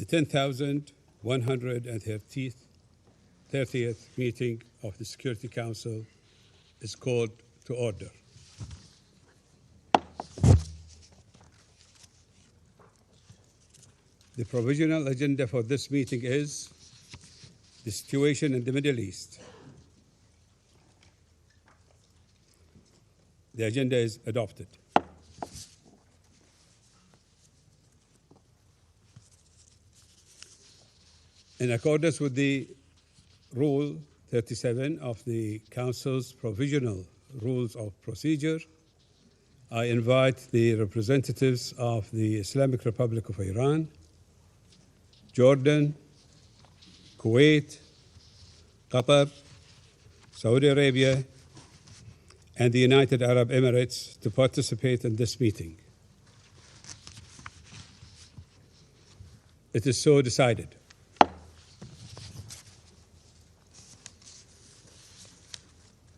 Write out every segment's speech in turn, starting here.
10,130th meeting of the Security Council is called to order. The provisional agenda for this meeting is the situation in the Middle East. The agenda is adopted. In accordance with the Rule 37 of the Council's Provisional Rules of Procedure, I invite the representatives of the Islamic Republic of Iran, Jordan, Kuwait, Qatar, Saudi Arabia, and the United Arab Emirates to participate in this meeting. It is so decided.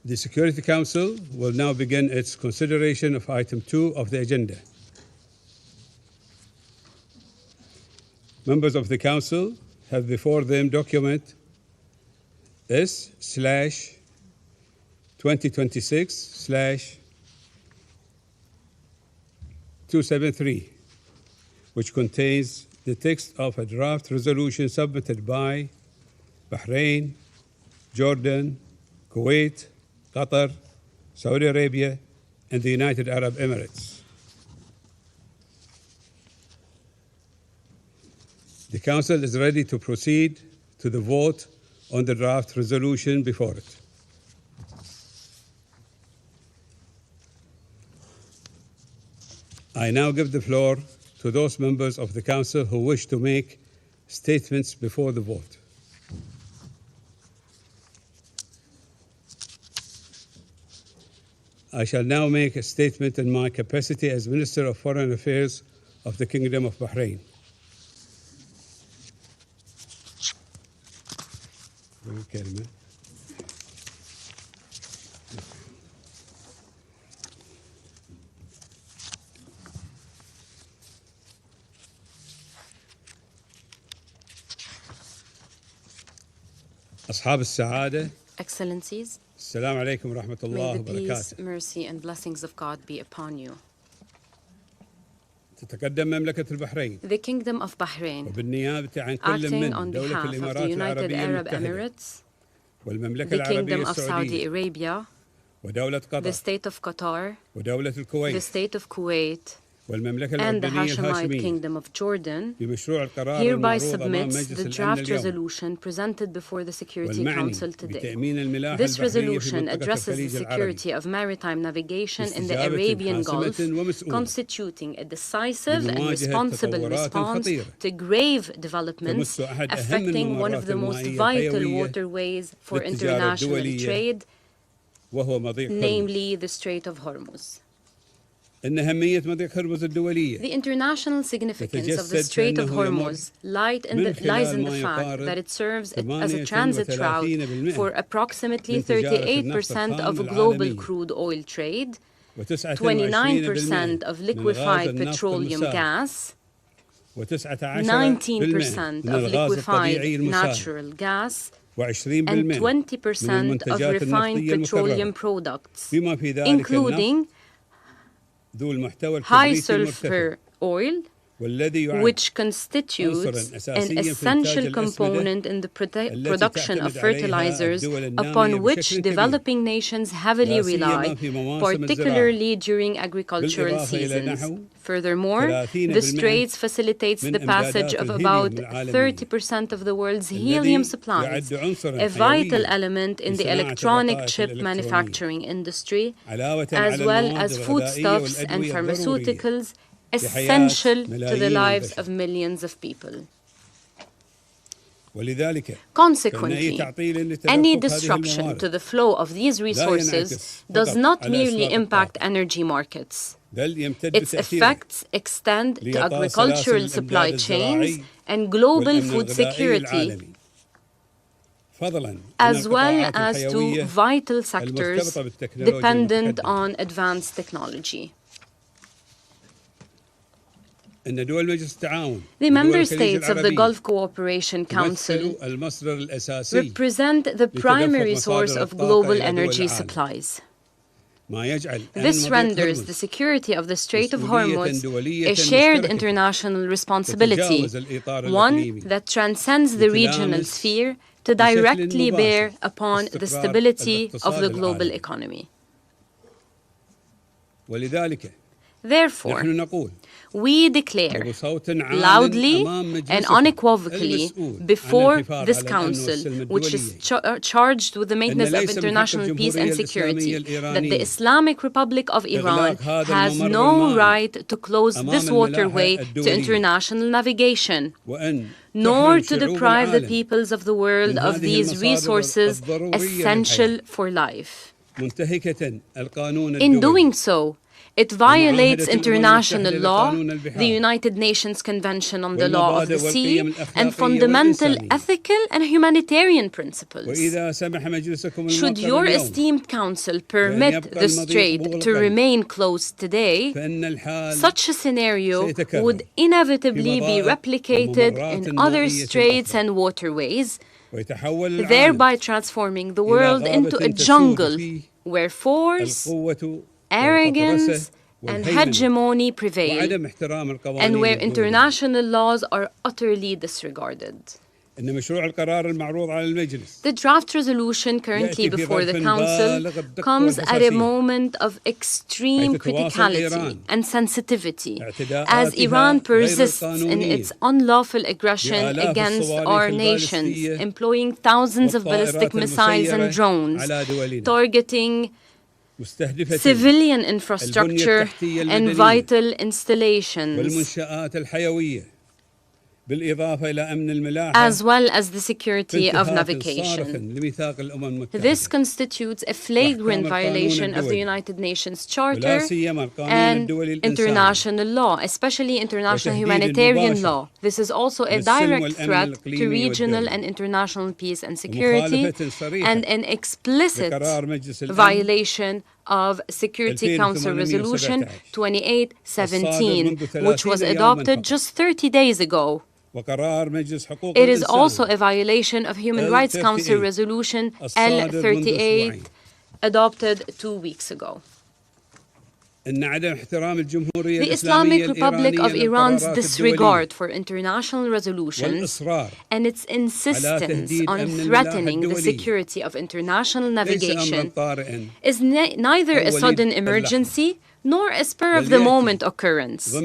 The Security Council will now begin its consideration of item 2 of the agenda. Members of the Council have before them document S/2026/273, which contains the text of a draft resolution submitted by Bahrain, Jordan, Kuwait, Qatar, Saudi Arabia, and the United Arab Emirates. The Council is ready to proceed to the vote on the draft resolution before it. I now give the floor to those members of the Council who wish to make statements before the vote. I shall now make a statement in my capacity as Minister of Foreign Affairs of the Kingdom of Bahrain. أصحاب السعادة. Excellencies, Assalamu alaikum wa rahmatullahi wa may the peace, barakatuh. mercy, and blessings of God be upon you. تتقدم مملكة البحرين The Kingdom of Bahrain, وبالنيابة عن كل acting من on دولة behalf of the الإمارات United العربية Arab المتحدة Emirates, والمملكة the العربية Kingdom of Saudi السعودية Arabia, ودولة the قطر State of Qatar, ودولة the الكويت State of Kuwait, والمملكة and the الأردنية Hashemite الهاشمية Kingdom of Jordan بمشروع القرار hereby المعروض أمام submits مجلس the الأمن draft اليوم resolution presented before the Security والمعني Council today. بتأمين الملاحة This البحرية في resolution منطقة addresses the الخليج العربي security of maritime navigation in the باستجابة Arabian Gulf, حاسمة ومسؤولة constituting a decisive and لمواجهة responsible تطورات response خطيرة to grave developments تمس أحد أهم affecting one of الممرات the most المائية vital الحيوية waterways for للتجارة international الدولية trade, وهو مضيق هرمز. namely the Strait of Hormuz. إن أهمية مضيق هرمز الدولية The international significance of the تتجسد Strait of بأنه يمر Hormuz lies in من the خلال ما fact يقارب that it serves as a transit route 38% for approximately من تجارة النفط 38% of الخام global العالمية crude oil trade, 29% 29% of من liquefied غاز النفط petroleum المسال gas, و19% 19% من of الغاز الطبيعي liquefied المسال natural gas, و20% and من 20% of المنتجات refined النفطية petroleum المكررة products, بما في ذلك including النفط ذو المحتوى high الكبريتي المرتفع sulfur oil, والذي يعد which constitutes an essential component in the production of fertilizers upon which developing nations heavily rely, particularly during agricultural seasons. Furthermore, the Straits facilitates the passage of about 30% of the world's helium supplies, a vital element in the electronic chip manufacturing industry, as well as foodstuffs and pharmaceuticals essential to the lives of millions of people. Consequently, any disruption to the flow of these resources does not merely impact energy markets. Its effects extend to agricultural supply chains and global food security, as well as to vital sectors dependent on advanced technology. The member states of the Gulf Cooperation Council represent the primary source of global energy supplies. This renders the security of the Strait of Hormuz a shared international responsibility, one that transcends the regional sphere to directly bear upon the stability of the global economy. Therefore, we declare loudly and unequivocally before this Council, which is charged with the maintenance of international peace and security, that the Islamic Republic of Iran has no right to close this waterway to international navigation, nor to deprive the peoples of the world of these resources essential for life. In doing so, it violates international law, the United Nations Convention on the Law of the Sea, and fundamental ethical and humanitarian principles. Should your esteemed Council permit the Strait to remain closed today, such a scenario would inevitably be replicated in other straits and waterways, thereby transforming the world into a jungle where force, arrogance, and hegemony prevail, and where international laws are utterly disregarded. The draft resolution currently before the Council comes at a moment of extreme criticality and sensitivity as Iran persists in its unlawful aggression against our nations, employing thousands of ballistic missiles and drones, targeting civilian infrastructure and vital installations, as well as the security of navigation. This constitutes a flagrant violation of the United Nations Charter and international law, especially international humanitarian law. This is also a direct threat to regional and international peace and security, and an explicit violation of Security Council Resolution 2817, which was adopted just 30 days ago. It is also a violation of Human Rights Council Resolution L38, adopted 2 weeks ago. The Islamic Republic of Iran's disregard for international resolutions and its insistence on threatening the security of international navigation is neither a sudden emergency nor a spur-of-the-moment occurrence.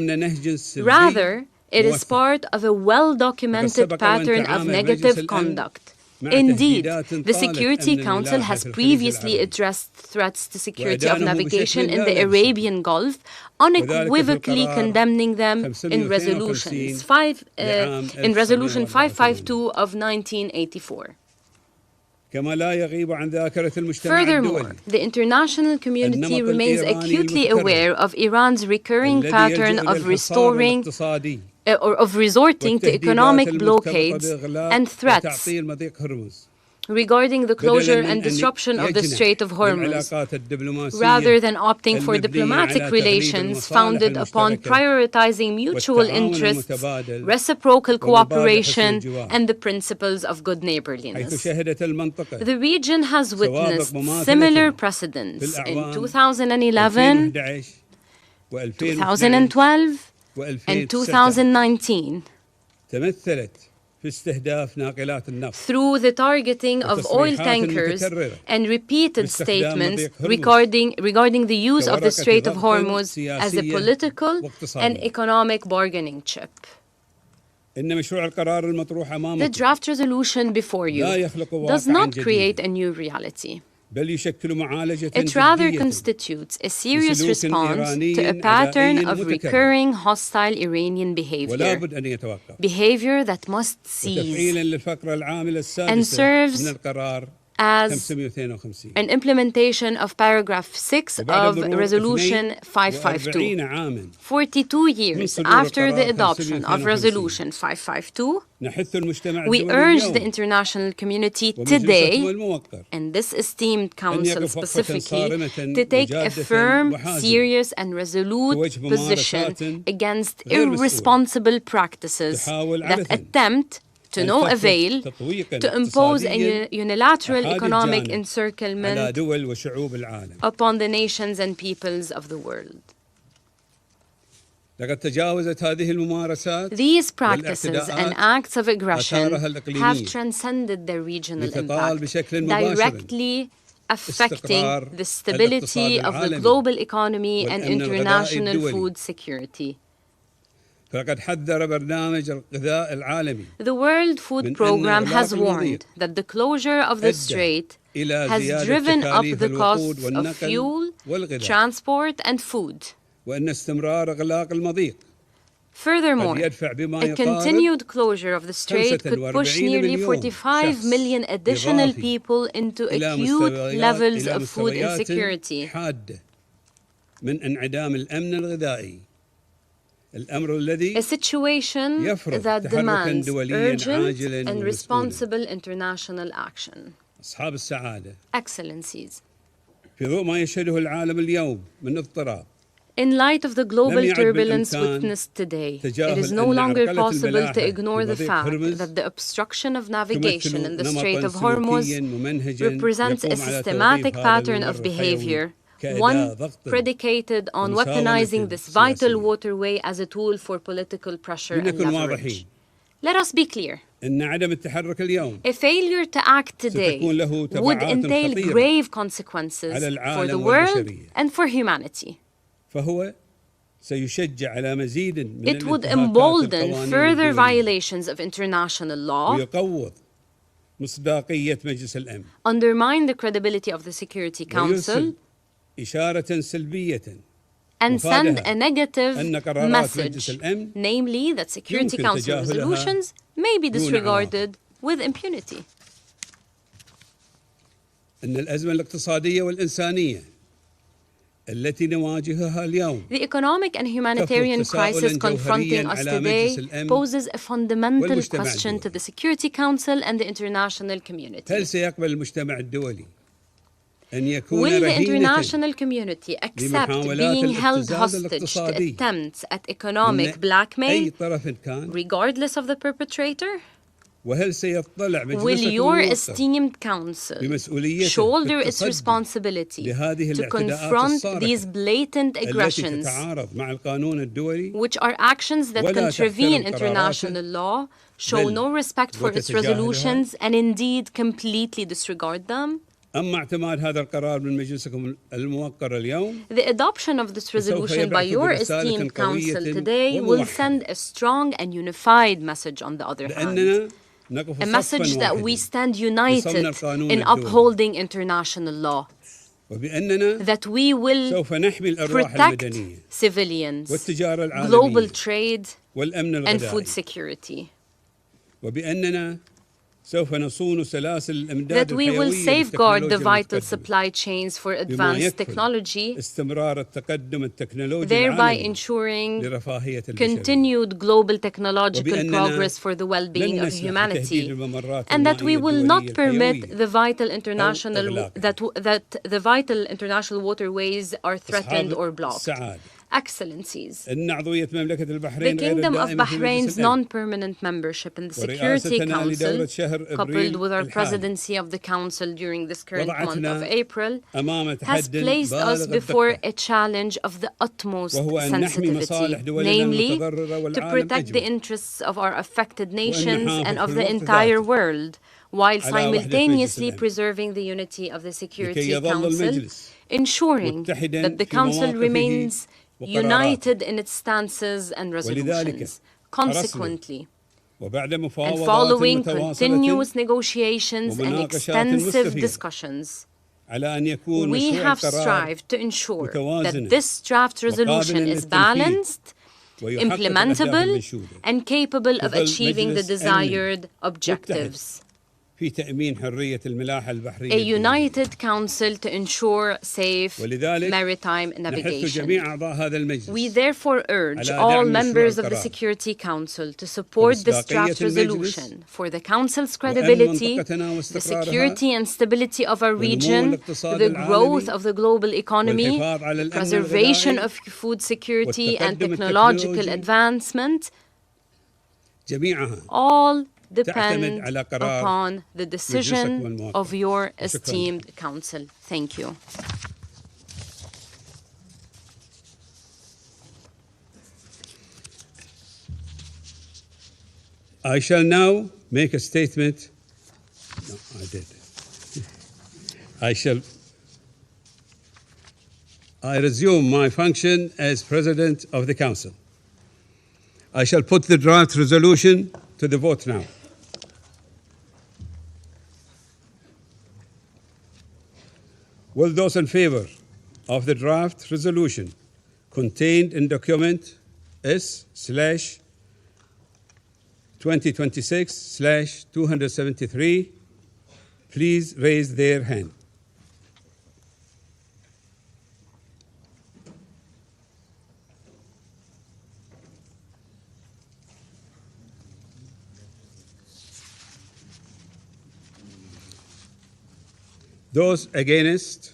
Rather, it is part of a well-documented pattern of negative conduct. Indeed, the Security Council has previously addressed threats to security of navigation in the Arabian Gulf, unequivocally condemning them in Resolution 552 of 1984. Furthermore, the international community remains acutely aware of Iran's recurring pattern of resorting to economic blockades and threats regarding the closure and disruption of the Strait of Hormuz, rather than opting for diplomatic relations founded upon prioritizing mutual interests, reciprocal cooperation, and the principles of good neighborliness. The region has witnessed similar precedents in 2011, 2012, and 2019. Through the targeting of oil tankers and repeated statements regarding the use of the Strait of Hormuz as a political and economic bargaining chip. The draft resolution before you does not create a new reality. It rather constitutes a serious response to a pattern of recurring hostile Iranian behavior that must cease and serves as an implementation of paragraph 6 of Resolution 552. 42 years after the adoption of Resolution 552, we urge the international community today, and this esteemed council specifically, to take a firm, serious, and resolute position against irresponsible practices that attempt to no avail to impose a unilateral economic encirclement upon the nations and peoples of the world. These practices and acts of aggression have transcended their regional impact, directly affecting the stability of the global economy and international food security. The World Food Programme has warned that the closure of the strait has driven up the costs of fuel, transport, and food. Furthermore, a continued closure of the strait could push nearly 45 million additional people into acute levels of food insecurity. A situation that demands urgent and responsible international action. Excellencies, in light of the global turbulence witnessed today, it is no longer possible to ignore the fact that the obstruction of navigation in the Strait of Hormuz represents a systematic pattern of behavior, one predicated on weaponizing this vital waterway as a tool for political pressure and leverage. Let us be clear. A failure to act today would entail grave consequences for the world and for humanity. It would embolden further violations of international law, undermine the credibility of the Security Council, and send a negative message, namely that Security Council resolutions may be disregarded with impunity. The economic and humanitarian crisis confronting us today poses a fundamental question to the Security Council and the international community. Will the international community accept being held hostage to attempts at economic blackmail, regardless of the perpetrator? Will your esteemed council shoulder its responsibility to confront these blatant aggressions, which are actions that contravene international law, show no respect for its resolutions, and indeed completely disregard them? The adoption of this resolution by your esteemed council today will send a strong and unified message on the other hand. A message that we stand united in upholding international law, that we will protect civilians, global trade, and food security, that we will safeguard the vital supply chains for advanced technology, thereby ensuring continued global technological progress for the well-being of humanity, and that we will not permit the vital international waterways are threatened or blocked. Excellencies, the Kingdom of Bahrain's non-permanent membership in the Security Council, coupled with our presidency of the Council during this current month of April, has placed us before a challenge of the utmost sensitivity, namely to protect the interests of our affected nations and of the entire world, while simultaneously preserving the unity of the Security Council, ensuring that the Council remains united in its stances and resolutions. Consequently, and following continuous negotiations and extensive discussions, we have strived to ensure that this draft resolution is balanced, implementable, and capable of achieving the desired objectives. في تأمين حرية الملاحة a البحرية. united council to ensure safe ولذلك maritime نحث navigation. جميع أعضاء هذا المجلس We therefore urge على all دعم مشروع members of the القرار Security Council to support this ومصداقية draft المجلس resolution for the Council's وأمن credibility, منطقتنا the واستقرارها security and stability of our ونمو region, الاقتصاد the growth العالمي of the global economy, والحفاظ على the الأمن preservation الغذائي of food security and والتقدم technological التكنولوجي advancement, جميعها all تعتمد depend على قرار upon the مجلسك decision والموقف. of your وشكراً. esteemed council. Thank you. I shall now make a statement. No, I did. I resume my function as President of the Council. I shall put the draft resolution to the vote now. Will those in favor of the draft resolution contained in document S/2026/273 please raise their hand. Those against?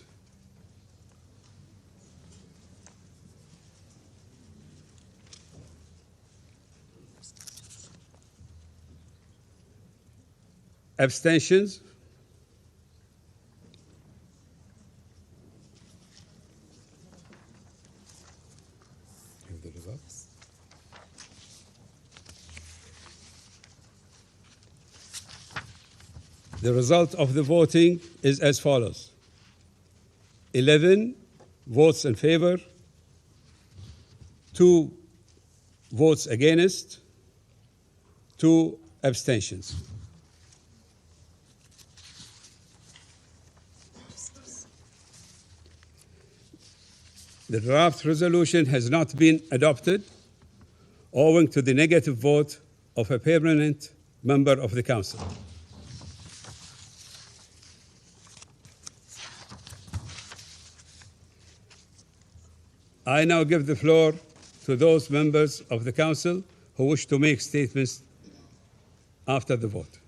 Abstentions? Give the results. The result of the voting is as follows: 11 votes in favor, 2 votes against, 2 abstentions. The draft resolution has not been adopted owing to the negative vote of a permanent member of the Council. I now give the floor to those members of the Council who wish to make statements after the vote.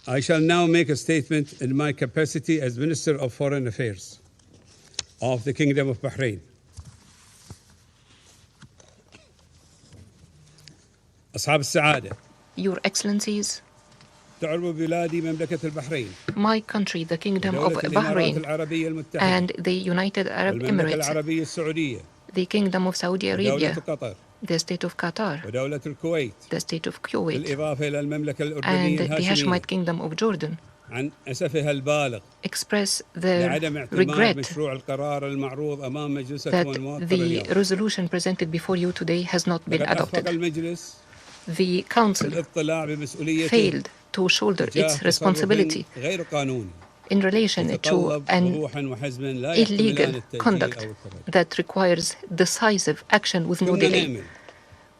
I shall now make a statement in my capacity as Minister of Foreign Affairs of the Kingdom of Bahrain. أصحاب السعادة. Your Excellencies, تعرف بلادي مملكة البحرين. my country, the Kingdom of Bahrain, and the United Arab والمملكة Emirates, العربية السعودية. the Kingdom of Saudi Arabia, ودولة قطر. the State of Qatar, ودولة الكويت. the State of Kuwait, بالإضافة إلى المملكة الأردنية and the الهاشمية. Hashemite Kingdom of Jordan عن أسفها البالغ express their لعدم اعتماد regret مشروع القرار المعروض أمام مجلسكم that الموقر the اليوم. resolution presented before you today has not been لقد أخفق adopted. المجلس The Council الاطلاع بمسؤوليته failed to shoulder تجاه its responsibility تصرف غير قانوني in relation to يتطلب an وضوحا وحزما لا يحتملان illegal التأجيل conduct أو التردد. that requires decisive action with no كنا delay. نأمل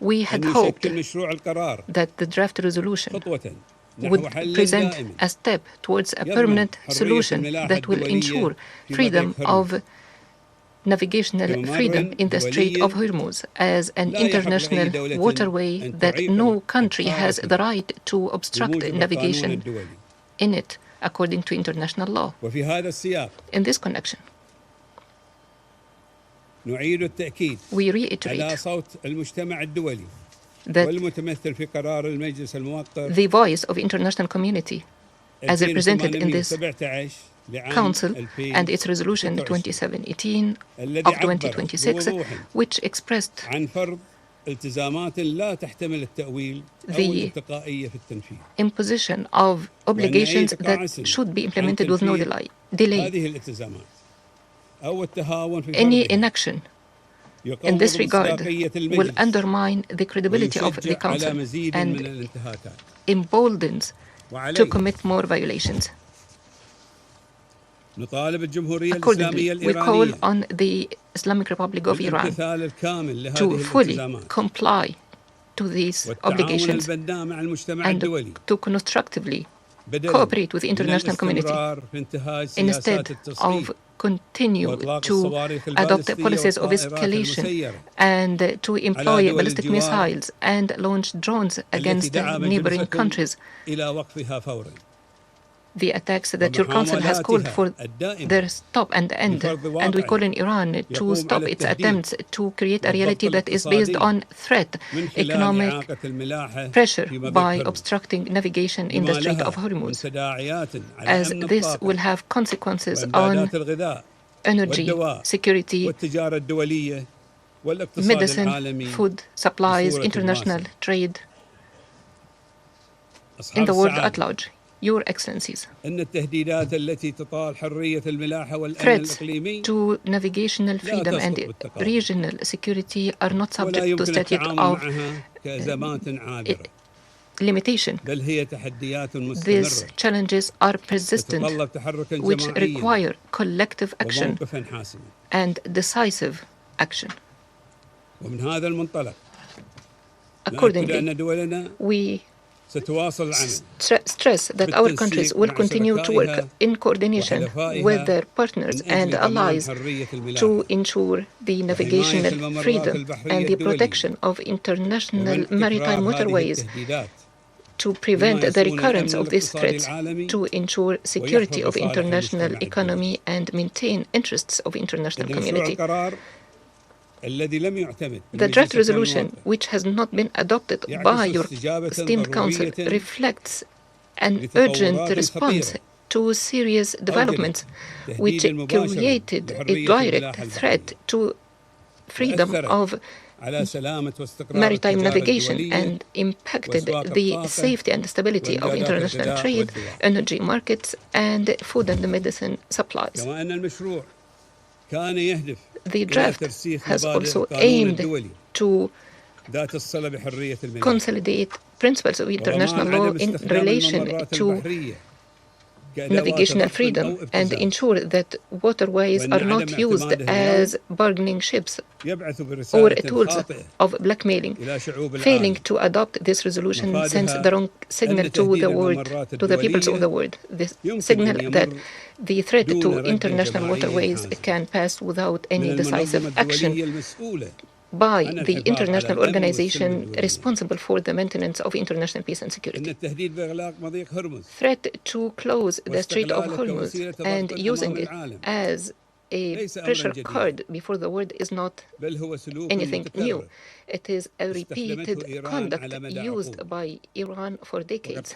We had أن hoped يشكل مشروع القرار that the draft resolution خطوة would نحو حل present دائم a step towards a يضمن permanent حرية solution الملاحة that will الدولية ensure في freedom مضيق هرمز. of navigational بممر freedom in the Strait of دولي Hormuz as an لا يحق لأي international دولة waterway أن that تعيق no country has القارة the right to obstruct بموجب القانون navigation الدولي. in it according to international law. وفي هذا السياق In this connection, نعيد التأكيد we على reiterate صوت المجتمع الدولي that والمتمثل في قرار المجلس الموقر the voice of international community as represented in this 2017 لعام Council and its resolution 2718 of 2026, which expressed عن فرض التزامات لا تحتمل التأويل أو the الانتقائية في التنفيذ. imposition of obligations that should be implemented with no delay. هذه الالتزامات أو التهاون في Any فرضها inaction in this يقوض regard مصداقية will المجلس undermine the credibility of the ويشجع على Council مزيد من and الانتهاكات. emboldens to وعليه commit more violations. Accordingly, we call on the Islamic Republic of Iran to fully comply to these obligations and to constructively cooperate with the international community instead of continue to adopt policies of escalation and to employ ballistic missiles and launch drones against neighboring countries. The attacks that your council has called for their stop and end, and we call on Iran to stop its attempts to create a reality that is based on threat, economic pressure by obstructing navigation in the Strait of Hormuz, as this will have consequences on energy security, medicine, food supplies, international trade in the world at large. Your Excellencies, threats to navigational freedom and regional security are not subject to statute of limitation. These challenges are persistent, which require collective action and decisive action. Accordingly, we stress that our countries will continue to work in coordination with their partners and allies to ensure the navigational freedom and the protection of international maritime waterways, to prevent the recurrence of these threats, to ensure security of international economy and maintain interests of international community. The draft resolution, which has not been adopted by your esteemed Council, reflects an urgent response to serious developments which created a direct threat to freedom of maritime navigation and impacted the safety and stability of international trade, energy markets, and food and medicine supplies. The draft has also aimed to consolidate principles of international law in relation to navigational freedom and ensure that waterways are not used as bargaining ships or tools of blackmailing. Failing to adopt this resolution sends the wrong signal to the world, to the peoples of the world. This signal that the threat to international waterways can pass without any decisive action by the international organization responsible for the maintenance of international peace and security. Threat to close the Strait of Hormuz and using it as a pressure card before the world is not anything new. It is a repeated conduct used by Iran for decades.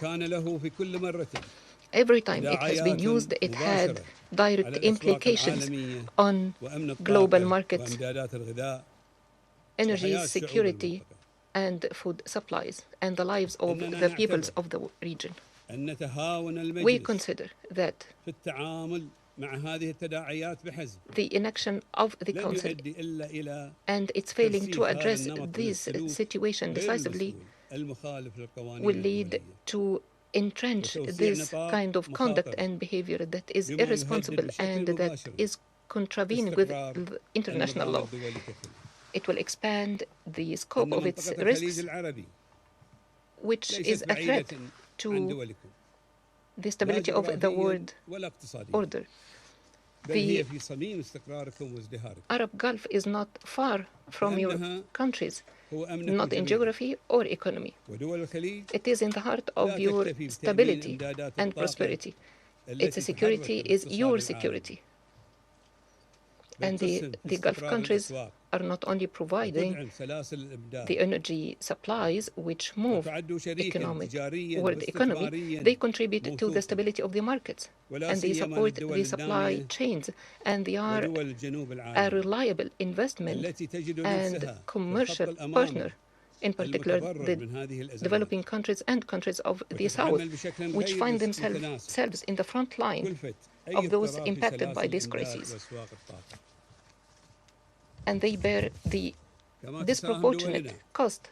Every time it has been used, it had direct implications on global markets, energy security, and food supplies, and the lives of the peoples of the region. We consider that the inaction of the Council and its failing to address this situation decisively will lead to entrench this kind of conduct and behavior that is irresponsible and that is contravening with international law. It will expand the scope of its risks, which is a threat to the stability of the world order. The Arab Gulf is not far from your countries, not in geography or economy. It is in the heart of your stability and prosperity. Its security is your security. And the Gulf countries are not only providing the energy supplies which move world economy, they contribute to the stability of the markets, and they support the supply chains, and they are a reliable investment and commercial partner, in particular the developing countries and countries of the South, which find themselves in the front line of those impacted by these crises. And they bear the disproportionate cost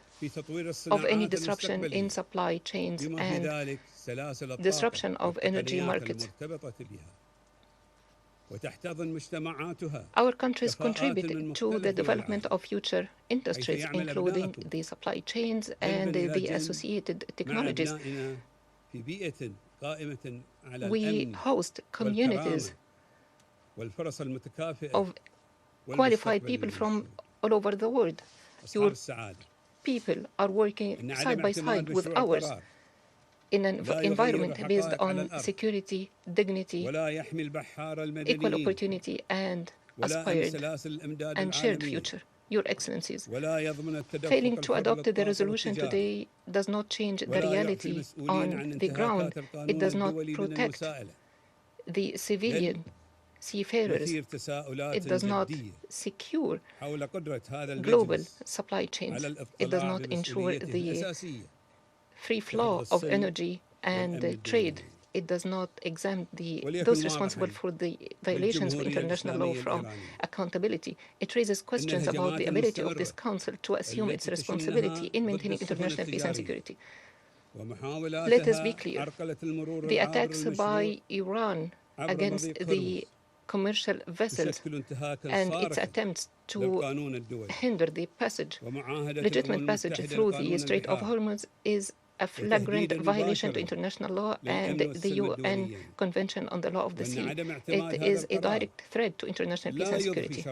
of any disruption in supply chains and disruption of energy markets. Our countries contribute to the development of future industries, including the supply chains and the associated technologies. We host communities of qualified people from all over the world. Your people are working side by side with ours in an environment based on security, dignity, equal opportunity, and aspired and shared future. Your Excellencies, failing to adopt the resolution today does not change the reality on the ground. It does not protect the civilian seafarers. It does not secure global supply chains. It does not ensure the free flow of energy and trade. It does not exempt those responsible for the violations of international law from accountability. It raises questions about the ability of this Council to assume its responsibility in maintaining international peace and security. Let us be clear. The attacks by Iran against the commercial vessels and its attempts to hinder the legitimate passage through the Strait of Hormuz is a flagrant violation to international law and the UN Convention on the Law of the Sea. It is a direct threat to international peace and security.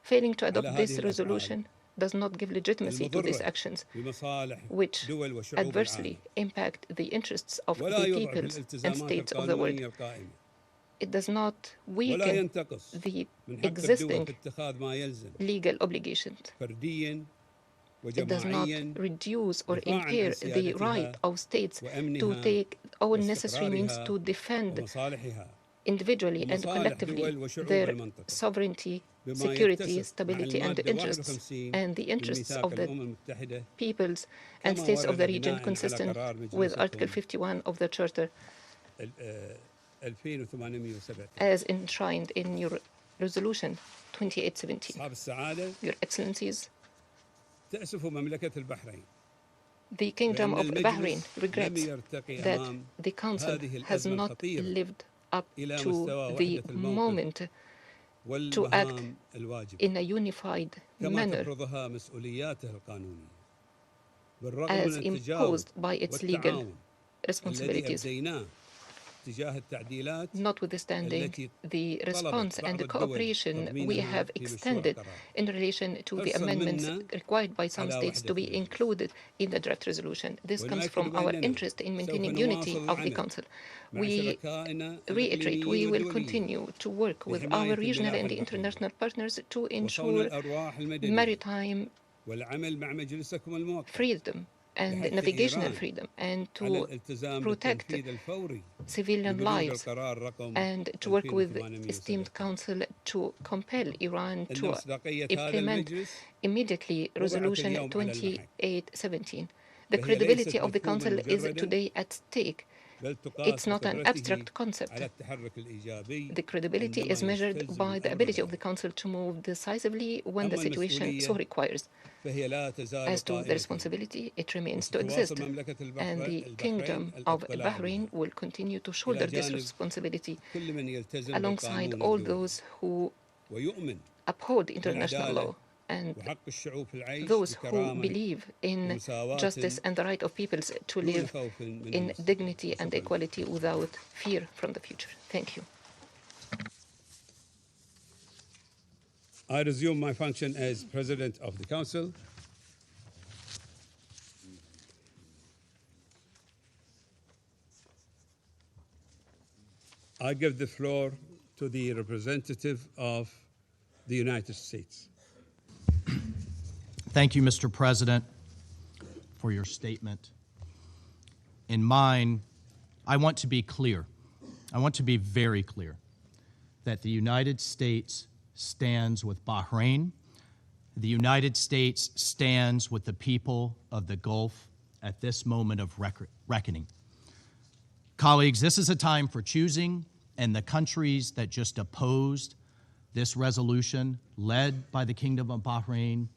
Failing to adopt this resolution does not give legitimacy to these actions, which adversely impact the interests of the peoples and states of the world. It does not weaken the existing legal obligations. It does not reduce or impair the right of states to take all necessary means to defend individually and collectively their sovereignty, security, stability, and interests, and the interests of the peoples and states of the region consistent with Article 51 of the Charter as enshrined in your resolution 2817. Your Excellencies, the Kingdom of Bahrain regrets that the Council has not lived up to the moment to act in a unified manner as imposed by its legal responsibilities. Notwithstanding the response and the cooperation we have extended in relation to the amendments required by some states to be included in the draft resolution. This comes from our interest in maintaining unity of the Council. We reiterate we will continue to work with our regional and international partners to ensure maritime freedom and navigational freedom, and to protect civilian lives, and to work with the esteemed Council to compel Iran to implement immediately Resolution 2817. The credibility of the Council is today at stake. It's not an abstract concept. The credibility is measured by the ability of the Council to move decisively when the situation so requires. As to the responsibility, it remains to exist, and the Kingdom of Bahrain will continue to shoulder this responsibility alongside all those who uphold international law and those who believe in justice and the right of peoples to live in dignity and equality without fear from the future. Thank you. I resume my function as President of the Council. I give the floor to the representative of the United States. Thank you, Mr. President, for your statement. In mine, I want to be clear. I want to be very clear that the United States stands with Bahrain. The United States stands with the people of the Gulf at this moment of reckoning. Colleagues, this is a time for choosing, and the countries that just opposed this resolution, led by the Kingdom of Bahrain,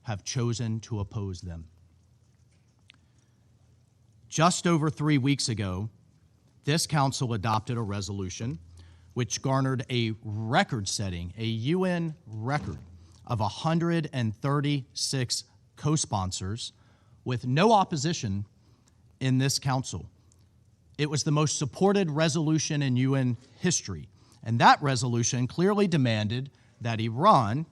have chosen to oppose them. Just over 3 weeks ago, this Council adopted a resolution which garnered a record-setting, a UN record of 136 co-sponsors with no opposition in this council. It was the most supported resolution in UN history, and that resolution clearly demanded that Iran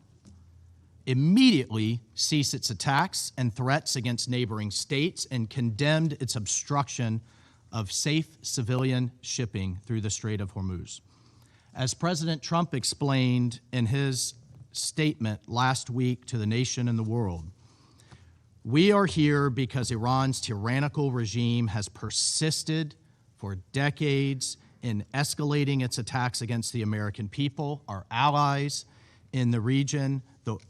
immediately cease its attacks and threats against neighboring states and condemned its obstruction of safe civilian shipping through the Strait of Hormuz. As President Trump explained in his statement last week to the nation and the world, we are here because Iran's tyrannical regime has persisted for decades in escalating its attacks against the American people, our allies in the region,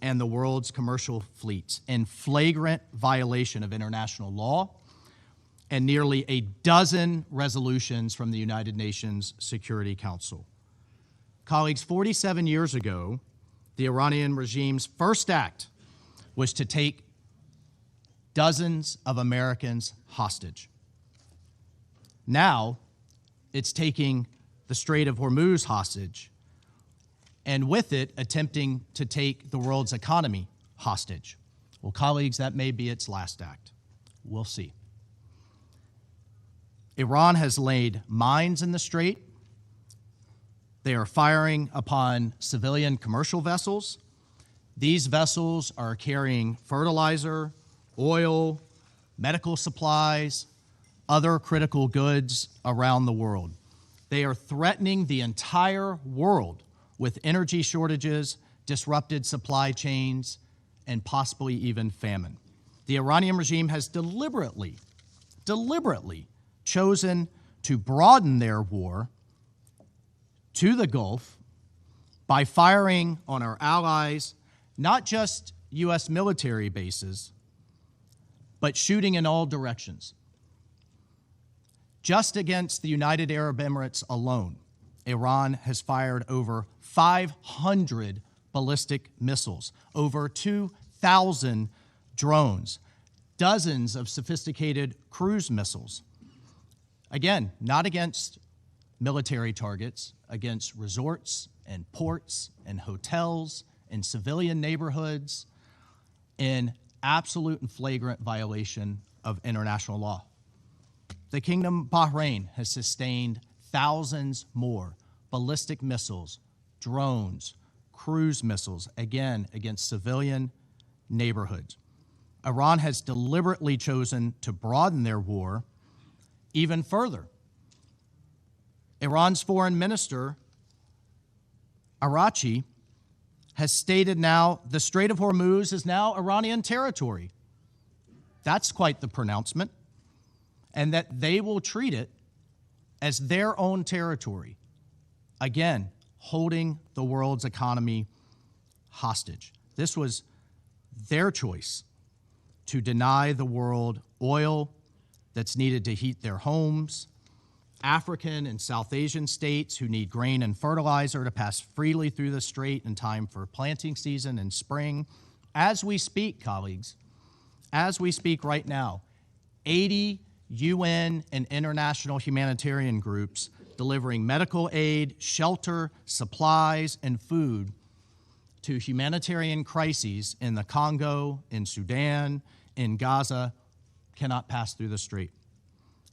and the world's commercial fleets, in flagrant violation of international law and nearly a dozen resolutions from the United Nations Security Council. Colleagues, 47 years ago, the Iranian regime's first act was to take dozens of Americans hostage. Now, it's taking the Strait of Hormuz hostage, and with it, attempting to take the world's economy hostage. Well, colleagues, that may be its last act. We'll see. Iran has laid mines in the strait. They are firing upon civilian commercial vessels. These vessels are carrying fertilizer, oil, medical supplies, other critical goods around the world. They are threatening the entire world with energy shortages, disrupted supply chains, and possibly even famine. The Iranian regime has deliberately chosen to broaden their war to the Gulf by firing on our allies, not just U.S. military bases, but shooting in all directions. Just against the United Arab Emirates alone, Iran has fired over 500 ballistic missiles, over 2,000 drones, dozens of sophisticated cruise missiles. Again, not against military targets, against resorts and ports and hotels and civilian neighborhoods in absolute and flagrant violation of international law. The Kingdom of Bahrain has sustained thousands more ballistic missiles, drones, cruise missiles, again, against civilian neighborhoods. Iran has deliberately chosen to broaden their war even further. Iran's foreign minister, Araghchi, has stated now the Strait of Hormuz is now Iranian territory. That's quite the pronouncement. And that they will treat it as their own territory. Again, holding the world's economy hostage. This was their choice to deny the world oil that's needed to heat their homes, African and South Asian states who need grain and fertilizer to pass freely through the strait in time for planting season in spring. As we speak, colleagues, as we speak right now, 80 UN and international humanitarian groups delivering medical aid, shelter, supplies, and food to humanitarian crises in the Congo, in Sudan, in Gaza, cannot pass through the strait.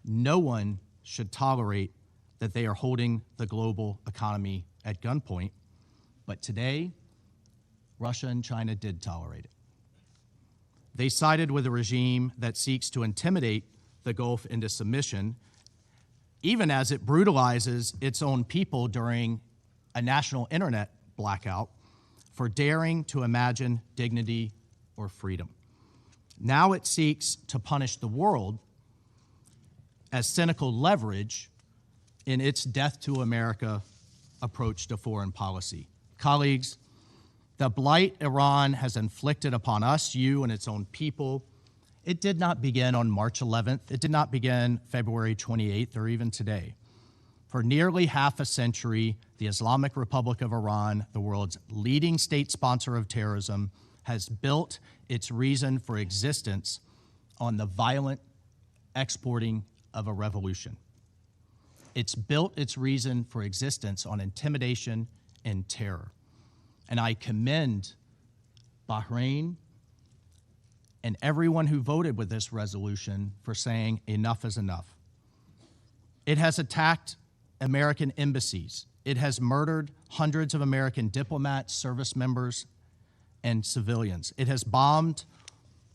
No one should tolerate that they are holding the global economy at gunpoint, but today, Russia and China did tolerate it. They sided with a regime that seeks to intimidate the Gulf into submission, even as it brutalizes its own people during a national internet blackout for daring to imagine dignity or freedom. Now it seeks to punish the world as cynical leverage in its death to America approach to foreign policy. Colleagues, the blight Iran has inflicted upon us, you, and its own people, it did not begin on March 11th. It did not begin February 28th or even today. For nearly half a century, the Islamic Republic of Iran, the world's leading state sponsor of terrorism, has built its reason for existence on the violent exporting of a revolution. It's built its reason for existence on intimidation and terror. And I commend Bahrain and everyone who voted with this resolution for saying enough is enough. It has attacked American embassies. It has murdered hundreds of American diplomats, service members, and civilians. It has bombed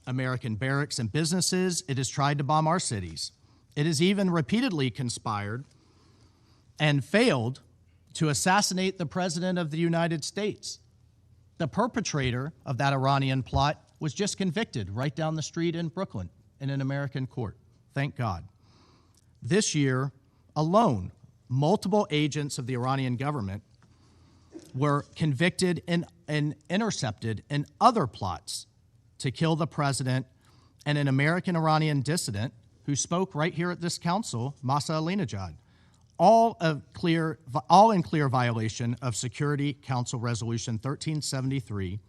American barracks and businesses. It has tried to bomb our cities. It has even repeatedly conspired and failed to assassinate the President of the United States. The perpetrator of that Iranian plot was just convicted right down the street in Brooklyn in an American court. Thank God. This year alone, multiple agents of the Iranian government were convicted and intercepted in other plots to kill the president and an American-Iranian dissident who spoke right here at this council, Masa Alinejad, all in clear violation of Security Council Resolution 1373,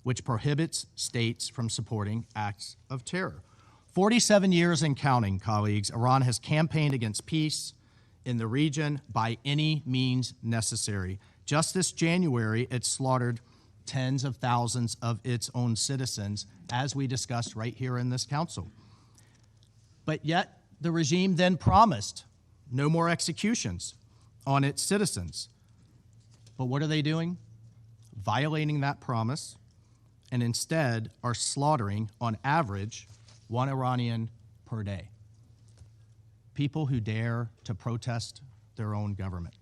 which prohibits states from supporting acts of terror. 47 years and counting, colleagues, Iran has campaigned against peace in the region by any means necessary. Just this January, it slaughtered tens of thousands of its own citizens, as we discussed right here in this council. But yet, the regime then promised no more executions on its citizens. But what are they doing? Violating that promise, and instead are slaughtering, on average, one Iranian per day. People who dare to protest their own government.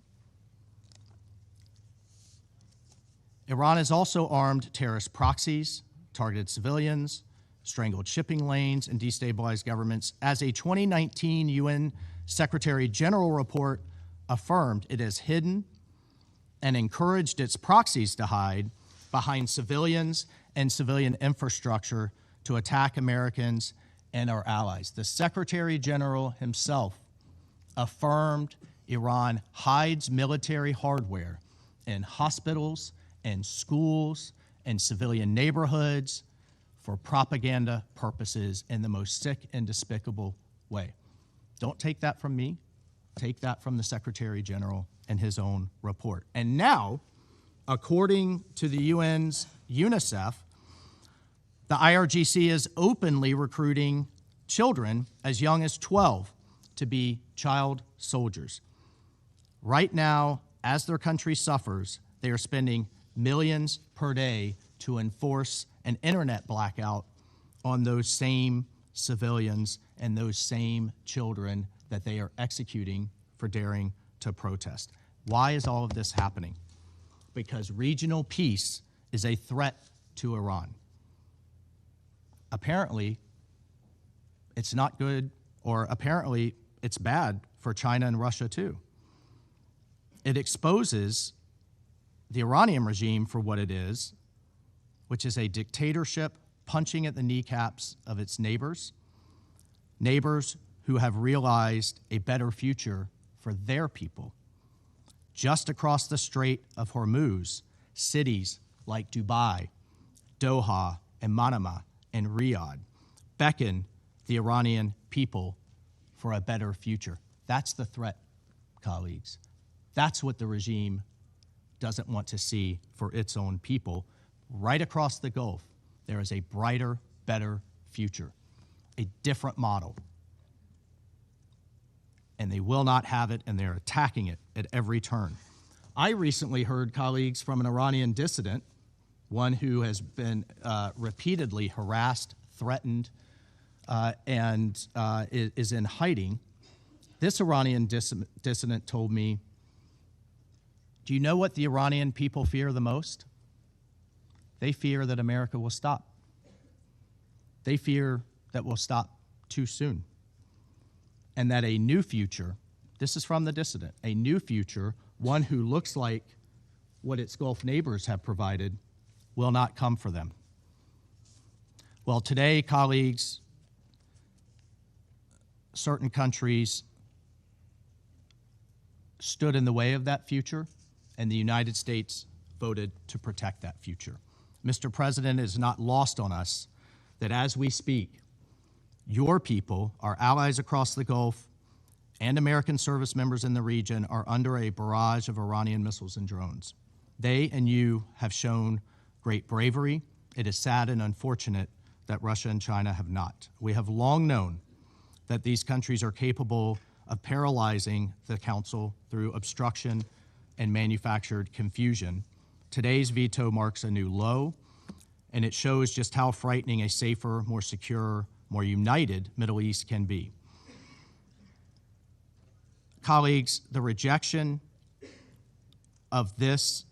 Iran has also armed terrorist proxies, targeted civilians, strangled shipping lanes, and destabilized governments. As a 2019 UN Secretary General report affirmed, it has hidden and encouraged its proxies to hide behind civilians and civilian infrastructure to attack Americans and our allies. The Secretary General himself affirmed Iran hides military hardware in hospitals and schools and civilian neighborhoods for propaganda purposes in the most sick and despicable way. Don't take that from me. Take that from the Secretary General and his own report. And now, according to the UN's UNICEF, the IRGC is openly recruiting children as young as 12 to be child soldiers. Right now, as their country suffers, they are spending millions per day to enforce an internet blackout on those same civilians and those same children that they are executing for daring to protest. Why is all of this happening? Because regional peace is a threat to Iran. Apparently, it's not good, or apparently it's bad for China and Russia too. It exposes the Iranian regime for what it is, which is a dictatorship punching at the kneecaps of its neighbors who have realized a better future for their people. Just across the Strait of Hormuz, cities like Dubai, Doha, and Manama, and Riyadh beckon the Iranian people for a better future. That's the threat, colleagues. That's what the regime doesn't want to see for its own people. Right across the Gulf, there is a brighter, better future, a different model. And they will not have it, and they're attacking it at every turn. I recently heard, colleagues, from an Iranian dissident, one who has been repeatedly harassed, threatened, and is in hiding. This Iranian dissident told me, do you know what the Iranian people fear the most? They fear that America will stop. They fear that we'll stop too soon. And that a new future, this is from the dissident, a new future, one who looks like what its Gulf neighbors have provided, will not come for them. Well, today, colleagues, certain countries stood in the way of that future, and the United States voted to protect that future. Mr. President, it is not lost on us that as we speak, your people, our allies across the Gulf, and American service members in the region are under a barrage of Iranian missiles and drones. They and you have shown great bravery. It is sad and unfortunate that Russia and China have not. We have long known that these countries are capable of paralyzing the Council through obstruction and manufactured confusion. Today's veto marks a new low, and it shows just how frightening a safer, more secure, more united Middle East can be. Colleagues, the rejection of this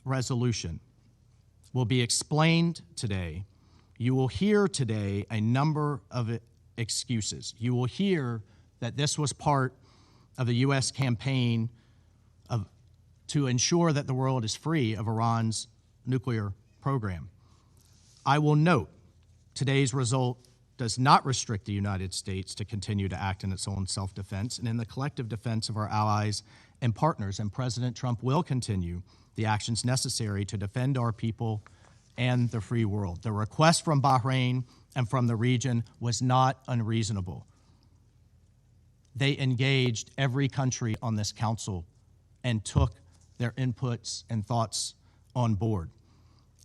resolution will be explained today. You will hear today a number of excuses. You will hear that this was part of the U.S. campaign to ensure that the world is free of Iran's nuclear program. I will note today's result does not restrict the United States to continue to act in its own self-defense and in the collective defense of our allies and partners, and President Trump will continue the actions necessary to defend our people and the free world. The request from Bahrain and from the region was not unreasonable. They engaged every country on this council and took their inputs and thoughts on board.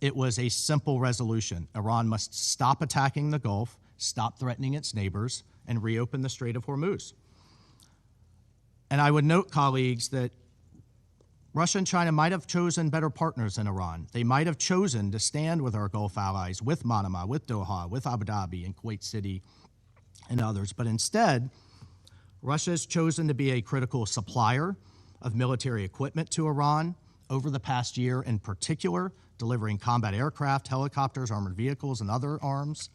It was a simple resolution. Iran must stop attacking the Gulf, stop threatening its neighbors, and reopen the Strait of Hormuz. And I would note, colleagues, that Russia and China might have chosen better partners than Iran. They might have chosen to stand with our Gulf allies, with Manama, with Doha, with Abu Dhabi and Kuwait City and others. But instead, Russia has chosen to be a critical supplier of military equipment to Iran over the past year, in particular, delivering combat aircraft, helicopters, armored vehicles, and other arms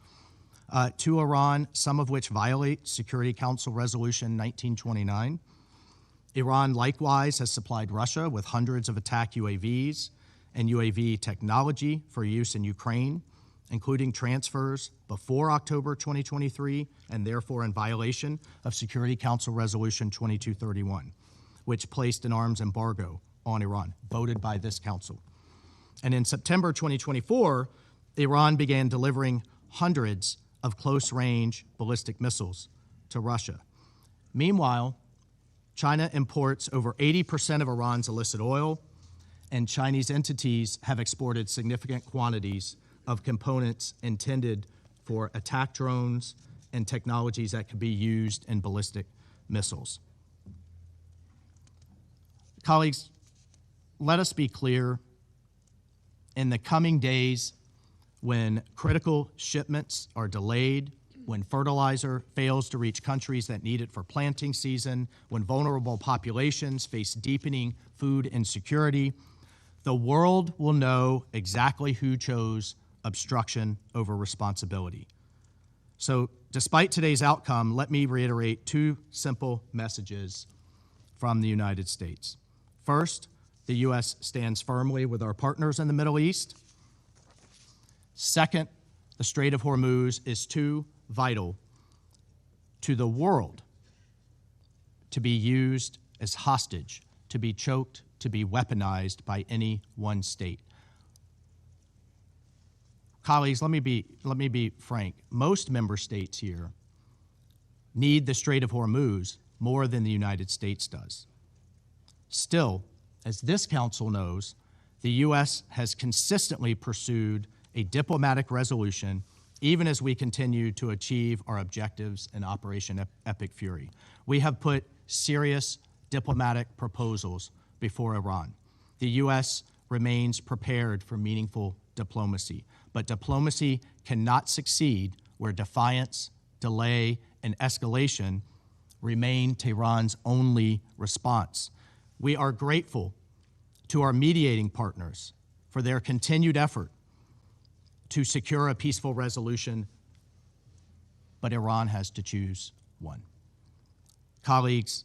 to Iran, some of which violate Security Council Resolution 1929. Iran likewise has supplied Russia with hundreds of attack UAVs and UAV technology for use in Ukraine, including transfers before October 2023 and therefore in violation of Security Council Resolution 2231, which placed an arms embargo on Iran, voted by this council. And in September 2024, Iran began delivering hundreds of close-range ballistic missiles to Russia. Meanwhile, China imports over 80% of Iran's illicit oil, and Chinese entities have exported significant quantities of components intended for attack drones and technologies that could be used in ballistic missiles. Colleagues, let us be clear. In the coming days, when critical shipments are delayed, when fertilizer fails to reach countries that need it for planting season, when vulnerable populations face deepening food insecurity, the world will know exactly who chose obstruction over responsibility. So, despite today's outcome, let me reiterate two simple messages from the United States. First, the U.S. stands firmly with our partners in the Middle East. Second, the Strait of Hormuz is too vital to the world to be used as hostage, to be choked, to be weaponized by any one state. Colleagues, let me be frank. Most member states here need the Strait of Hormuz more than the United States does. Still, as this council knows, the U.S. has consistently pursued a diplomatic resolution even as we continue to achieve our objectives in Operation Epic Fury. We have put serious diplomatic proposals before Iran. The U.S. remains prepared for meaningful diplomacy, but diplomacy cannot succeed where defiance, delay, and escalation remain Tehran's only response. We are grateful to our mediating partners for their continued effort to secure a peaceful resolution, but Iran has to choose one. Colleagues,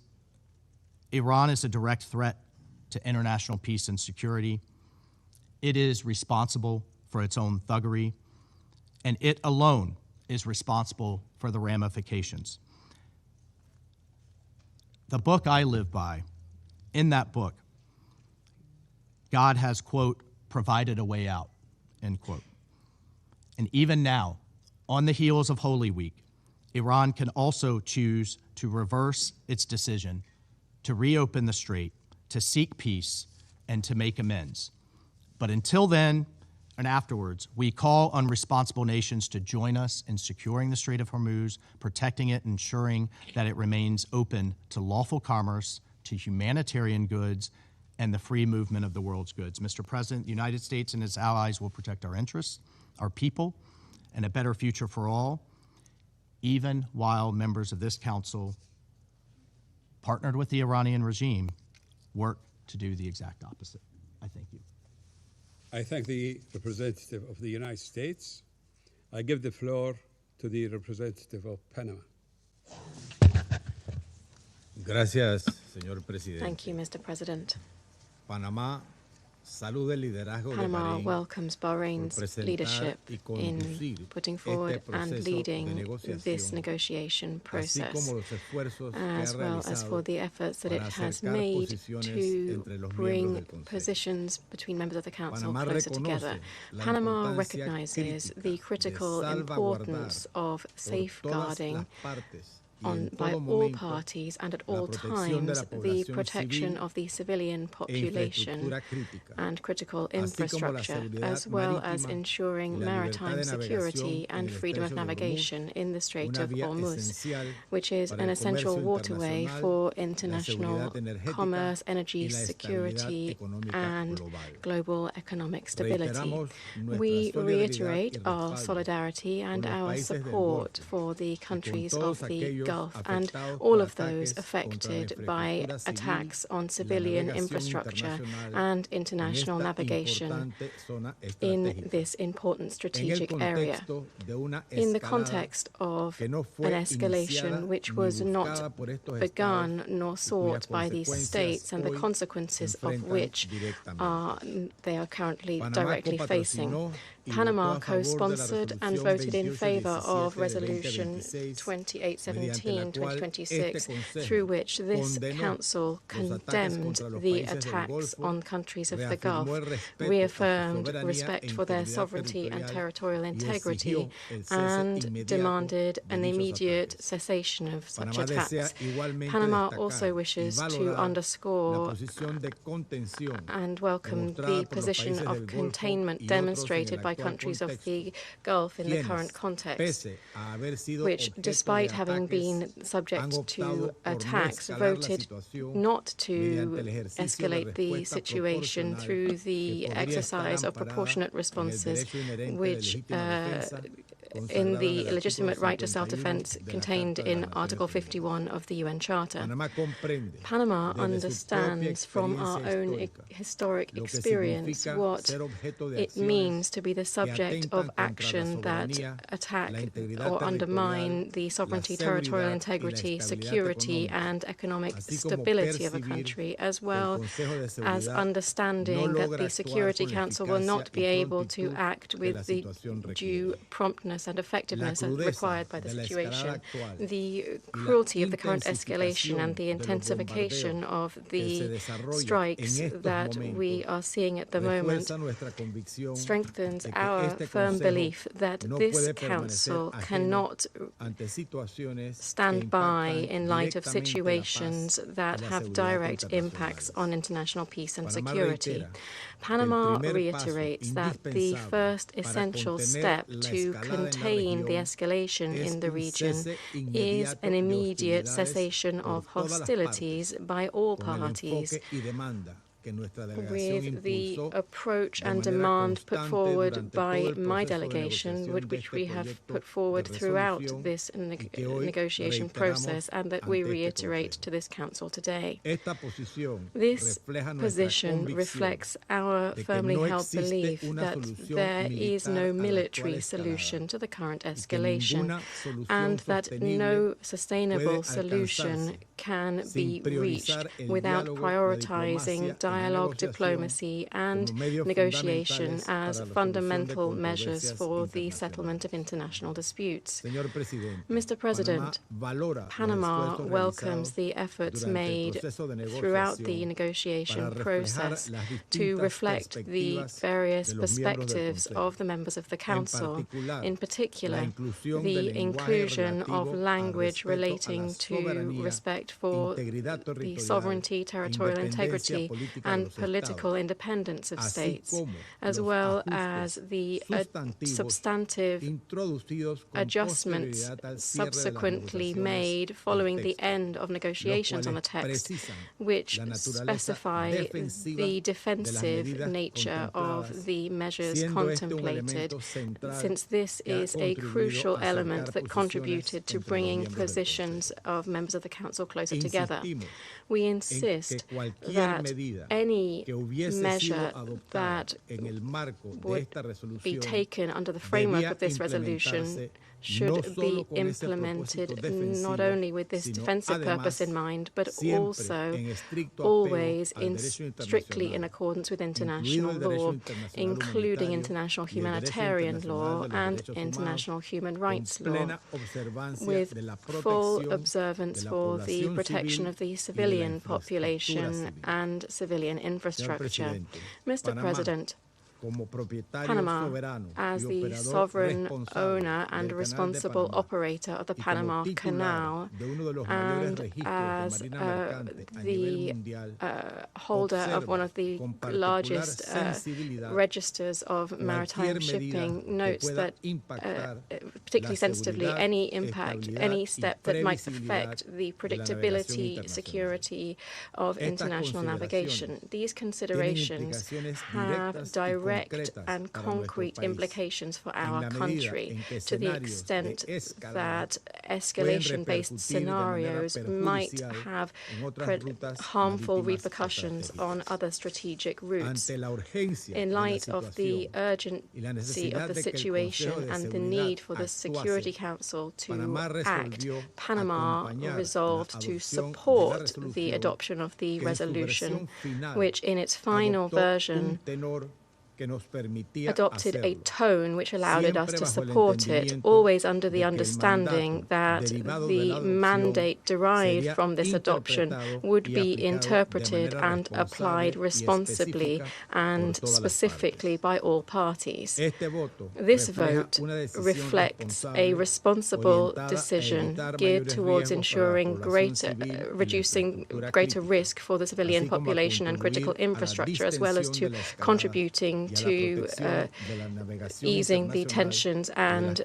Iran is a direct threat to international peace and security. It is responsible for its own thuggery, and it alone is responsible for the ramifications. The book I live by, in that book, God has, quote, provided a way out, end quote. And even now, on the heels of Holy Week, Iran can also choose to reverse its decision to reopen the strait, to seek peace, and to make amends. But until then and afterwards, we call on responsible nations to join us in securing the Strait of Hormuz, protecting it, ensuring that it remains open to lawful commerce, to humanitarian goods, and the free movement of the world's goods. Mr. President, the United States and its allies will protect our interests, our people, and a better future for all, even while members of this council, partnered with the Iranian regime, work to do the exact opposite. I thank you. I thank the representative of the United States. I give the floor to the representative of Panama. Gracias, señor presidente. Thank you, Mr. President. Panama Panama welcomes Bahrain's leadership in putting forward and leading this negotiation process, as well as for the efforts that it has made to bring positions between members of the Council closer together. Panama recognizes the critical importance of safeguarding by all parties and at all times the protection of the civilian population and critical infrastructure, as well as ensuring maritime security and freedom of navigation in the Strait of Hormuz, which is an essential waterway for international commerce, energy security, and global economic stability. We reiterate our solidarity and our support for the countries of the Gulf and all of those affected by attacks on civilian infrastructure and international navigation in this important strategic area. In the context of an escalation which was not begun nor sought by these states and the consequences of which they are currently directly facing, Panama co-sponsored and voted in favor of Resolution 2817/2026, through which this Council condemned the attacks on countries of the Gulf, reaffirmed respect for their sovereignty and territorial integrity, and demanded an immediate cessation of such attacks. Panama also wishes to underscore and welcome the position of containment demonstrated by countries of the Gulf in the current context, which, despite having been subject to attacks, voted not to escalate the situation through the exercise of proportionate responses, which in the legitimate right to self-defense contained in Article 51 of the UN Charter. Panama understands from our own historic experience what it means to be the subject of action that attack or undermine the sovereignty, territorial integrity, security, and economic stability of a country, as well as understanding that the Security Council will not be able to act with the due promptness and effectiveness as required by the situation. The cruelty of the current escalation and the intensification of the strikes that we are seeing at the moment strengthens our firm belief that this Council cannot stand by in light of situations that have direct impacts on international peace and security. Panama reiterates that the first essential step to contain the escalation in the region is an immediate cessation of hostilities by all parties, with the approach and demand put forward by my delegation, which we have put forward throughout this negotiation process and that we reiterate to this Council today. This position reflects our firmly held belief that there is no military solution to the current escalation and that no sustainable solution can be reached without prioritizing dialogue, diplomacy, and negotiation as fundamental measures for the settlement of international disputes. Mr. President, Panama welcomes the efforts made throughout the negotiation process to reflect the various perspectives of the members of the Council, in particular, the inclusion of language relating to respect for the sovereignty, territorial integrity, and political independence of states, as well as the substantive adjustments subsequently made following the end of negotiations on the text, which specify the defensive nature of the measures contemplated, since this is a crucial element that contributed to bringing positions of members of the Council closer together. We insist that any measure that would be taken under the framework of this resolution should be implemented not only with this defensive purpose in mind, but also always strictly in accordance with international law, including international humanitarian law and international human rights law, with full observance for the protection of the civilian population and civilian infrastructure. Mr. President, Panama, as the sovereign owner and responsible operator of the Panama Canal, and as the holder of one of the largest registers of maritime shipping, notes that, particularly sensitively, any step that might affect the predictability, security of international navigation. These considerations have direct and concrete implications for our country, to the extent that escalation-based scenarios might have harmful repercussions on other strategic routes. In light of the urgency of the situation and the need for the Security Council to act, Panama resolved to support the adoption of the resolution, which in its final version adopted a tone which allowed us to support it, always under the understanding that the mandate derived from this adoption would be interpreted and applied responsibly and specifically by all parties. This vote reflects a responsible decision geared towards ensuring reducing greater risk for the civilian population and critical infrastructure, as well as to contributing to easing the tensions and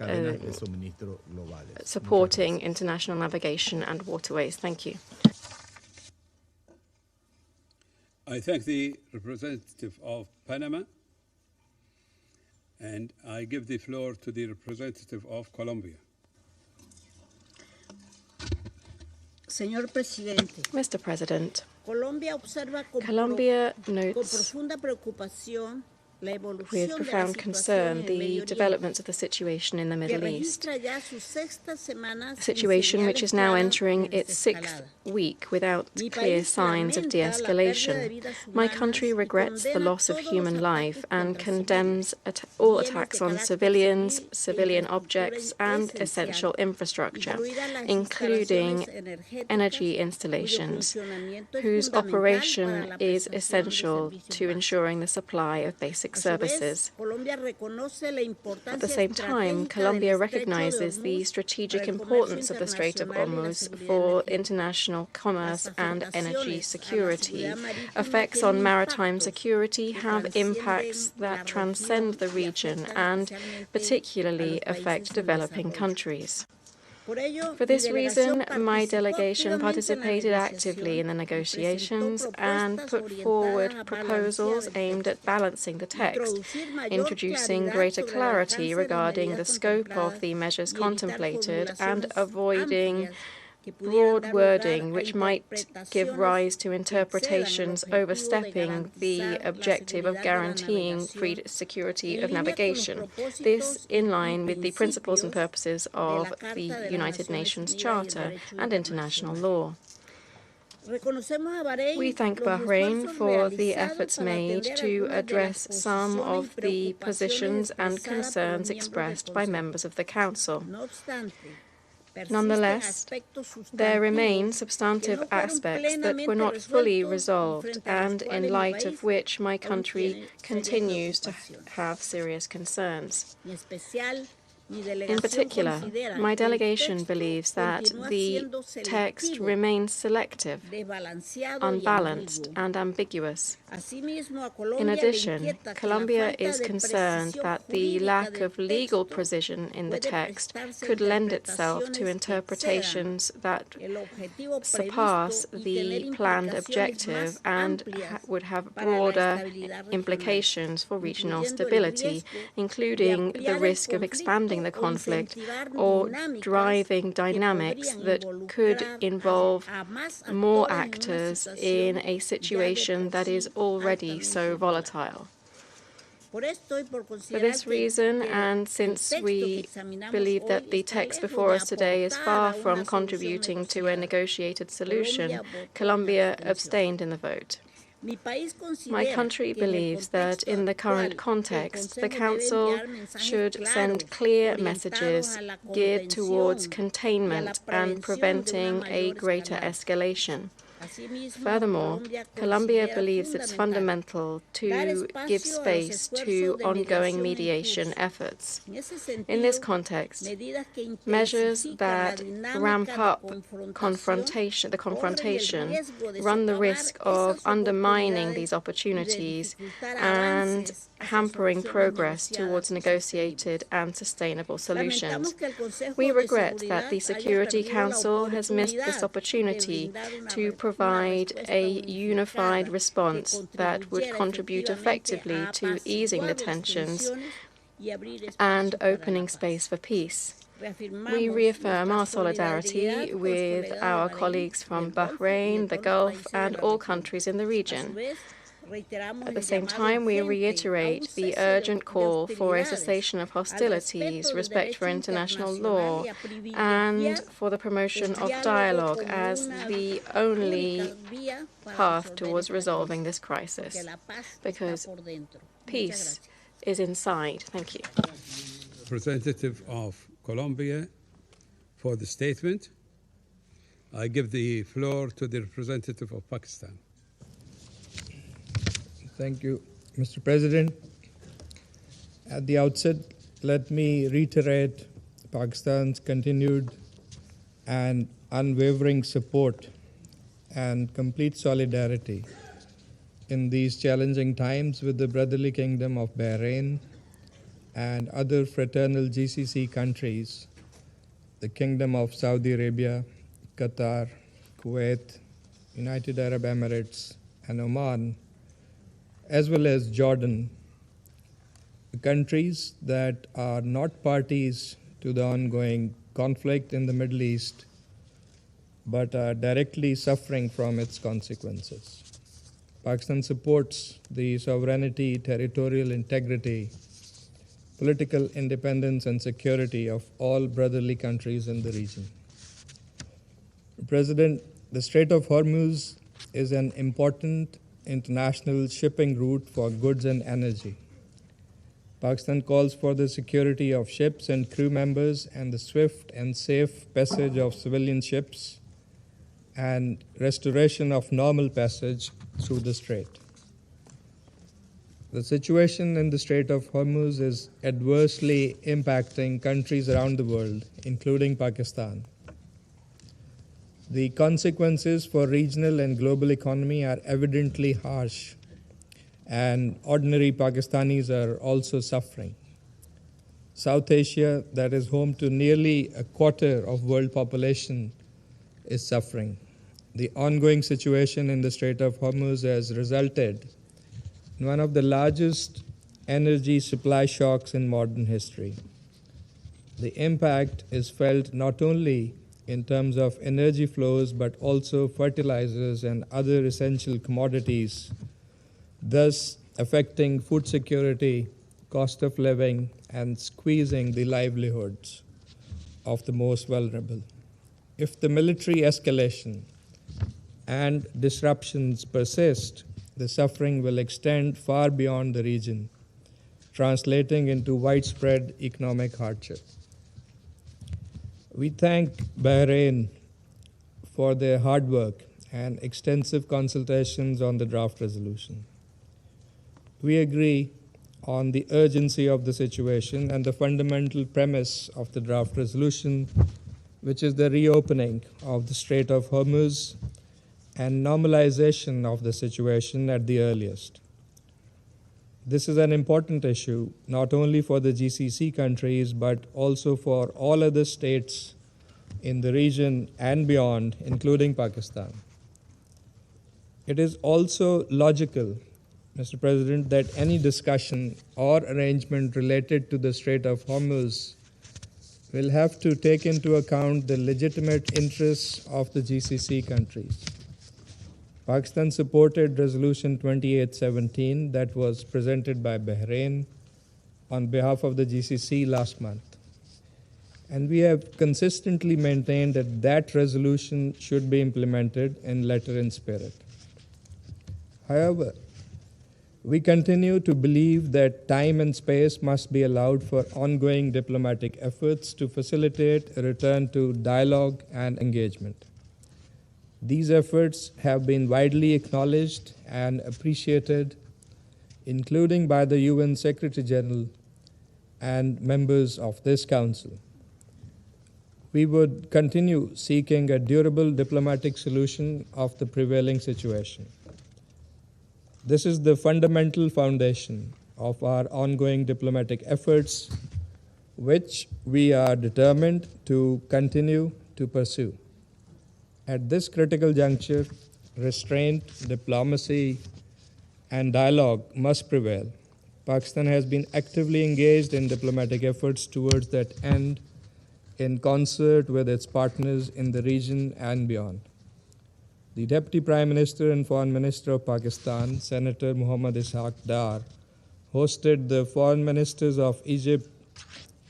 supporting international navigation and waterways. Thank you. I thank the representative of Panama, and I give the floor to the representative of Colombia. Señor Presidente, Mr. President, Colombia notes with profound concern the developments of the situation in the Middle East, a situation which is now entering its sixth week without clear signs of de-escalation. My country regrets the loss of human life and condemns all attacks on civilians, civilian objects, and essential infrastructure, including energy installations, whose operation is essential to ensuring the supply of basic services. At the same time, Colombia recognizes the strategic importance of the Strait of Hormuz for international commerce and energy security. Effects on maritime security have impacts that transcend the region and particularly affect developing countries. For this reason, my delegation participated actively in the negotiations and put forward proposals aimed at balancing the text, introducing greater clarity regarding the scope of the measures contemplated and avoiding broad wording which might give rise to interpretations overstepping the objective of guaranteeing free security of navigation. This in line with the principles and purposes of the United Nations Charter and international law. We thank Bahrain for the efforts made to address some of the positions and concerns expressed by members of the Council. Nonetheless, there remain substantive aspects that were not fully resolved and in light of which my country continues to have serious concerns. In particular, my delegation believes that the text remains selective, unbalanced, and ambiguous. In addition, Colombia is concerned that the lack of legal precision in the text could lend itself to interpretations that surpass the planned objective and would have broader implications for regional stability, including the risk of expanding the conflict or driving dynamics that could involve more actors in a situation that is already so volatile. For this reason, and since we believe that the text before us today is far from contributing to a negotiated solution, Colombia abstained in the vote. My country believes that in the current context, the Council should send clear messages geared towards containment and preventing a greater escalation. Furthermore, Colombia believes it's fundamental to give space to ongoing mediation efforts. In this context, measures that ramp up the confrontation run the risk of undermining these opportunities and hampering progress towards negotiated and sustainable solutions. We regret that the Security Council has missed this opportunity to provide a unified response that would contribute effectively to easing the tensions and opening space for peace. We reaffirm our solidarity with our colleagues from Bahrain, the Gulf, and all countries in the region. At the same time, we reiterate the urgent call for a cessation of hostilities, respect for international law, and for the promotion of dialogue as the only path towards resolving this crisis, because peace is inside. Thank you. Representative of Colombia for the statement. I give the floor to the representative of Pakistan. Thank you, Mr. President. At the outset, let me reiterate Pakistan's continued and unwavering support and complete solidarity in these challenging times with the brotherly kingdom of Bahrain and other fraternal GCC countries, the Kingdom of Saudi Arabia, Qatar, Kuwait, United Arab Emirates, and Oman, as well as Jordan, the countries that are not parties to the ongoing conflict in the Middle East, but are directly suffering from its consequences. Pakistan supports the sovereignty, territorial integrity, political independence, and security of all brotherly countries in the region. President, the Strait of Hormuz is an important international shipping route for goods and energy. Pakistan calls for the security of ships and crew members and the swift and safe passage of civilian ships and restoration of normal passage through the strait. The situation in the Strait of Hormuz is adversely impacting countries around the world, including Pakistan. The consequences for regional and global economy are evidently harsh, and ordinary Pakistanis are also suffering. South Asia, that is home to nearly a quarter of world population, is suffering. The ongoing situation in the Strait of Hormuz has resulted in one of the largest energy supply shocks in modern history. The impact is felt not only in terms of energy flows, but also fertilizers and other essential commodities, thus affecting food security, cost of living, and squeezing the livelihoods of the most vulnerable. If the military escalation and disruptions persist, the suffering will extend far beyond the region, translating into widespread economic hardship. We thank Bahrain for their hard work and extensive consultations on the draft resolution. We agree on the urgency of the situation and the fundamental premise of the draft resolution, which is the reopening of the Strait of Hormuz and normalization of the situation at the earliest. This is an important issue, not only for the GCC countries, but also for all other states in the region and beyond, including Pakistan. It is also logical, Mr. President, that any discussion or arrangement related to the Strait of Hormuz will have to take into account the legitimate interests of the GCC countries. Pakistan supported Resolution 2817 that was presented by Bahrain on behalf of the GCC last month. And we have consistently maintained that that resolution should be implemented in letter and spirit. However, we continue to believe that time and space must be allowed for ongoing diplomatic efforts to facilitate a return to dialogue and engagement. These efforts have been widely acknowledged and appreciated, including by the UN Secretary General and members of this Council. We would continue seeking a durable diplomatic solution of the prevailing situation. This is the fundamental foundation of our ongoing diplomatic efforts, which we are determined to continue to pursue. At this critical juncture, restraint, diplomacy, and dialogue must prevail. Pakistan has been actively engaged in diplomatic efforts towards that end in concert with its partners in the region and beyond. The Deputy Prime Minister and Foreign Minister of Pakistan, Senator Muhammad Ishaq Dar, hosted the foreign ministers of Egypt,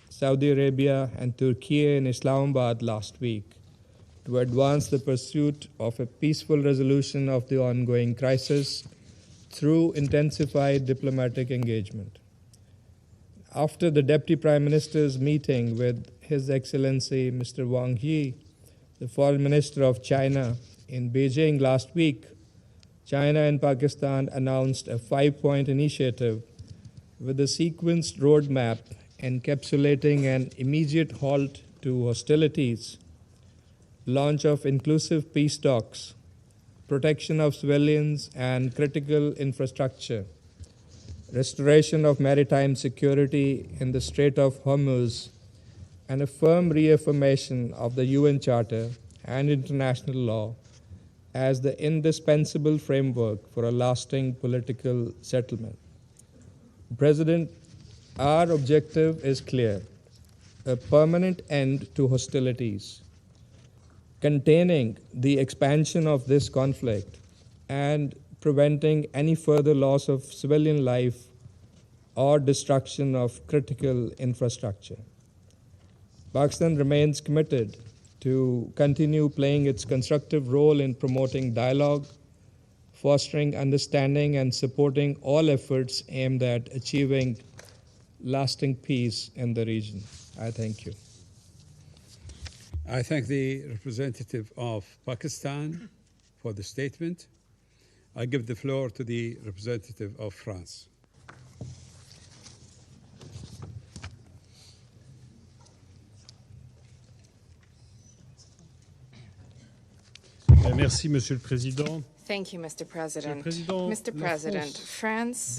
Saudi Arabia, and Turkey in Islamabad last week to advance the pursuit of a peaceful resolution of the ongoing crisis through intensified diplomatic engagement. After the Deputy Prime Minister's meeting with His Excellency Mr. Wang Yi, the Foreign Minister of China, in Beijing last week, China and Pakistan announced a 5-point initiative with a sequenced roadmap encapsulating an immediate halt to hostilities, launch of inclusive peace talks, protection of civilians and critical infrastructure, restoration of maritime security in the Strait of Hormuz, and a firm reaffirmation of the UN Charter and international law as the indispensable framework for a lasting political settlement. President, our objective is clear: a permanent end to hostilities, containing the expansion of this conflict and preventing any further loss of civilian life or destruction of critical infrastructure. Pakistan remains committed to continue playing its constructive role in promoting dialogue, fostering understanding, and supporting all efforts aimed at achieving lasting peace in the region. I thank you. I thank the representative of Pakistan for the statement. I give the floor to the representative of France. Merci, Monsieur le Président. Thank you, Mr. President. Mr. President, France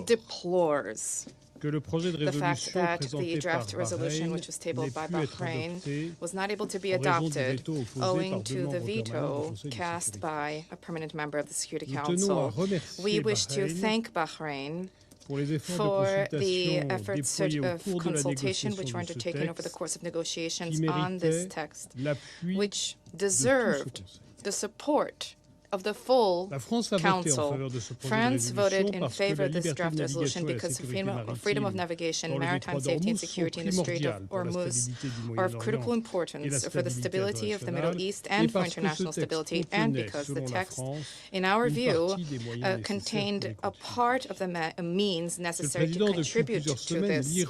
deplores the fact that the draft resolution which was tabled by Bahrain was not able to be adopted owing to the veto cast by a permanent member of the Security Council. We wish to thank Bahrain for the efforts of consultation which were undertaken over the course of negotiations on this text, which deserved the support of the full Council, France voted in favor of this draft resolution because freedom of navigation, maritime safety and security in the Strait of Hormuz are of critical importance for the stability of the Middle East and for international stability, and because the text, in our view, contained a part of the means necessary to contribute to this.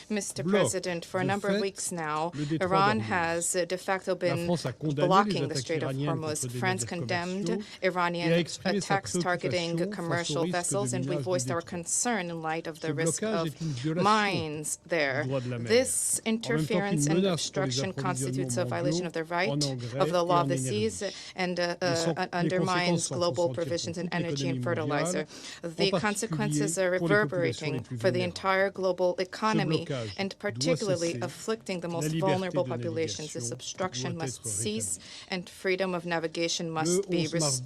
Mr. President, for a number of weeks now, Iran has de facto been blocking the Strait of Hormuz. France condemned Iranian attacks targeting commercial vessels, and we voiced our concern in light of the risk of mines there. This interference and obstruction constitutes a violation of the right of the law of the seas and undermines global provisions in energy and fertilizer. The consequences are reverberating for the entire global economy and particularly afflicting the most vulnerable populations. This obstruction must cease and freedom of navigation must be restored.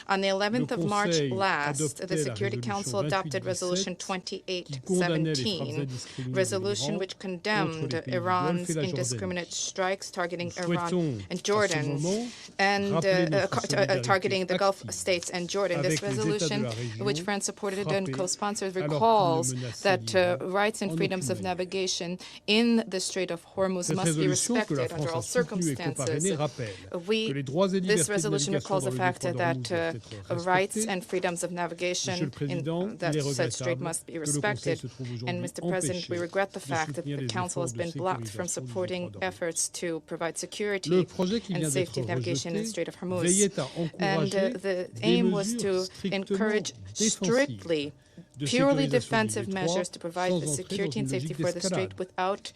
On the 11th of March last, the Security Council adopted Resolution 2817, resolution which condemned Iran's indiscriminate strikes targeting Iran and Jordan, and targeting the Gulf states and Jordan. This resolution, which France supported and co-sponsored, recalls that rights and freedoms of navigation in the Strait of Hormuz must be respected under all circumstances. This resolution recalls the fact that rights and freedoms of navigation in that said strait must be respected. And, Mr. President, we regret the fact that the Council has been blocked from supporting efforts to provide security and safety of navigation in the Strait of Hormuz. And the aim was to encourage strictly purely defensive measures to provide the security and safety for the strait without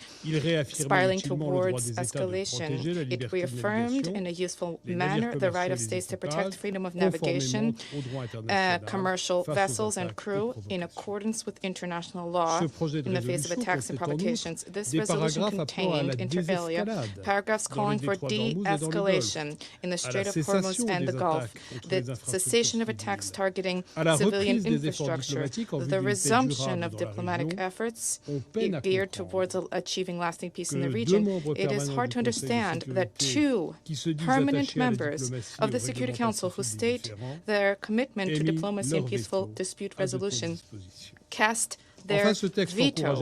spiraling towards escalation. It reaffirmed in a useful manner the right of states to protect freedom of navigation, commercial vessels and crew in accordance with international law in the face of attacks and provocations. This resolution contained, inter alia, paragraphs calling for de-escalation in the Strait of Hormuz and the Gulf, the cessation of attacks targeting civilian infrastructure, the resumption of diplomatic efforts geared towards achieving lasting peace in the region. It is hard to understand that two permanent members of the Security Council who state their commitment to diplomacy and peaceful dispute resolution cast their veto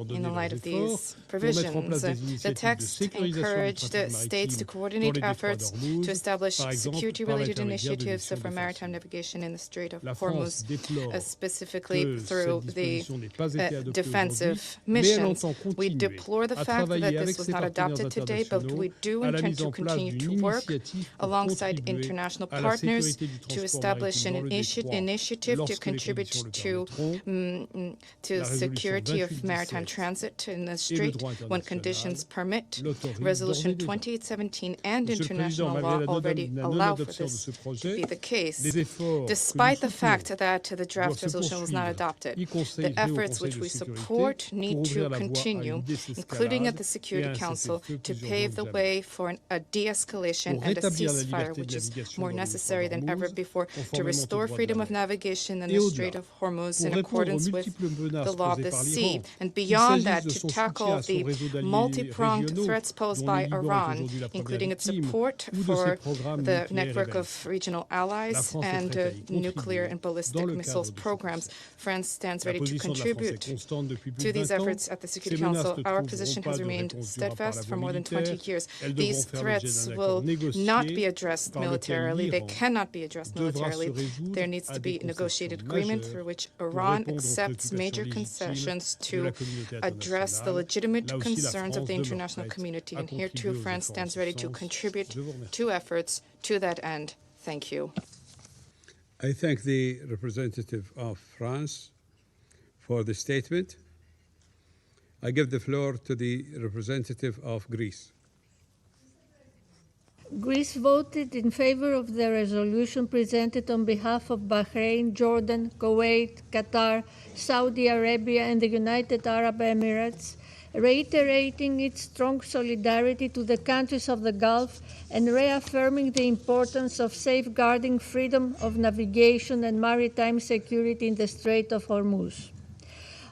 in the light of these provisions. The text encouraged states to coordinate efforts to establish security-related initiatives for maritime navigation in the Strait of Hormuz, specifically through the defensive missions. We deplore the fact that this was not adopted today, but we do intend to continue to work alongside international partners to establish an initiative to contribute to security of maritime transit in the strait when conditions permit. Resolution 2817 and international law already allow for this to be the case. Despite the fact that the draft resolution was not adopted, the efforts which we support need to continue, including at the Security Council, to pave the way for a de-escalation and a ceasefire, which is more necessary than ever before, to restore freedom of navigation in the Strait of Hormuz in accordance with the law of the sea. And beyond that, to tackle the multi-pronged threats posed by Iran, including its support for the network of regional allies and nuclear and ballistic missiles programs. France stands ready to contribute to these efforts at the Security Council. Our position has remained steadfast for more than 20 years. These threats will not be addressed militarily. They cannot be addressed militarily. There needs to be a negotiated agreement through which Iran accepts major concessions to address the legitimate concerns of the international community. And here, too, France stands ready to contribute to efforts to that end. Thank you. I thank the representative of France for the statement. I give the floor to the representative of Greece. Greece voted in favor of the resolution presented on behalf of Bahrain, Jordan, Kuwait, Qatar, Saudi Arabia, and the United Arab Emirates, reiterating its strong solidarity to the countries of the Gulf and reaffirming the importance of safeguarding freedom of navigation and maritime security in the Strait of Hormuz.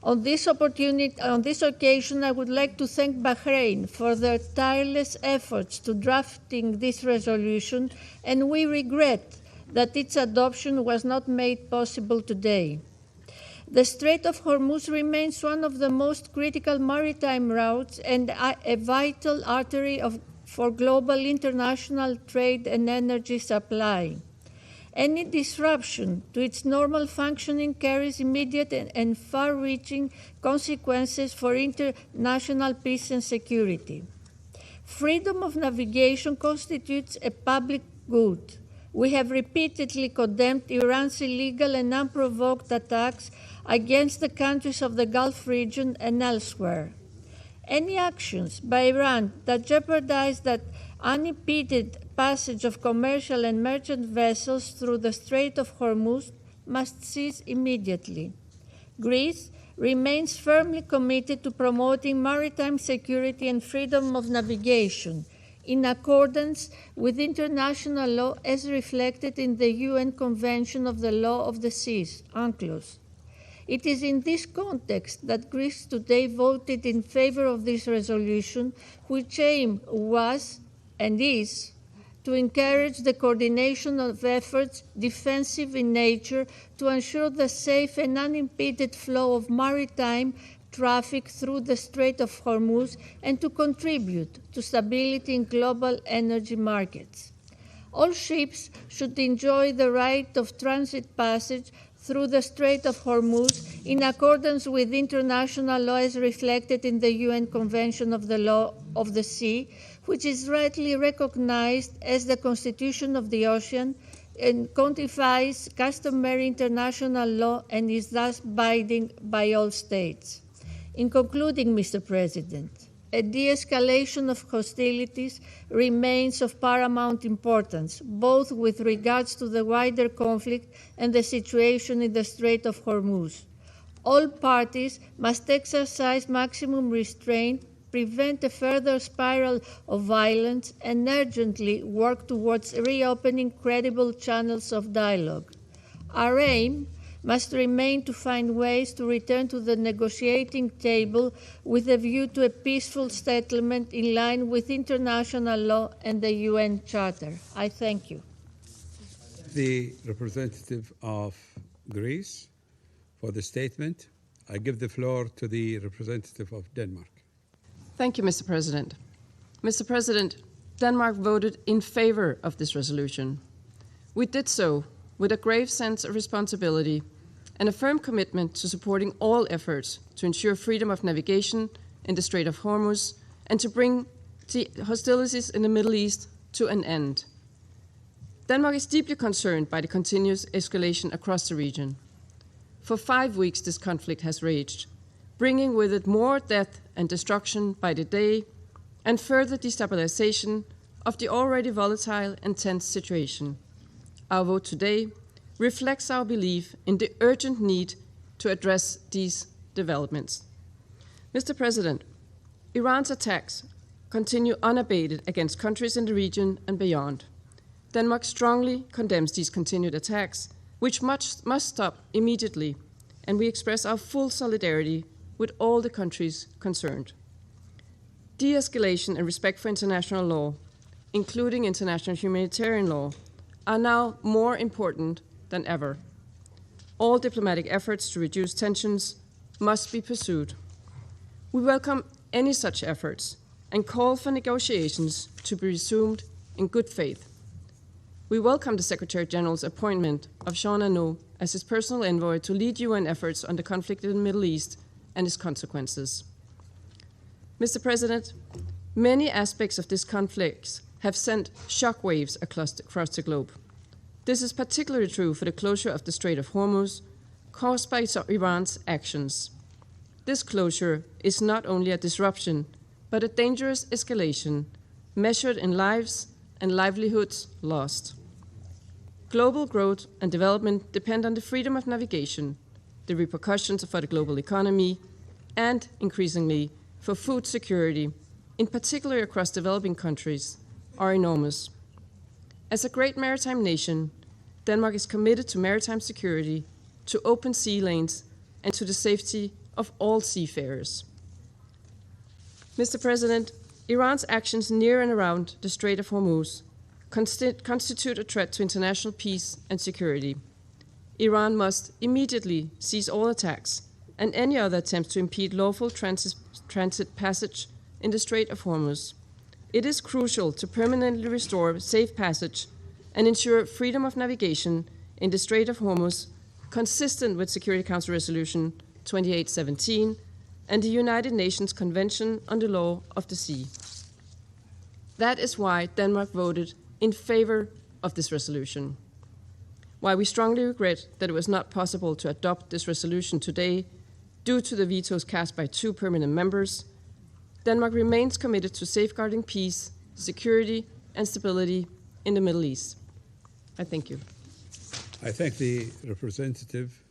On this occasion, I would like to thank Bahrain for their tireless efforts to drafting this resolution, and we regret that its adoption was not made possible today. The Strait of Hormuz remains one of the most critical maritime routes and a vital artery for global international trade and energy supply. Any disruption to its normal functioning carries immediate and far-reaching consequences for international peace and security. Freedom of navigation constitutes a public good. We have repeatedly condemned Iran's illegal and unprovoked attacks against the countries of the Gulf region and elsewhere. Any actions by Iran that jeopardize that unimpeded passage of commercial and merchant vessels through the Strait of Hormuz must cease immediately. Greece remains firmly committed to promoting maritime security and freedom of navigation in accordance with international law as reflected in the UN Convention of the Law of the Seas, UNCLOS. It is in this context that Greece today voted in favor of this resolution, which aim was and is to encourage the coordination of efforts defensive in nature to ensure the safe and unimpeded flow of maritime traffic through the Strait of Hormuz and to contribute to stability in global energy markets. All ships should enjoy the right of transit passage through the Strait of Hormuz in accordance with international law as reflected in the UN Convention of the Law of the Sea, which is rightly recognized as the Constitution of the Ocean and codifies customary international law and is thus binding by all states. In concluding, Mr. President, a de-escalation of hostilities remains of paramount importance, both with regards to the wider conflict and the situation in the Strait of Hormuz. All parties must exercise maximum restraint, prevent a further spiral of violence, and urgently work towards reopening credible channels of dialogue. Our aim must remain to find ways to return to the negotiating table with a view to a peaceful settlement in line with international law and the UN Charter. I thank you. The representative of Greece for the statement. I give the floor to the representative of Denmark. Thank you, Mr. President. Mr. President, Denmark voted in favor of this resolution. We did so with a grave sense of responsibility and a firm commitment to supporting all efforts to ensure freedom of navigation in the Strait of Hormuz and to bring the hostilities in the Middle East to an end. Denmark is deeply concerned by the continuous escalation across the region. For 5 weeks, this conflict has raged, bringing with it more death and destruction by the day and further destabilization of the already volatile and tense situation. Our vote today reflects our belief in the urgent need to address these developments. Mr. President, Iran's attacks continue unabated against countries in the region and beyond. Denmark strongly condemns these continued attacks, which must stop immediately, and we express our full solidarity with all the countries concerned. De-escalation and respect for international law, including international humanitarian law, are now more important than ever. All diplomatic efforts to reduce tensions must be pursued. We welcome any such efforts and call for negotiations to be resumed in good faith. We welcome the Secretary General's appointment of Jean Arnaud as his personal envoy to lead UN efforts on the conflict in the Middle East and its consequences. Mr. President, many aspects of this conflict have sent shockwaves across the globe. This is particularly true for the closure of the Strait of Hormuz, caused by Iran's actions. This closure is not only a disruption, but a dangerous escalation, measured in lives and livelihoods lost. Global growth and development depend on the freedom of navigation, the repercussions for the global economy, and, increasingly, for food security, in particular across developing countries, are enormous. As a great maritime nation, Denmark is committed to maritime security, to open sea lanes, and to the safety of all seafarers. Mr. President, Iran's actions near and around the Strait of Hormuz constitute a threat to international peace and security. Iran must immediately cease all attacks and any other attempts to impede lawful transit passage in the Strait of Hormuz. It is crucial to permanently restore safe passage and ensure freedom of navigation in the Strait of Hormuz, consistent with Security Council Resolution 2817 and the United Nations Convention on the Law of the Sea. That is why Denmark voted in favor of this resolution. While we strongly regret that it was not possible to adopt this resolution today due to the vetoes cast by 2 permanent members, Denmark remains committed to safeguarding peace, security, and stability in the Middle East. I thank you. I thank the representative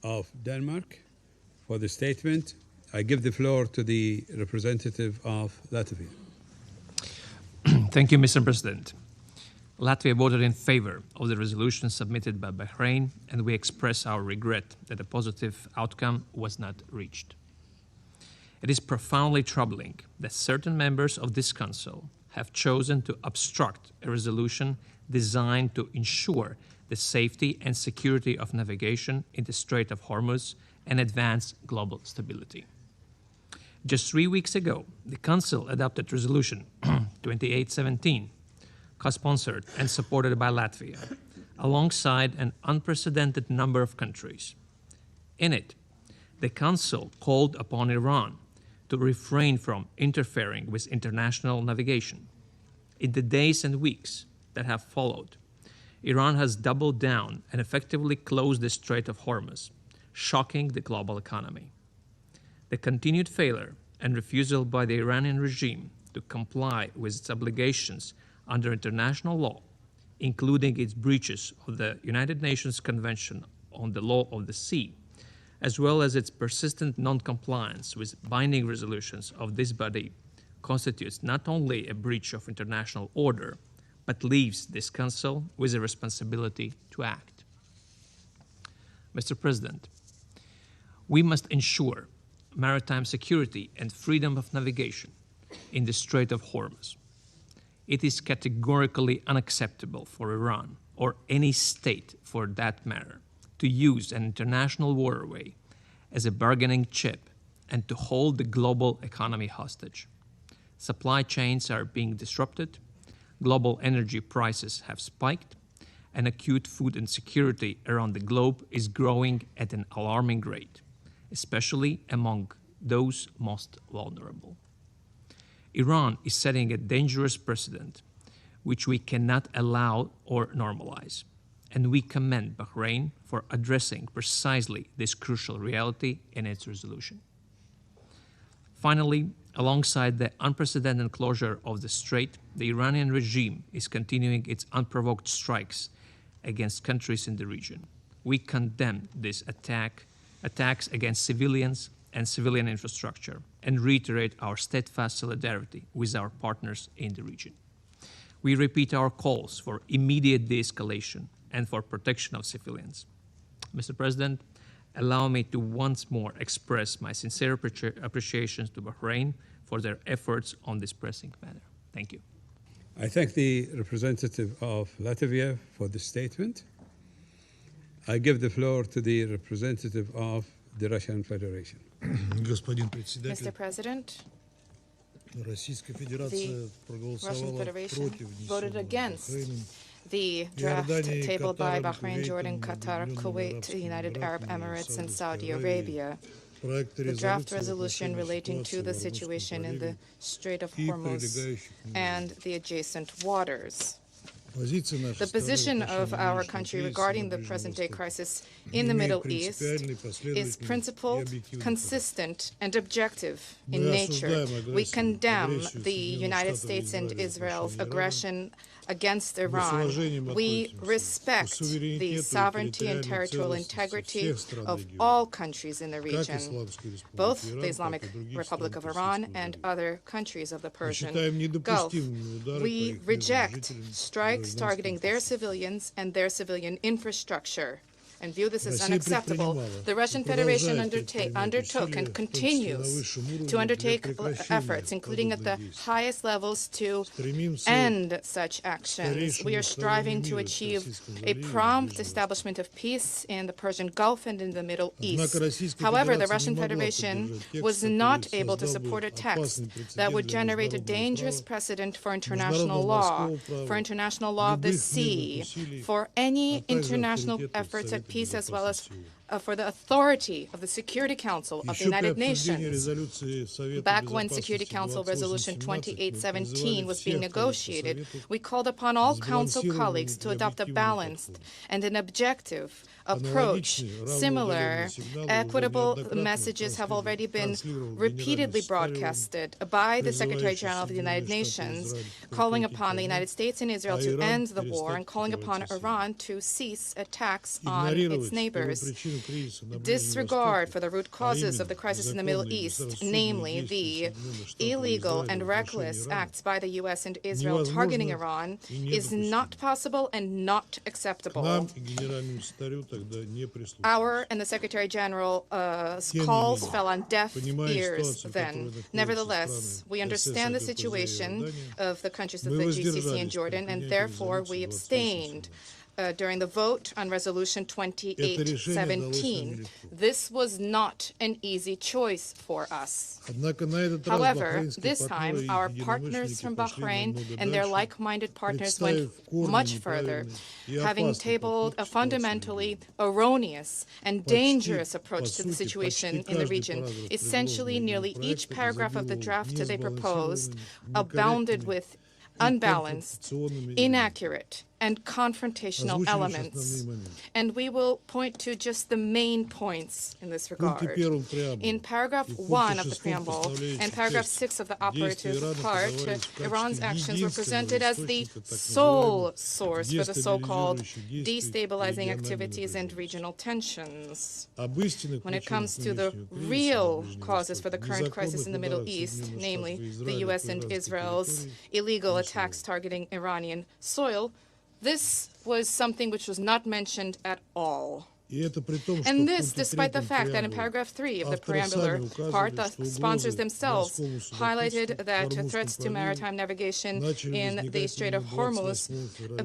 of Denmark for the statement. I give the floor to the representative of Latvia. Thank you, Mr. President. Latvia voted in favor of the resolution submitted by Bahrain, and we express our regret that a positive outcome was not reached. It is profoundly troubling that certain members of this Council have chosen to obstruct a resolution designed to ensure the safety and security of navigation in the Strait of Hormuz and advance global stability. Just 3 weeks ago, the Council adopted Resolution 2817, co-sponsored and supported by Latvia, alongside an unprecedented number of countries. In it, the Council called upon Iran to refrain from interfering with international navigation. In the days and weeks that have followed, Iran has doubled down and effectively closed the Strait of Hormuz, shocking the global economy. The continued failure and refusal by the Iranian regime to comply with its obligations under international law, including its breaches of the United Nations Convention on the Law of the Sea, as well as its persistent non-compliance with binding resolutions of this body, constitutes not only a breach of international order, but leaves this Council with a responsibility to act. Mr. President, we must ensure maritime security and freedom of navigation in the Strait of Hormuz. It is categorically unacceptable for Iran, or any state for that matter, to use an international waterway as a bargaining chip and to hold the global economy hostage. Supply chains are being disrupted, global energy prices have spiked, and acute food insecurity around the globe is growing at an alarming rate, especially among those most vulnerable. Iran is setting a dangerous precedent which we cannot allow or normalize, and we commend Bahrain for addressing precisely this crucial reality in its resolution. Finally, alongside the unprecedented closure of the strait, the Iranian regime is continuing its unprovoked strikes against countries in the region. We condemn this attacks against civilians and civilian infrastructure, and reiterate our steadfast solidarity with our partners in the region. We repeat our calls for immediate de-escalation and for protection of civilians. Mr. President, allow me to once more express my sincere appreciation to Bahrain for their efforts on this pressing matter. Thank you. I thank the representative of Latvia for the statement. I give the floor to the representative of the Russian Federation. Mr. President, the Russian Federation voted against the draft tabled by Bahrain, Jordan, Qatar, Kuwait, the United Arab Emirates, and Saudi Arabia. The draft resolution relating to the situation in the Strait of Hormuz and the adjacent waters. The position of our country regarding the present-day crisis in the Middle East is principled, consistent, and objective in nature. We condemn the United States and Israel's aggression against Iran. We respect the sovereignty and territorial integrity of all countries in the region, both the Islamic Republic of Iran and other countries of the Persian Gulf. We reject strikes targeting their civilians and their civilian infrastructure, and view this as unacceptable, the Russian Federation undertook and continues to undertake efforts, including at the highest levels, to end such actions. We are striving to achieve a prompt establishment of peace in the Persian Gulf and in the Middle East. However, the Russian Federation was not able to support a text that would generate a dangerous precedent for international law of the sea, for any international efforts at peace, as well as for the authority of the Security Council of the United Nations. Back when Security Council Resolution 2817 was being negotiated, we called upon all Council colleagues to adopt a balanced and an objective approach. Similar equitable messages have already been repeatedly broadcasted by the Secretary General of the United Nations, calling upon the United States and Israel to end the war and calling upon Iran to cease attacks on its neighbors. Disregard for the root causes of the crisis in the Middle East, namely the illegal and reckless acts by the U.S. and Israel targeting Iran, is not possible and not acceptable. Our and the Secretary General's calls fell on deaf ears then. Nevertheless, we understand the situation of the countries of the GCC and Jordan, and therefore we abstained during the vote on Resolution 2817. This was not an easy choice for us. However, this time, our partners from Bahrain and their like-minded partners went much further, having tabled a fundamentally erroneous and dangerous approach to the situation in the region. Essentially, nearly each paragraph of the draft they proposed abounded with unbalanced, inaccurate, and confrontational elements. And we will point to just the main points in this regard. In paragraph 1 of the preamble and paragraph 6 of the operative part, Iran's actions were presented as the sole source for the so-called destabilizing activities and regional tensions. When it comes to the real causes for the current crisis in the Middle East, namely the U.S. and Israel's illegal attacks targeting Iranian soil, this was something which was not mentioned at all. And this, despite the fact that in paragraph 3 of the preambular part, the sponsors themselves highlighted that threats to maritime navigation in the Strait of Hormuz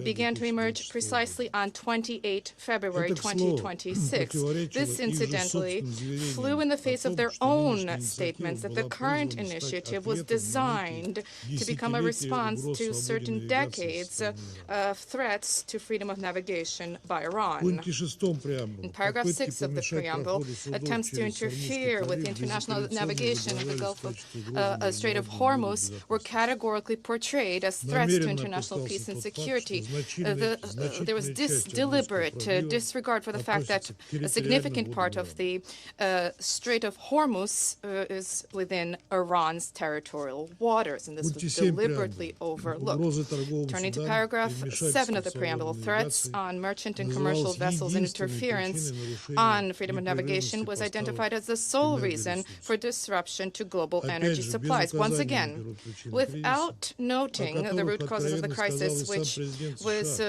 began to emerge precisely on 28 February 2026. This, incidentally, flew in the face of their own statements that the current initiative was designed to become a response to certain decades of threats to freedom of navigation by Iran. In paragraph 6 of the preamble, attempts to interfere with international navigation in the Gulf of Strait of Hormuz were categorically portrayed as threats to international peace and security. There was deliberate disregard for the fact that a significant part of the Strait of Hormuz is within Iran's territorial waters, and this was deliberately overlooked. Turning to paragraph 7 of the preamble, threats on merchant and commercial vessels and interference on freedom of navigation was identified as the sole reason for disruption to global energy supplies. Once again, without noting the root causes of the crisis, which was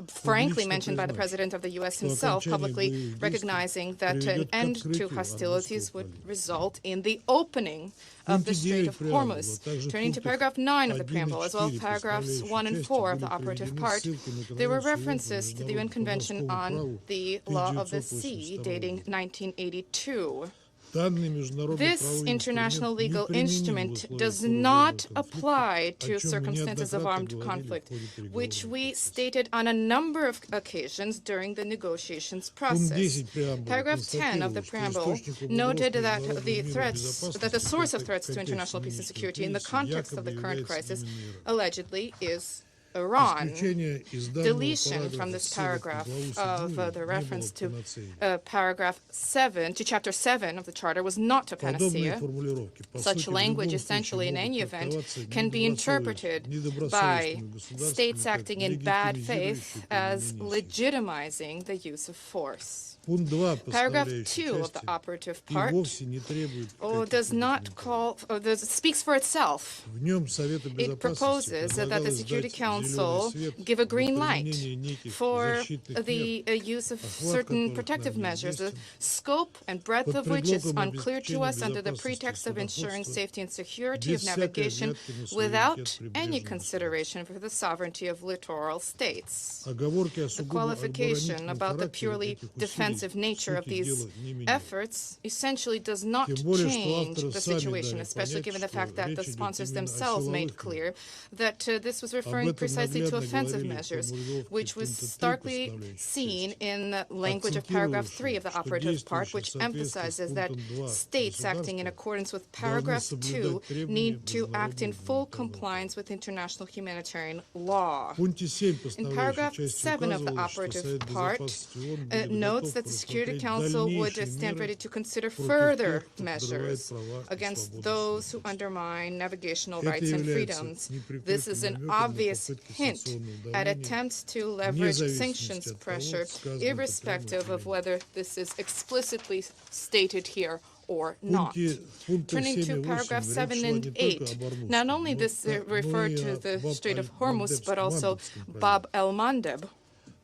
frankly mentioned by the President of the U.S. himself, publicly recognizing that an end to hostilities would result in the opening of the Strait of Hormuz. Turning to paragraph 9 of the preamble, as well as paragraphs 1 and 4 of the operative part, there were references to the UN Convention on the Law of the Sea, dating 1982. This international legal instrument does not apply to circumstances of armed conflict, which we stated on a number of occasions during the negotiations process. Paragraph 10 of the preamble noted that the source of threats to international peace and security in the context of the current crisis allegedly is Iran. Deletion from this paragraph of the reference to paragraph 7, to chapter 7 of the Charter was not a panacea. Such language essentially, in any event, can be interpreted by states acting in bad faith as legitimizing the use of force. Paragraph 2 of the operative part does not call, speaks for itself. It proposes that the Security Council Council give a green light for the use of certain protective measures, the scope and breadth of which is unclear to us under the pretext of ensuring safety and security of navigation without any consideration for the sovereignty of littoral states. The qualification about the purely defensive nature of these efforts essentially does not change the situation, especially given the fact that the sponsors themselves made clear that this was referring precisely to offensive measures, which was starkly seen in the language of paragraph 3 of the operative part, which emphasizes that states acting in accordance with paragraph 2 need to act in full compliance with international humanitarian law. In paragraph 7 of the operative part, notes that the Security Council would stand ready to consider further measures against those who undermine navigational rights and freedoms. This is an obvious hint at attempts to leverage sanctions pressure, irrespective of whether this is explicitly stated here or not. Turning to paragraph 7 and 8, not only this referred to the Strait of Hormuz, but also Bab el-Mandeb.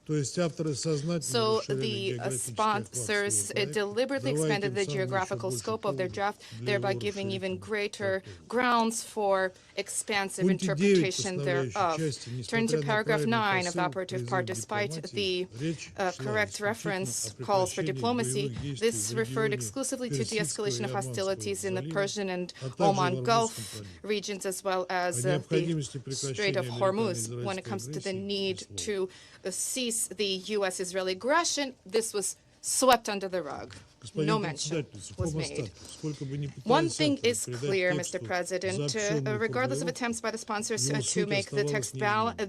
So the sponsors deliberately expanded the geographical scope of their draft, thereby giving even greater grounds for expansive interpretation thereof. Turning to paragraph 9 of the operative part, despite the correct reference calls for diplomacy, this referred exclusively to de-escalation of hostilities in the Persian and Oman Gulf regions, as well as the Strait of Hormuz. When it comes to the need to cease the U.S.-Israeli aggression, this was swept under the rug. No mention was made. One thing is clear, Mr. President, regardless of attempts by the sponsors to make the text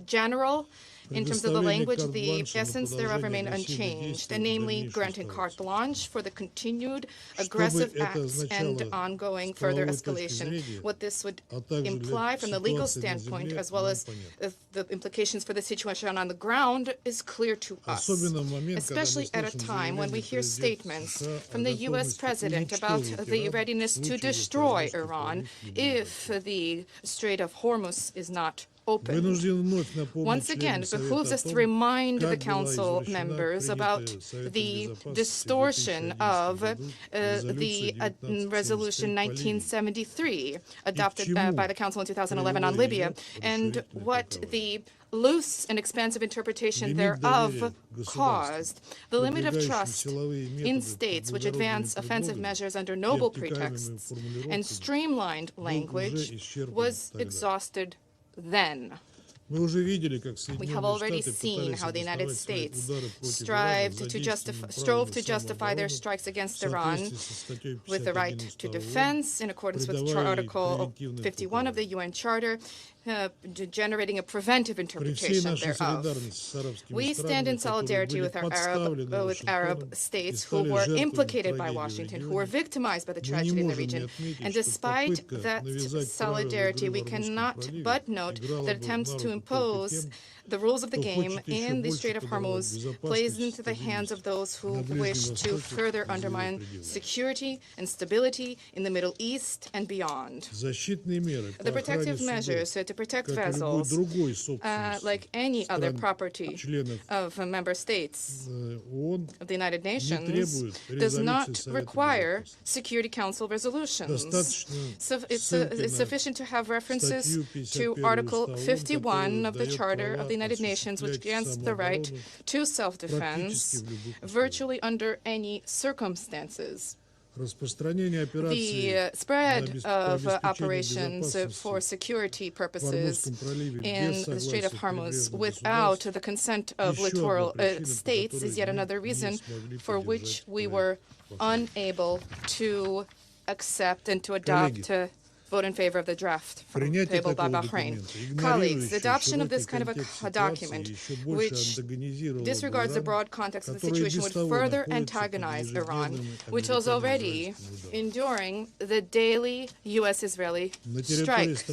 general, in terms of the language, the essence thereof remained unchanged, namely granting carte blanche for the continued aggressive acts and ongoing further escalation. What this would imply from the legal standpoint, as well as the implications for the situation on the ground, is clear to us, especially at a time when we hear statements from the U.S. President about the readiness to destroy Iran if the Strait of Hormuz is not open. Once again, it behooves us to remind the Council members about the distortion of the Resolution 1973 adopted by the Council in 2011 on Libya, and what the loose and expansive interpretation thereof caused. The limit of trust in states which advance offensive measures under noble pretexts and streamlined language was exhausted then. We have already seen how the United States strove to justify their strikes against Iran with the right to defense in accordance with Article 51 of the UN Charter, generating a preventive interpretation thereof. We stand in solidarity with Arab states who were implicated by Washington, who were victimized by the tragedy in the region. And despite that solidarity, we cannot but note that attempts to impose the rules of the game in the Strait of Hormuz plays into the hands of those who wish to further undermine security and stability in the Middle East and beyond. The protective measures to protect vessels, like any other property of member states of the United Nations, does not require Security Council resolutions. So it's sufficient to have references to Article 51 of the Charter of the United Nations, which grants the right to self-defense virtually under any circumstances. The spread of operations for security purposes in the Strait of Hormuz without the consent of littoral states is yet another reason for which we were unable to accept and to adopt vote in favor of the draft tabled by Bahrain. Colleagues, the adoption of this kind of a document, which disregards the broad context of the situation, would further antagonize Iran, which was already enduring the daily U.S.-Israeli strikes.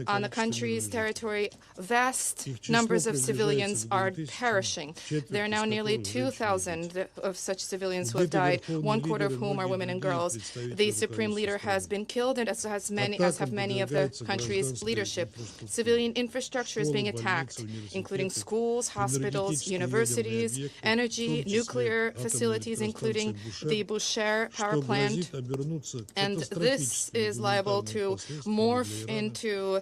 On the country's territory, vast numbers of civilians are perishing. There are now nearly 2,000 of such civilians who have died, one quarter of whom are women and girls. The supreme leader has been killed, and as as have many of the country's leadership. Civilian infrastructure is being attacked, including schools, hospitals, universities, energy, nuclear facilities, including the Bushehr power plant. And this is liable to morph into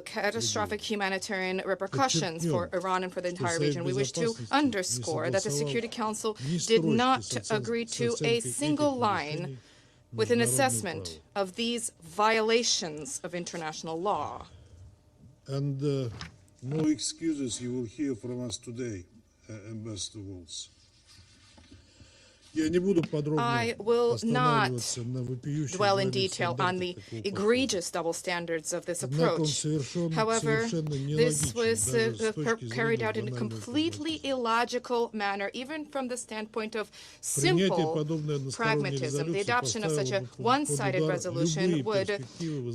catastrophic humanitarian repercussions for Iran and for the entire region. We wish to underscore that the Security Council did not agree to a single line with an assessment of these violations of international law. And no excuses you will hear from us today, Ambassador Waltz. I will not dwell in detail on the egregious double standards of this approach. However, this was carried out in a completely illogical manner, even from the standpoint of simple pragmatism. The adoption of such a one-sided resolution would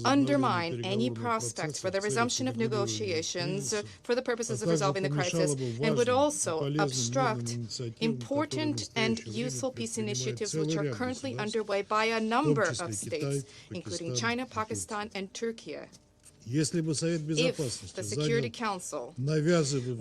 undermine any prospects for the resumption of negotiations for the purposes of resolving the crisis, and would also obstruct important and useful peace initiatives which are currently underway by a number of states, including China, Pakistan, and Turkey. If the Security Council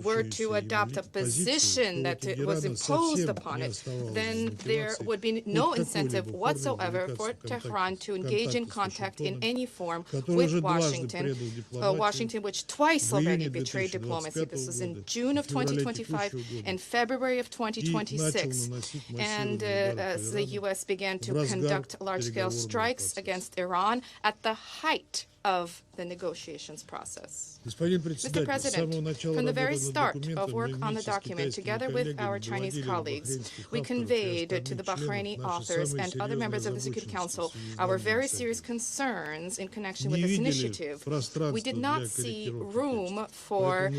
were to adopt a position that was imposed upon it, then there would be no incentive whatsoever for Tehran to engage in contact in any form with Washington, Washington which twice already betrayed diplomacy. This was in June of 2025 and February of 2026. And as the U.S. began to conduct large-scale strikes against Iran at the height of the negotiations process. Mr. President, from the very start of work on the document, together with our Chinese colleagues, we conveyed to the Bahraini authors and other members of the Security Council our very serious concerns in connection with this initiative. We did not see room for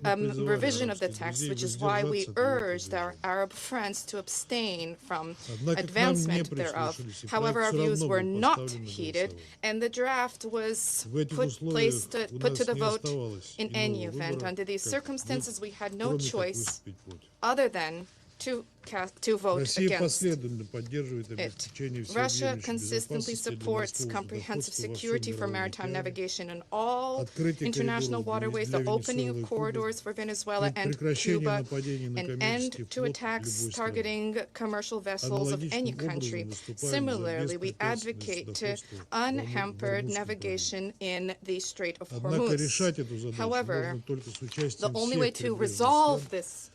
revision of the text, which is why we urged our Arab friends to abstain from advancement thereof. However, our views were not heeded, and the draft was put to the vote in any event. Under these circumstances, we had no choice other than to vote against it. Russia consistently supports comprehensive security for maritime navigation in all international waterways, the opening of corridors for Venezuela and Cuba, an end to attacks targeting commercial vessels of any country. Similarly, we advocate unhampered navigation in the Strait of Hormuz. However, the only way to resolve this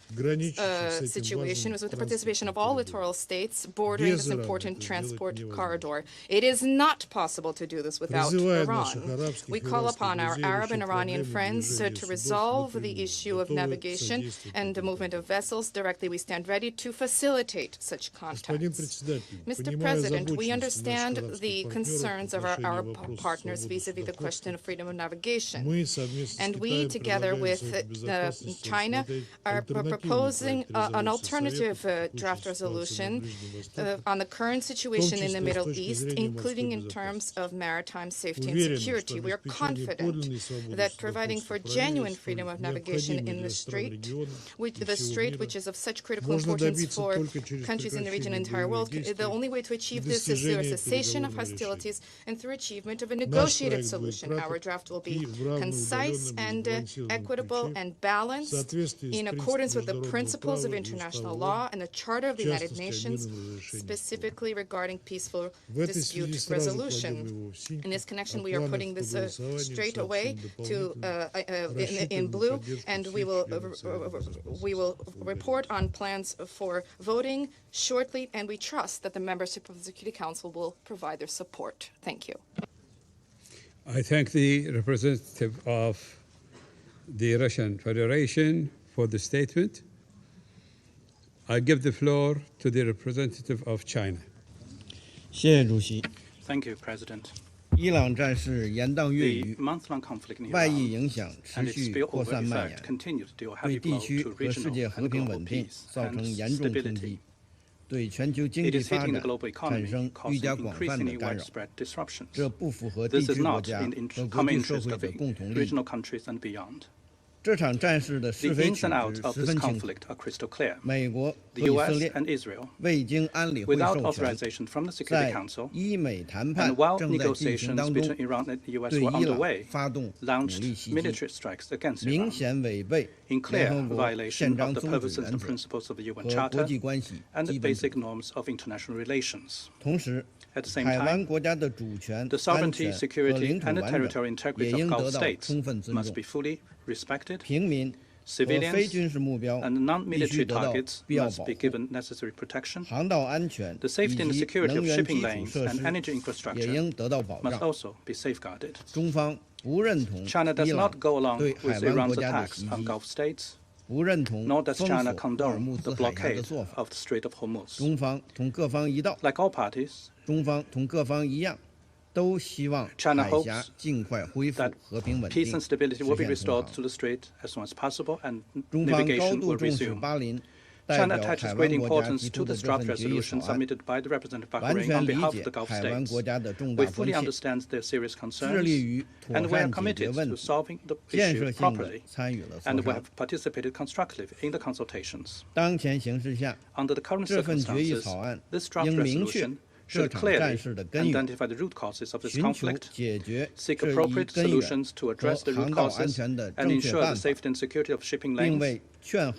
situation was with the participation of all littoral states bordering this important transport corridor. It is not possible to do this without Iran. We call upon our Arab and Iranian friends to resolve the issue of navigation and the movement of vessels directly. We stand ready to facilitate such contacts. Mr. President, we understand the concerns of our Arab partners vis-à-vis the question of freedom of navigation. And we, together with China, are proposing an alternative draft resolution on the current situation in the Middle East, including in terms of maritime safety and security. We are confident that providing for genuine freedom of navigation in the strait, which is of such critical importance for countries in the region and the entire world, the only way to achieve this is through a cessation of hostilities and through achievement of a negotiated solution. Our draft will be concise and equitable and balanced in accordance with the principles of international law and the Charter of the United Nations, specifically regarding peaceful dispute resolution. In this connection, we are putting this straight away to in blue, and we will report on plans for voting shortly, and we trust that the membership of the Security Council will provide their support. Thank you. I thank the representative of the Russian Federation for the statement. I give the floor to the representative of China. Thank you, President. The month-long conflict in Iran and its spillover effect continue to deal heavy blow to regional and global peace and stability. It is hitting the global economy, causing increasingly widespread disruptions. This is not in the common interest of the regional countries and beyond. The ins and outs of this conflict are crystal clear. The US and Israel, without authorization from the Security Council, and while negotiations between Iran and the US were underway, launched military strikes against Iran, in clear violation of the purposes and principles of the UN Charter and the basic norms of international relations. At the same time, the sovereignty, security, and the territorial integrity of Gulf states must be fully respected. Civilians and non-military targets must be given necessary protection. The safety and security of shipping lanes and energy infrastructure must also be safeguarded. China does not go along with Iran's attacks on Gulf states, nor does China condone the blockade of the Strait of Hormuz. Like all parties, China hopes that peace and stability will be restored to the strait as soon as possible and navigation will resume. China attaches great importance to this draft resolution submitted by the representative of Bahrain on behalf of the Gulf states. We fully understand their serious concerns, and we are committed to solving the issue properly, and we have participated constructively in the consultations. Under the current circumstances, this draft resolution should clearly identify the root causes of this conflict, seek appropriate solutions to address the root causes, and ensure the safety and security of shipping lanes,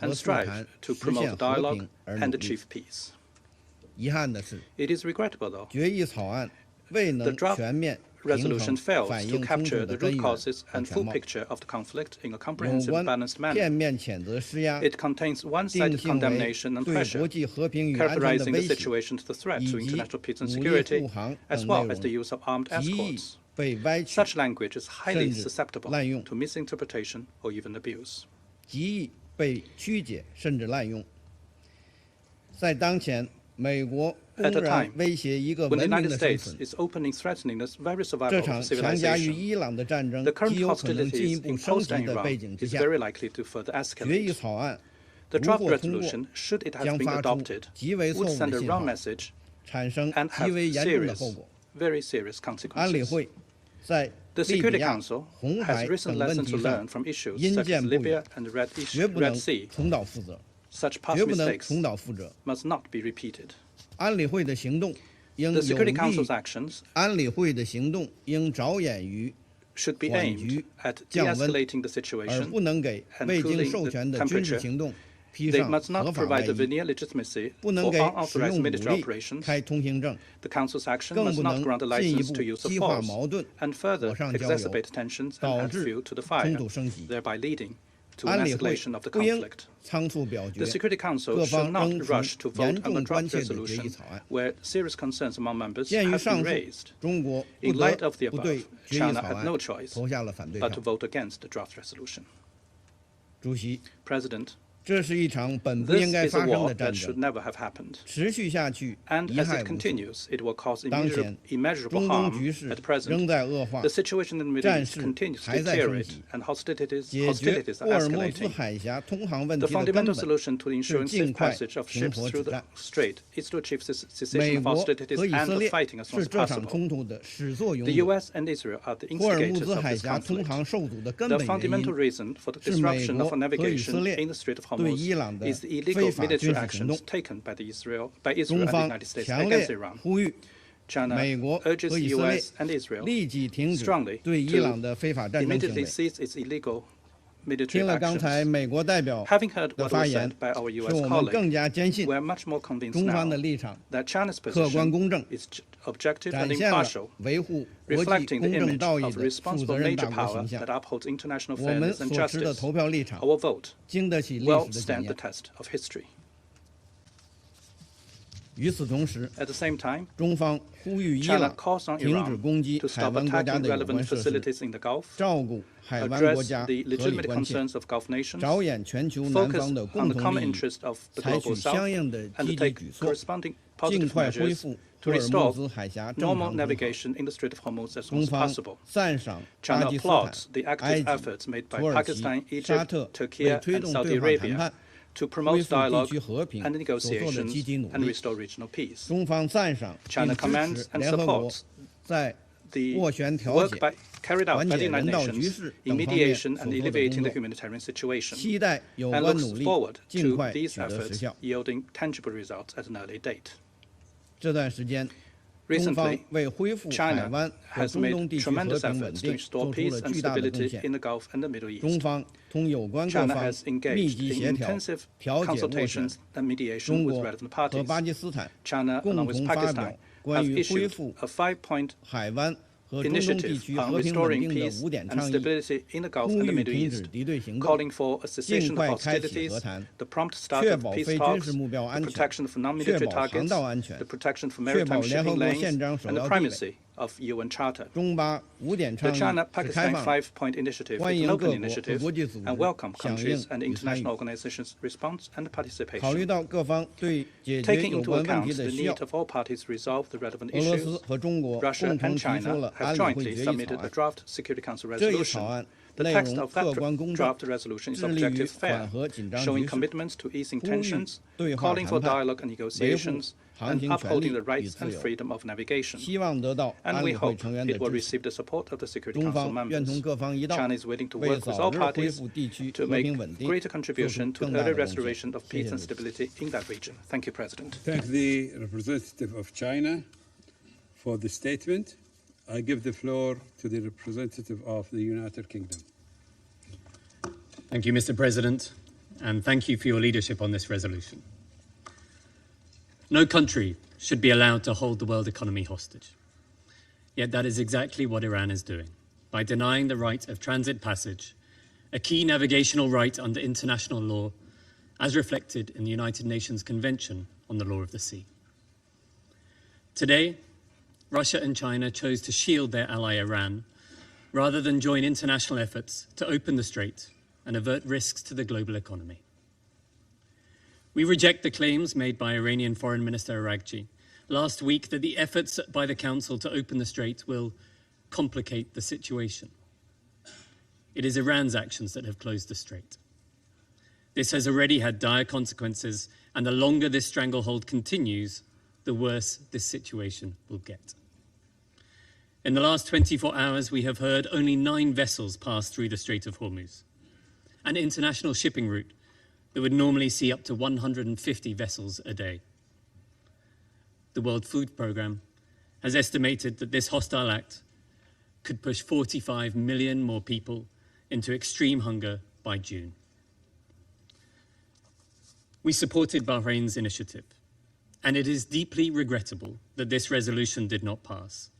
and strive to promote dialogue and achieve peace. It is regrettable, though, the draft resolution fails to capture the root causes and full picture of the conflict in a comprehensive, balanced manner. It contains one-sided condemnation and pressure, characterizing the situation as a threat to international peace and security, as well as the use of armed escorts. Such language is highly susceptible to misinterpretation or even abuse. At a time when the United States is openly threatening the very survival of civilization, the current hostilities imposed on Iran is very likely to further escalate. The draft resolution, should it have been adopted, would send a wrong message and have very serious consequences. The Security Council has recent lessons to learn from issues such as Libya and the Red Sea. Such past mistakes must not be repeated. The Security Council's actions should be aimed at de-escalating the situation and cooling the temperature. They must not provide the veneer legitimacy for unauthorized military operations. The Council's action must not grant a license to use of force and further exacerbate tensions and add fuel to the fire, thereby leading to an escalation of the conflict. The Security Council should not rush to vote on the draft resolution where serious concerns among members have been raised. In light of the above, China had no choice but to vote against the draft resolution. President, this is a war that should never have happened. And as it continues, it will cause immeasurable harm. At present, the situation in the Middle East continues to deteriorate, and hostilities are escalating. The fundamental solution to ensuring safe passage of ships through the strait is to achieve cessation of hostilities and the fighting as soon as possible. The US and Israel are the instigators of this conflict. The fundamental reason for the disruption of navigation in the Strait of Hormuz is the illegal military actions taken by Israel and the United States against Iran. China urges the US and Israel strongly to immediately cease its illegal military actions. Having heard what was said by our US colleague, we are much more convinced now that China's position is objective and impartial, reflecting the image of a responsible major power that upholds international fairness and justice. Our vote will stand the test of history. At the same time, China calls on Iran to stop attacking relevant facilities in the Gulf, address the legitimate concerns of Gulf nations, focus on the common interest of the global South, and take corresponding positive measures to restore normal navigation in the Strait of Hormuz as soon as possible. China applauds the active efforts made by Pakistan, Egypt, Turkey, and Saudi Arabia to promote dialogue and negotiations and restore regional peace. China commends and supports the work carried out by the United Nations in mediation and alleviating the humanitarian situation, and looks forward to these efforts yielding tangible results at an early date. Recently, China has made tremendous efforts to restore peace and stability in the Gulf and the Middle East. China has engaged in intensive consultations and mediation with relevant parties. China, along with Pakistan, have issued a 5-point initiative on restoring peace and stability in the Gulf and the Middle East, calling for a cessation of hostilities, the prompt start of peace talks, the protection of non-military targets, the protection for maritime shipping lanes, and the primacy of UN Charter. The China-Pakistan 5-point initiative is an open initiative and welcome countries and international organizations' response and participation. Taking into account the need of all parties to resolve the relevant issues, Russia and China have jointly submitted a draft Security Council resolution. The text of that draft resolution is objective fair, showing commitments to easing tensions, calling for dialogue and negotiations, and upholding the rights and freedom of navigation. And we hope it will receive the support of the Security Council members. China is willing to work with all parties to make greater contribution to the early restoration of peace and stability in that region. Thank you, President. Thank the representative of China for the statement. I give the floor to the representative of the United Kingdom. Thank you, Mr. President, and thank you for your leadership on this resolution. No country should be allowed to hold the world economy hostage. Yet that is exactly what Iran is doing, by denying the right of transit passage, a key navigational right under international law, as reflected in the United Nations Convention on the Law of the Sea. Today, Russia and China chose to shield their ally Iran rather than join international efforts to open the strait and avert risks to the global economy. We reject the claims made by Iranian Foreign Minister Araghchi last week that the efforts by the Council to open the strait will complicate the situation. It is Iran's actions that have closed the strait. This has already had dire consequences, and the longer this stranglehold continues, the worse this situation will get. In the last 24 hours, we have heard only 9 vessels pass through the Strait of Hormuz, an international shipping route that would normally see up to 150 vessels a day. The World Food Programme has estimated that this hostile act could push 45 million more people into extreme hunger by June. We supported Bahrain's initiative, and it is deeply regrettable that this resolution did not pass.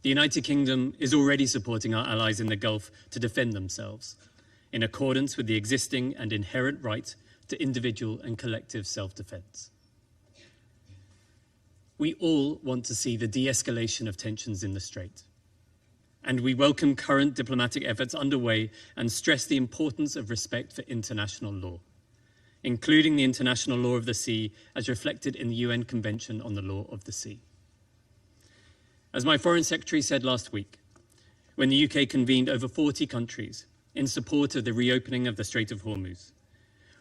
The United Kingdom is already supporting our allies in the Gulf to defend themselves, in accordance with the existing and inherent right to individual and collective self-defense. We all want to see the de-escalation of tensions in the Strait, and we welcome current diplomatic efforts underway and stress the importance of respect for international law, including the international law of the sea as reflected in the UN Convention on the Law of the Sea. As my Foreign Secretary said last week, when the UK convened over 40 countries in support of the reopening of the Strait of Hormuz,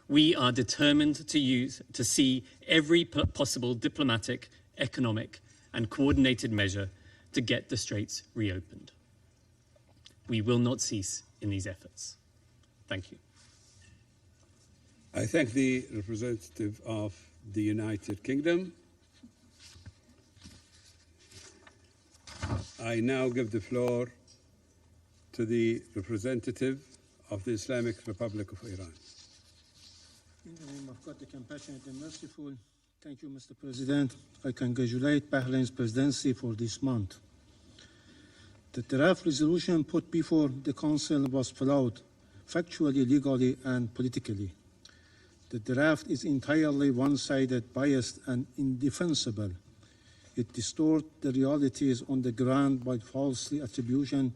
we are determined to see every possible diplomatic, economic, and coordinated measure to get the straits reopened. We will not cease in these efforts. Thank you. I thank the representative of the United Kingdom. I now give the floor to the representative of the Islamic Republic of Iran. In the name of God, the compassionate and merciful, thank you, Mr. President. I congratulate Bahrain's presidency for this month. The draft resolution put before the Council was flawed, factually, legally, and politically. The draft is entirely one-sided, biased, and indefensible. It distorts the realities on the ground by falsely attributing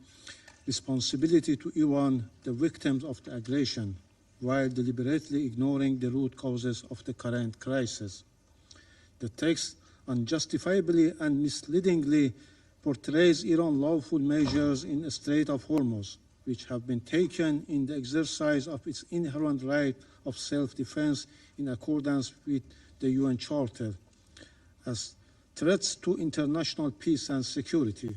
responsibility to Iran, the victims of the aggression, while deliberately ignoring the root causes of the current crisis. The text unjustifiably and misleadingly portrays Iran's lawful measures in the Strait of Hormuz, which have been taken in the exercise of its inherent right of self-defense in accordance with the UN Charter, as threats to international peace and security,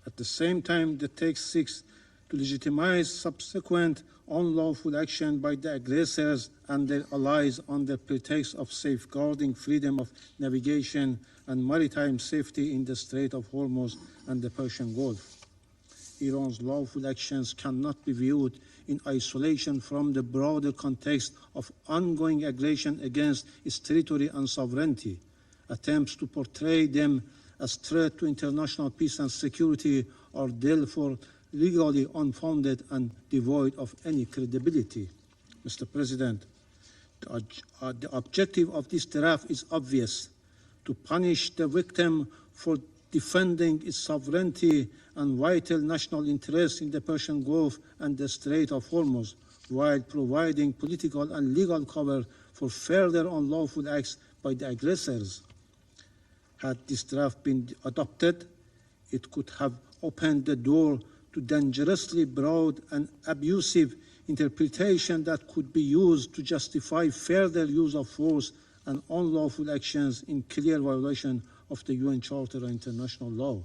At the same time, the text seeks to legitimize subsequent unlawful action by the aggressors and their allies under pretext of safeguarding freedom of navigation and maritime safety in the Strait of Hormuz and the Persian Gulf. Iran's lawful actions cannot be viewed in isolation from the broader context of ongoing aggression against its territory and sovereignty. Attempts to portray them as threat to international peace and security are therefore legally unfounded and devoid of any credibility. Mr. President, the objective of this draft is obvious: to punish the victim for defending its sovereignty and vital national interests in the Persian Gulf and the Strait of Hormuz, while providing political and legal cover for further unlawful acts by the aggressors. Had this draft been adopted, it could have opened the door to dangerously broad and abusive interpretation that could be used to justify further use of force and unlawful actions in clear violation of the UN Charter and international law.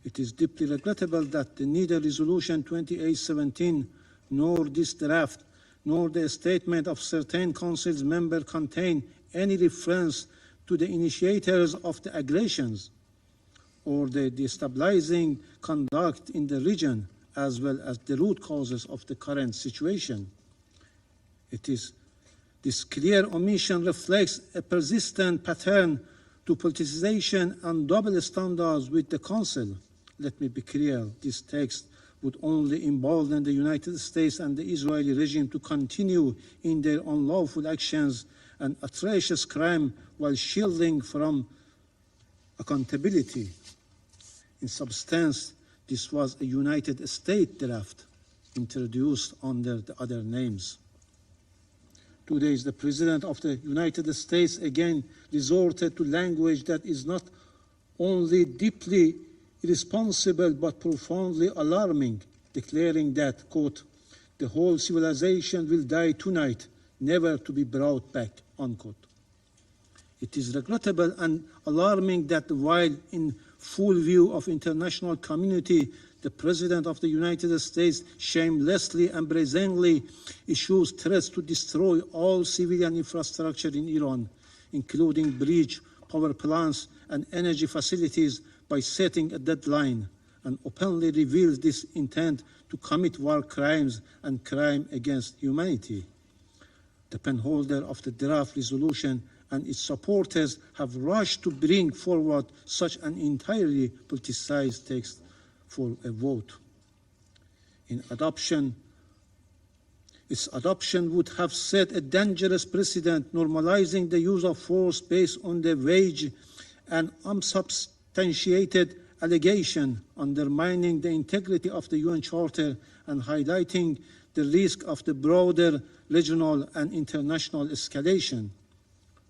It is deeply regrettable that neither Resolution 2817 nor this draft nor the statement of certain Council's members contain any reference to the initiators of the aggressions or the destabilizing conduct in the region, as well as the root causes of the current situation. This clear omission reflects a persistent pattern to politicization and double standards with the Council. Let me be clear, this text would only embolden the United States and the Israeli regime to continue in their unlawful actions and atrocious crime while shielding from accountability. In substance, this was a United States draft introduced under the other names. 2 days, the President of the United States again resorted to language that is not only deeply irresponsible but profoundly alarming, declaring that, quote, "the whole civilization will die tonight, never to be brought back," unquote. It is regrettable and alarming that while in full view of international community, the President of the United States shamelessly and brazenly issues threats to destroy all civilian infrastructure in Iran, including bridge, power plants, and energy facilities, by setting a deadline, and openly reveals this intent to commit war crimes and crime against humanity. The penholder of the draft resolution and its supporters have rushed to bring forward such an entirely politicized text for a vote. Its adoption would have set a dangerous precedent, normalizing the use of force based on the vague and unsubstantiated allegation, undermining the integrity of the UN Charter and highlighting the risk of the broader regional and international escalation.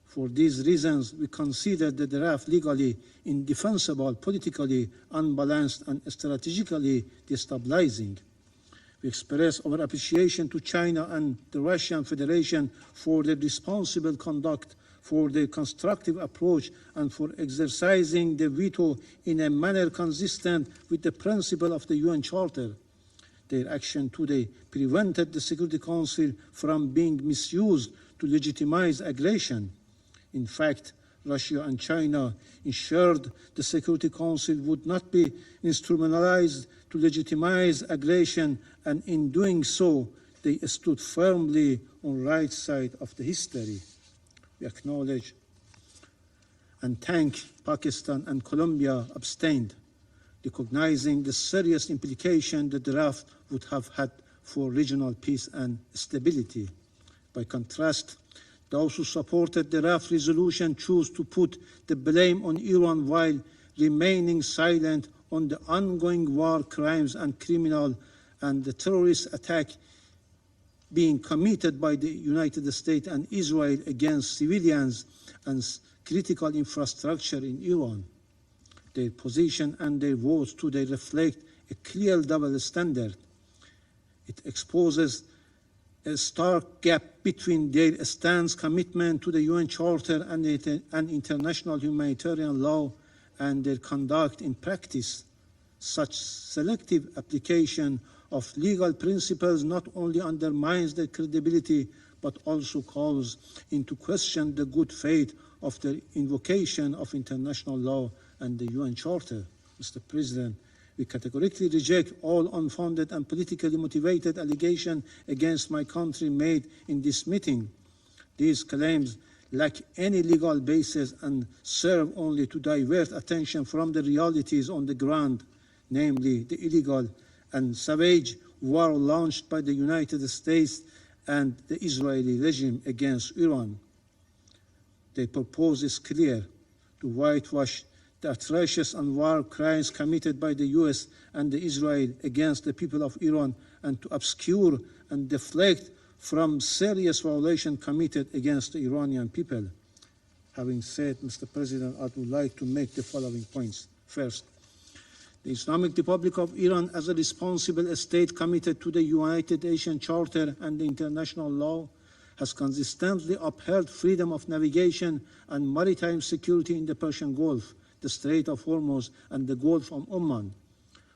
For these reasons, we consider the draft legally indefensible, politically unbalanced, and strategically destabilizing. We express our appreciation to China and the Russian Federation for their responsible conduct, for their constructive approach, and for exercising the veto in a manner consistent with the principle of the UN Charter. Their action today prevented the Security Council from being misused to legitimize aggression. In fact, Russia and China ensured the Security Council would not be instrumentalized to legitimize aggression, and in doing so, they stood firmly on the right side of the history. We acknowledge and thank Pakistan and Colombia abstained, recognizing the serious implication the draft would have had for regional peace and stability. By contrast, those who supported the draft resolution choose to put the blame on Iran while remaining silent on the ongoing war crimes and criminal and the terrorist attack being committed by the United States and Israel against civilians and critical infrastructure in Iran. Their position and their votes today reflect a clear double standard. It exposes a stark gap between their stance commitment to the UN Charter and international humanitarian law and their conduct in practice, Such selective application of legal principles not only undermines their credibility, but also calls into question the good faith of the invocation of international law and the UN Charter. Mr. President, we categorically reject all unfounded and politically motivated allegations against my country made in this meeting. These claims lack any legal basis and serve only to divert attention from the realities on the ground, namely the illegal and savage war launched by the United States and the Israeli regime against Iran. Their purpose is clear: to whitewash the atrocious and war crimes committed by the US and the Israel against the people of Iran, and to obscure and deflect from serious violations committed against the Iranian people. Having said, Mr. President, I would like to make the following points. First, the Islamic Republic of Iran, as a responsible state committed to the United Nations Charter and the international law, has consistently upheld freedom of navigation and maritime security in the Persian Gulf, the Strait of Hormuz, and the Gulf of Oman.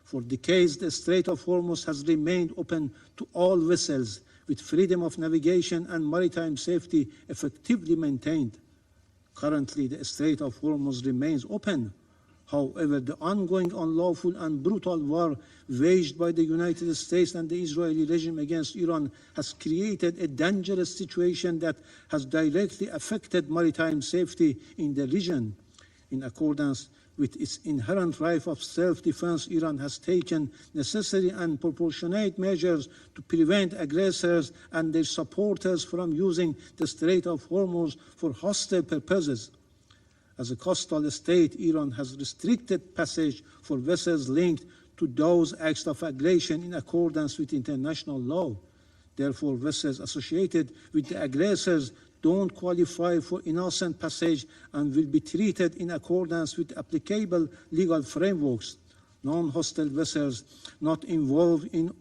For decades, the Strait of Hormuz has remained open to all vessels, with freedom of navigation and maritime safety effectively maintained. Currently, the Strait of Hormuz remains open. However, the ongoing unlawful and brutal war waged by the United States and the Israeli regime against Iran has created a dangerous situation that has directly affected maritime safety in the region. In accordance with its inherent right of self-defense, Iran has taken necessary and proportionate measures to prevent aggressors and their supporters from using the Strait of Hormuz for hostile purposes. As a coastal state, Iran has restricted passage for vessels linked to those acts of aggression in accordance with international law. Therefore, vessels associated with the aggressors don't qualify for innocent passage and will be treated in accordance with applicable legal frameworks. Non-hostile vessels not involved in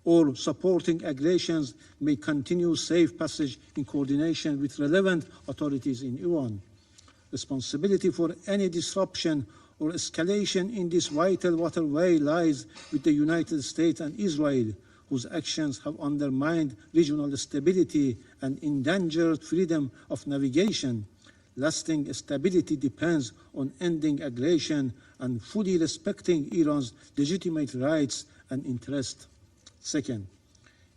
or supporting aggressions may continue safe passage in coordination with relevant authorities in Iran. Responsibility for any disruption or escalation in this vital waterway lies with the United States and Israel, whose actions have undermined regional stability and endangered freedom of navigation. Lasting stability depends on ending aggression and fully respecting Iran's legitimate rights and interests. Second,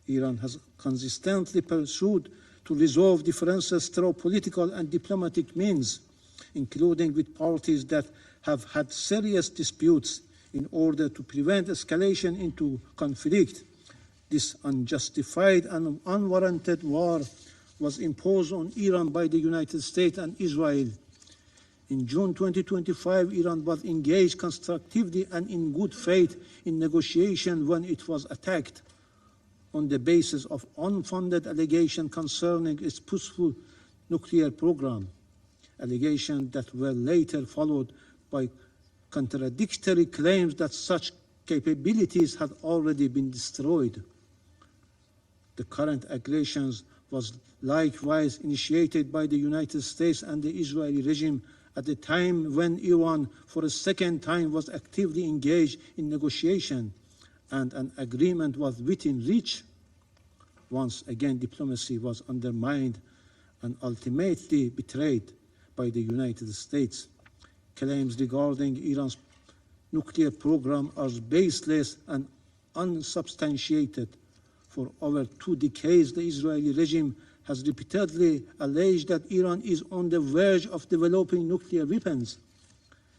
Iran has consistently pursued to resolve differences through political and diplomatic means, including with parties that have had serious disputes, in order to prevent escalation into conflict. This unjustified and unwarranted war was imposed on Iran by the United States and Israel. In June 2025, Iran was engaged constructively and in good faith in negotiation when it was attacked on the basis of unfounded allegations concerning its peaceful nuclear program, allegations that were later followed by contradictory claims that such capabilities had already been destroyed. The current aggressions was likewise initiated by the United States and the Israeli regime at the time when Iran, for a second time, was actively engaged in negotiation and an agreement was within reach. Once again, diplomacy was undermined and ultimately betrayed by the United States. Claims regarding Iran's nuclear program are baseless and unsubstantiated. For over 2 decades, the Israeli regime has repeatedly alleged that Iran is on the verge of developing nuclear weapons.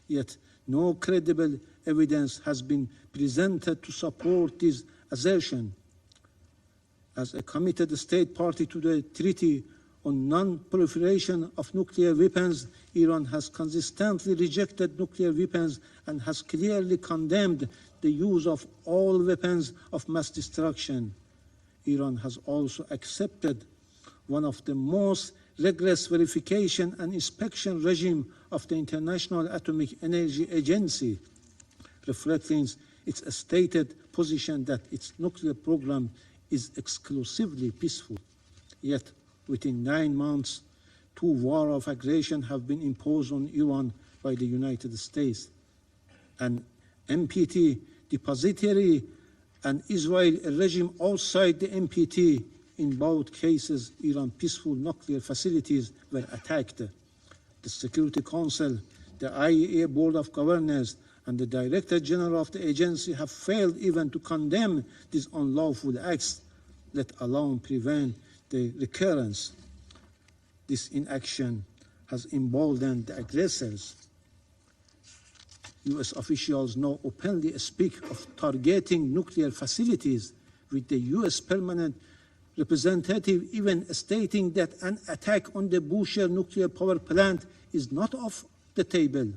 Yet, no credible evidence has been presented to support this assertion. As a committed state party to the Treaty on Non-Proliferation of Nuclear Weapons, Iran has consistently rejected nuclear weapons and has clearly condemned the use of all weapons of mass destruction. Iran has also accepted one of the most rigorous verification and inspection regime of the International Atomic Energy Agency, reflecting its stated position that its nuclear program is exclusively peaceful. Yet, within 9 months, 2 wars of aggression have been imposed on Iran by the United States. An NPT depository and Israel a regime outside the NPT. In both cases, Iran's peaceful nuclear facilities were attacked. The Security Council, the IAEA Board of Governors, and the Director General of the agency have failed even to condemn these unlawful acts, let alone prevent the recurrence. This inaction has emboldened the aggressors. U.S. officials now openly speak of targeting nuclear facilities, with the U.S. permanent representative even stating that an attack on the Bushehr nuclear power plant is not off the table.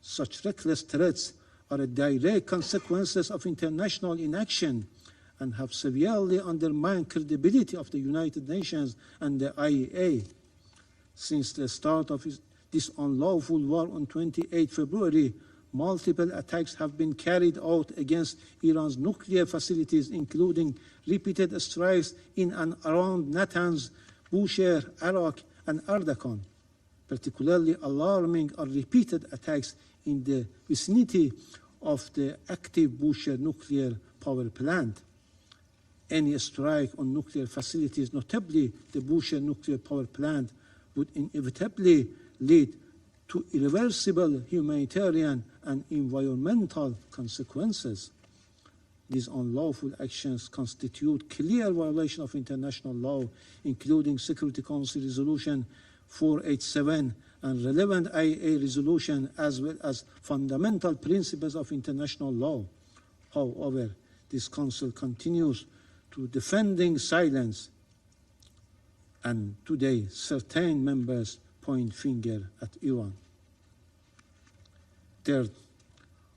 Such reckless threats are a direct consequences of international inaction and have severely undermined credibility of the United Nations and the IAEA. Since the start of this unlawful war on 28 February, multiple attacks have been carried out against Iran's nuclear facilities, including repeated strikes in and around Natanz, Bushehr, Arak, and Ardakan. Particularly alarming are repeated attacks in the vicinity of the active Bushehr nuclear power plant. Any strike on nuclear facilities, notably the Bushehr nuclear power plant, would inevitably lead to irreversible humanitarian and environmental consequences. These unlawful actions constitute clear violation of international law, including Security Council Resolution 487 and relevant IAEA resolution, as well as fundamental principles of international law. However, this Council continues to defending silence, and today certain members point finger at Iran. Third,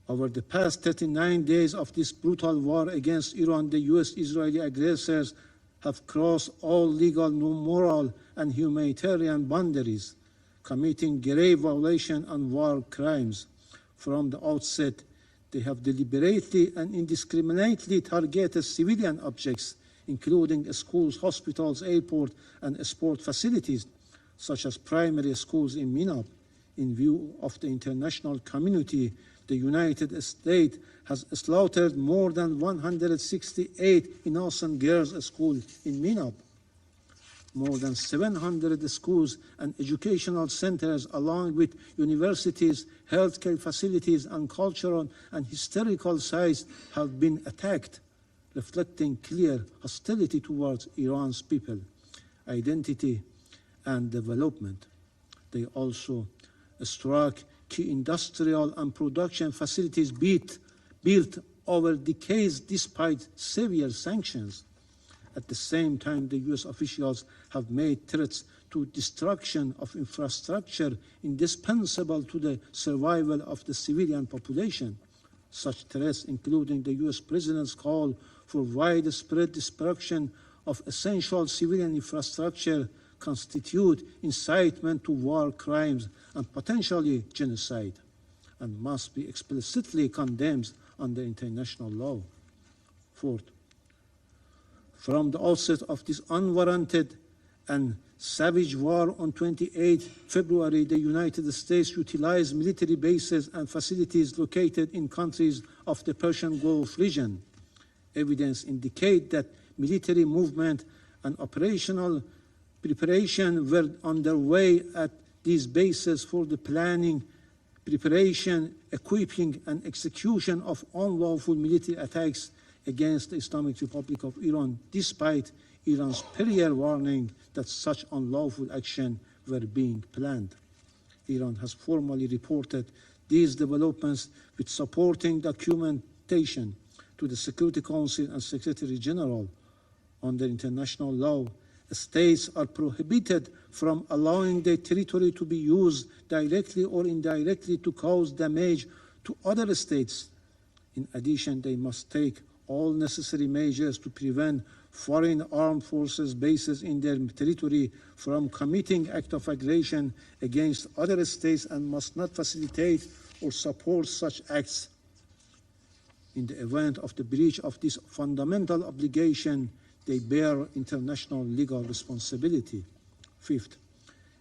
over the past 39 days of this brutal war against Iran, the U.S.-Israeli aggressors have crossed all legal, moral, and humanitarian boundaries, committing grave violation and war crimes. From the outset, they have deliberately and indiscriminately targeted civilian objects, including schools, hospitals, airports, and sport facilities, such as primary schools in Minab. In view of the international community, the United States has slaughtered more than 168 innocent girls' schools in Minab. More than 700 schools and educational centers, along with universities, healthcare facilities, and cultural and historical sites have been attacked, reflecting clear hostility towards Iran's people, identity, and development. They also struck key industrial and production facilities built over decades despite severe sanctions. At the same time, the U.S. officials have made threats to destruction of infrastructure indispensable to the survival of the civilian population. Such threats, including the U.S. President's call for widespread destruction of essential civilian infrastructure, constitute incitement to war crimes and potentially genocide, and must be explicitly condemned under international law. Fourth, from the outset of this unwarranted and savage war on 28 February, the United States utilized military bases and facilities located in countries of the Persian Gulf region. Evidence indicates that military movement and operational preparation were underway at these bases for the planning, preparation, equipping, and execution of unlawful military attacks against the Islamic Republic of Iran, despite Iran's prior warning that such unlawful action were being planned. Iran has formally reported these developments with supporting documentation to the Security Council and Secretary General. Under international law, states are prohibited from allowing their territory to be used directly or indirectly to cause damage to other states. In addition, they must take all necessary measures to prevent foreign armed forces bases in their territory from committing acts of aggression against other states and must not facilitate or support such acts. In the event of the breach of this fundamental obligation, they bear international legal responsibility. Fifth,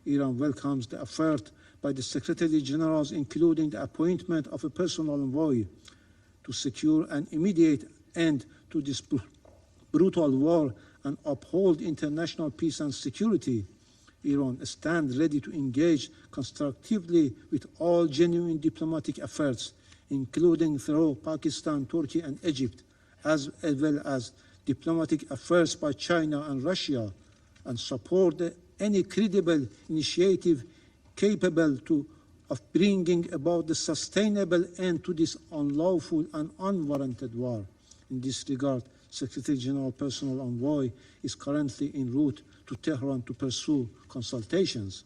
Iran welcomes the effort by the Secretary Generals, including the appointment of a personal envoy to secure an immediate end to this brutal war and uphold international peace and security. Iran stands ready to engage constructively with all genuine diplomatic efforts, including through Pakistan, Turkey, and Egypt, as well as diplomatic efforts by China and Russia, and support any credible initiative capable of bringing about the sustainable end to this unlawful and unwarranted war. In this regard, Secretary General Personal Envoy is currently en route to Tehran to pursue consultations.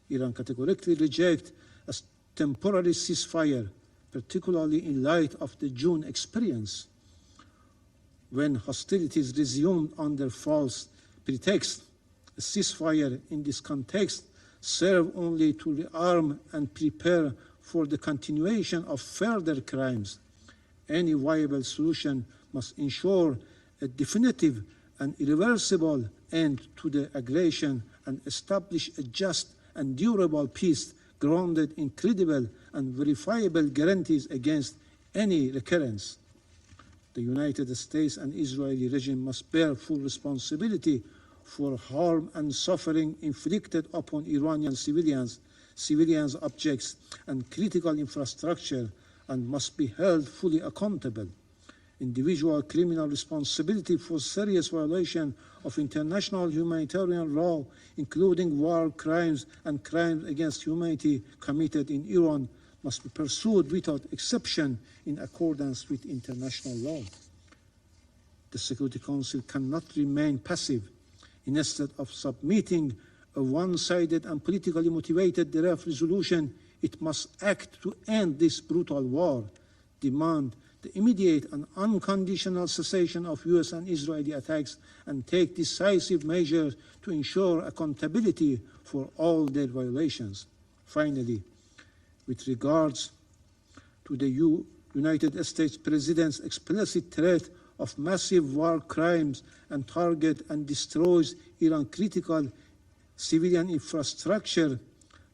Iran categorically rejects a temporary ceasefire, particularly in light of the June experience, when hostilities resumed under false pretext. A ceasefire in this context serves only to rearm and prepare for the continuation of further crimes. Any viable solution must ensure a definitive and irreversible end to the aggression and establish a just and durable peace grounded in credible and verifiable guarantees against any recurrence. The United States and Israeli regime must bear full responsibility for harm and suffering inflicted upon Iranian civilians, objects, and critical infrastructure, and must be held fully accountable. Individual criminal responsibility for serious violation of international humanitarian law, including war crimes and crimes against humanity committed in Iran, must be pursued without exception in accordance with international law. The Security Council cannot remain passive. Instead of submitting a one-sided and politically motivated draft resolution, it must act to end this brutal war, demand the immediate and unconditional cessation of US and Israeli attacks, and take decisive measures to ensure accountability for all their violations. Finally, with regards to the United States President's explicit threat of massive war crimes and target and destroys Iran's critical civilian infrastructure,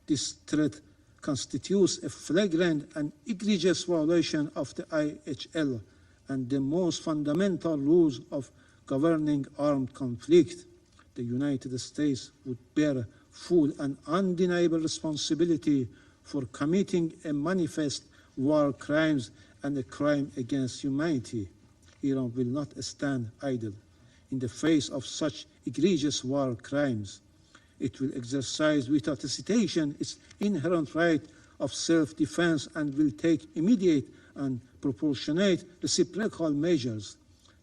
this threat constitutes a flagrant and egregious violation of the IHL and the most fundamental rules of governing armed conflict. The United States would bear full and undeniable responsibility for committing a manifest war crimes and a crime against humanity. Iran will not stand idle in the face of such egregious war crimes. It will exercise without hesitation its inherent right of self-defense and will take immediate and proportionate reciprocal measures.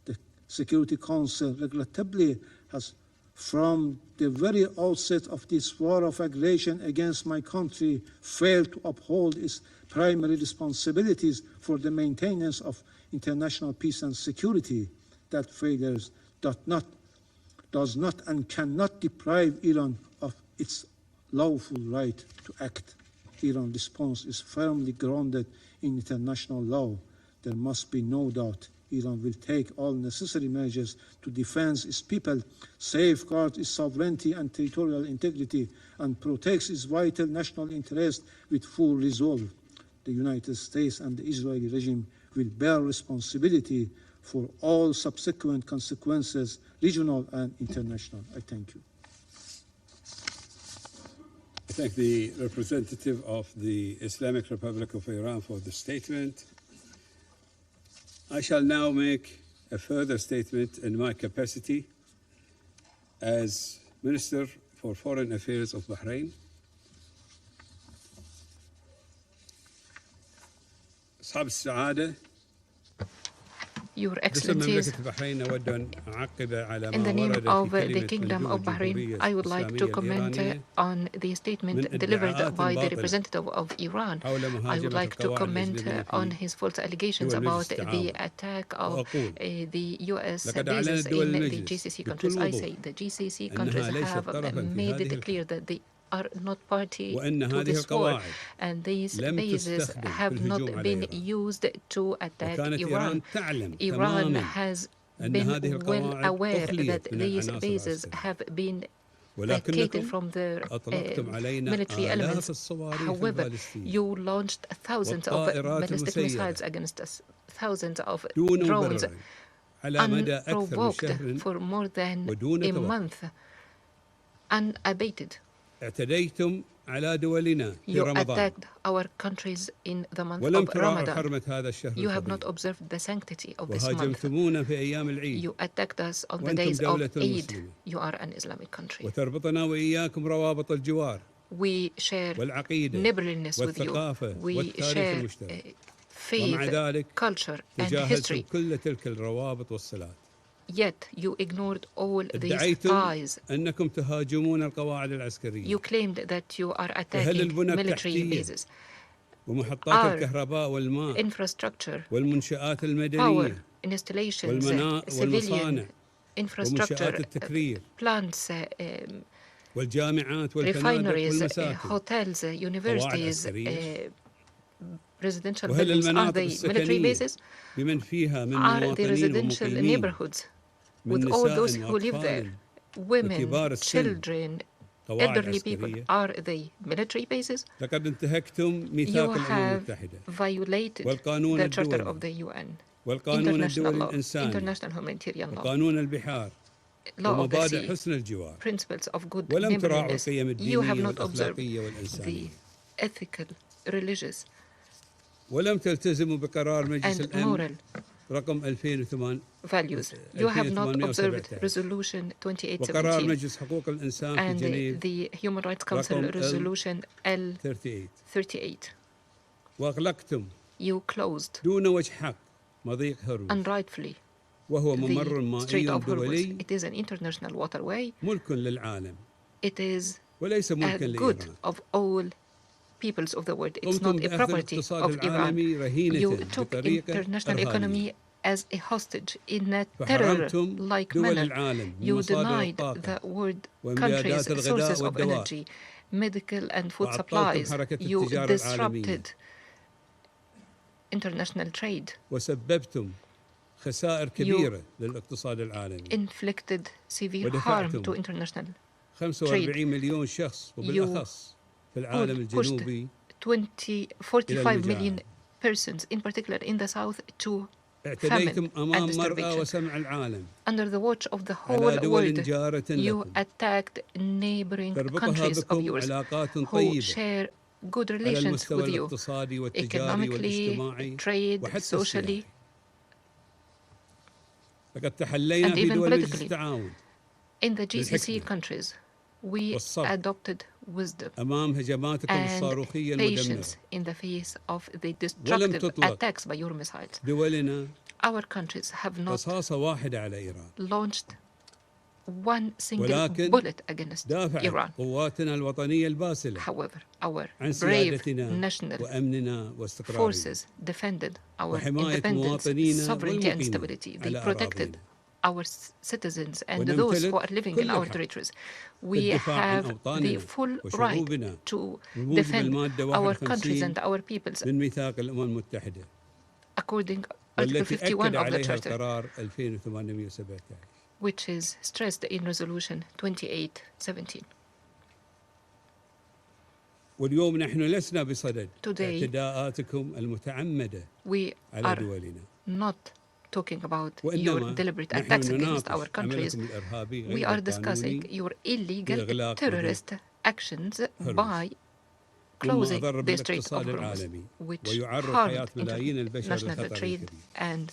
The Security Council regrettably has, from the very outset of this war of aggression against my country, failed to uphold its primary responsibilities for the maintenance of international peace and security. That failure does not and cannot deprive Iran of its lawful right to act. Iran's response is firmly grounded in international law. There must be no doubt Iran will take all necessary measures to defend its people, safeguard its sovereignty and territorial integrity, and protect its vital national interests with full resolve. The United States and the Israeli regime will bear responsibility for all subsequent consequences, regional and international. I thank you. I thank the representative of the Islamic Republic of Iran for the statement. I shall now make a further statement in my capacity as Minister for Foreign Affairs of Bahrain. أصحاب السعادة Your Excellencies, in the name of the Kingdom of Bahrain, I would like to comment on the statement delivered by the representative of Iran. I would like to comment on his false allegations about the attack of the U.S. bases in the GCC countries. I say the GCC countries have made it clear that they are not party to this war, and these bases have not been used to attack Iran. Iran has been well aware that these bases have been vacated from their military elements. However, you launched thousands of ballistic missiles against us, thousands of drones, unprovoked for more than a month, unabated. You attacked our countries in the month of Ramadan. You have not observed the sanctity of this month. You attacked us on the days of Eid. You are an Islamic country. We share neighborliness with you. We share faith, culture, and history. Yet you ignored all these ties. You claimed that you are attacking military bases. Our infrastructure, power installations, civilian infrastructure, plants, refineries, hotels, universities, residential buildings, are they military bases? Are they residential neighborhoods with all those who live there? Women, children, elderly people, are they military bases? You have violated the Charter of the UN, international law, international humanitarian law, law of the sea, principles of good neighborliness. You have not observed the ethical, religious, and moral values. You have not observed Resolution 2817 and the Human Rights Council Resolution L38. You closed unrightfully the Strait of Hormuz. It is an international waterway. It is a good of all peoples of the world. It's not a property of Iran. You took international economy as a hostage in a terror-like manner. You denied the world countries' sources of energy, medical and food supplies. You disrupted international trade. You inflicted severe harm to international trade. You pushed 45 million persons, in particular in the south, to famine and starvation. Under the watch of the whole world, you attacked neighboring countries of yours who share good relations with you, economically, trade, socially, and even politically. In the GCC countries, we adopted wisdom and patience in the face of the destructive attacks by your missiles. Our countries have not launched one single bullet against Iran. However, our brave national forces defended our independence, sovereignty, and stability. They protected our citizens and those who are living in our territories. We have the full right to defend our countries and our peoples according to Article 51 of the Charter, which is stressed in Resolution 2817. Today, we are not talking about your deliberate attacks against our countries. We are discussing your illegal terrorist actions by closing the Strait of Hormuz, which harmed international trade and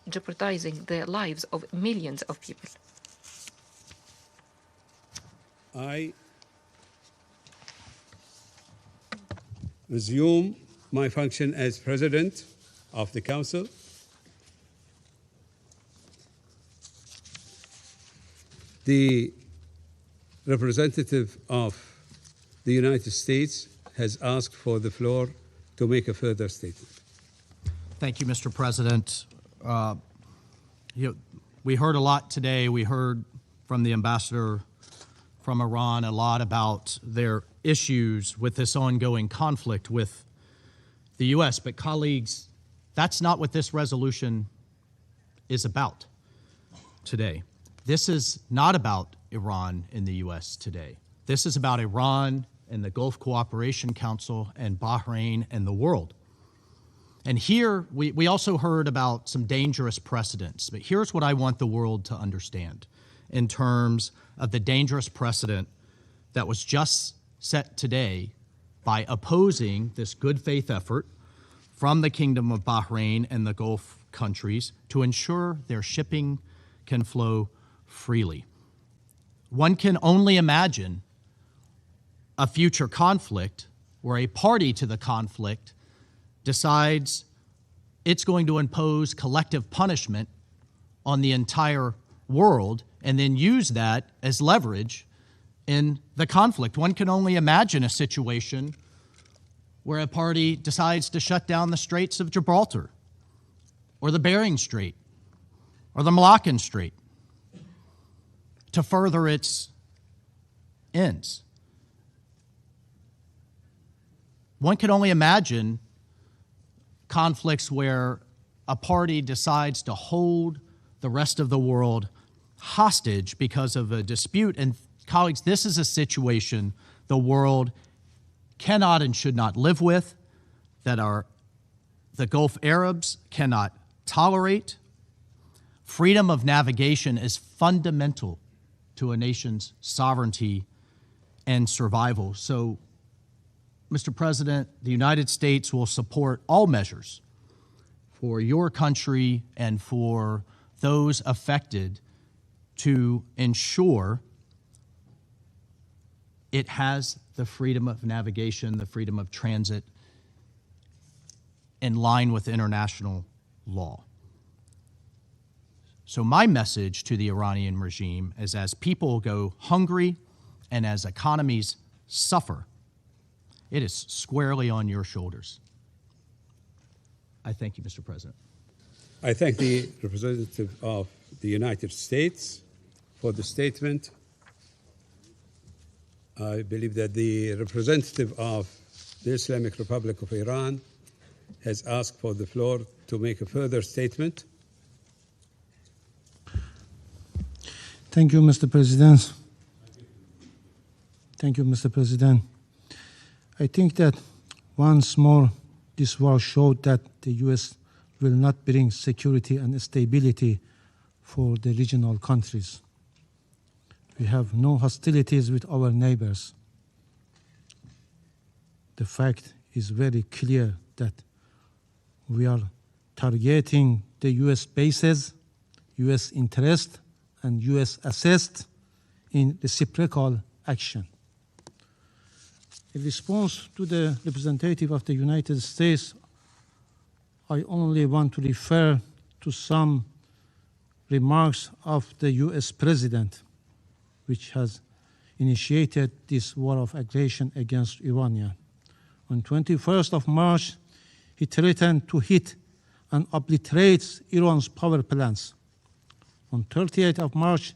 jeopardizing the lives of millions of people. I resume my function as President of the Council. The representative of the United States has asked for the floor to make a further statement. Thank you, Mr. President. We heard a lot today. We heard from the ambassador from Iran a lot about their issues with this ongoing conflict with the U.S. But colleagues, that's not what this resolution is about today. this is not about Iran in the U.S. today. This is about Iran and the Gulf Cooperation Council and Bahrain and the world. And here, we also heard about some dangerous precedents, but here's what I want the world to understand in terms of the dangerous precedent that was just set today by opposing this good faith effort from the Kingdom of Bahrain and the Gulf countries to ensure their shipping can flow freely. One can only imagine a future conflict where a party to the conflict decides it's going to impose collective punishment on the entire world and then use that as leverage in the conflict. One can only imagine a situation where a party decides to shut down the Straits of Gibraltar or the Bering Strait or the Malaccan Strait to further its ends. One can only imagine conflicts where a party decides to hold the rest of the world hostage because of a dispute. And colleagues, this is a situation the world cannot and should not live with, that the Gulf Arabs cannot tolerate. Freedom of navigation is fundamental to a nation's sovereignty and survival. So, Mr. President, the United States will support all measures for your country and for those affected to ensure it has the freedom of navigation, the freedom of transit in line with international law. So my message to the Iranian regime is, as people go hungry and as economies suffer, it is squarely on your shoulders. I thank you, Mr. President. I thank the representative of the United States for the statement. I believe that the representative of the Islamic Republic of Iran has asked for the floor to make a further statement. Thank you, Mr. President. Thank you, Mr. President. I think that once more this war showed that the U.S. will not bring security and stability for the regional countries. We have no hostilities with our neighbors. The fact is very clear that we are targeting the U.S. bases, U.S. interest, and U.S. assets in reciprocal action. In response to the representative of the United States, I only want to refer to some remarks of the U.S. President, which has initiated this war of aggression against Iran. On 21st of March, he threatened to hit and obliterate Iran's power plants. On 30th of March,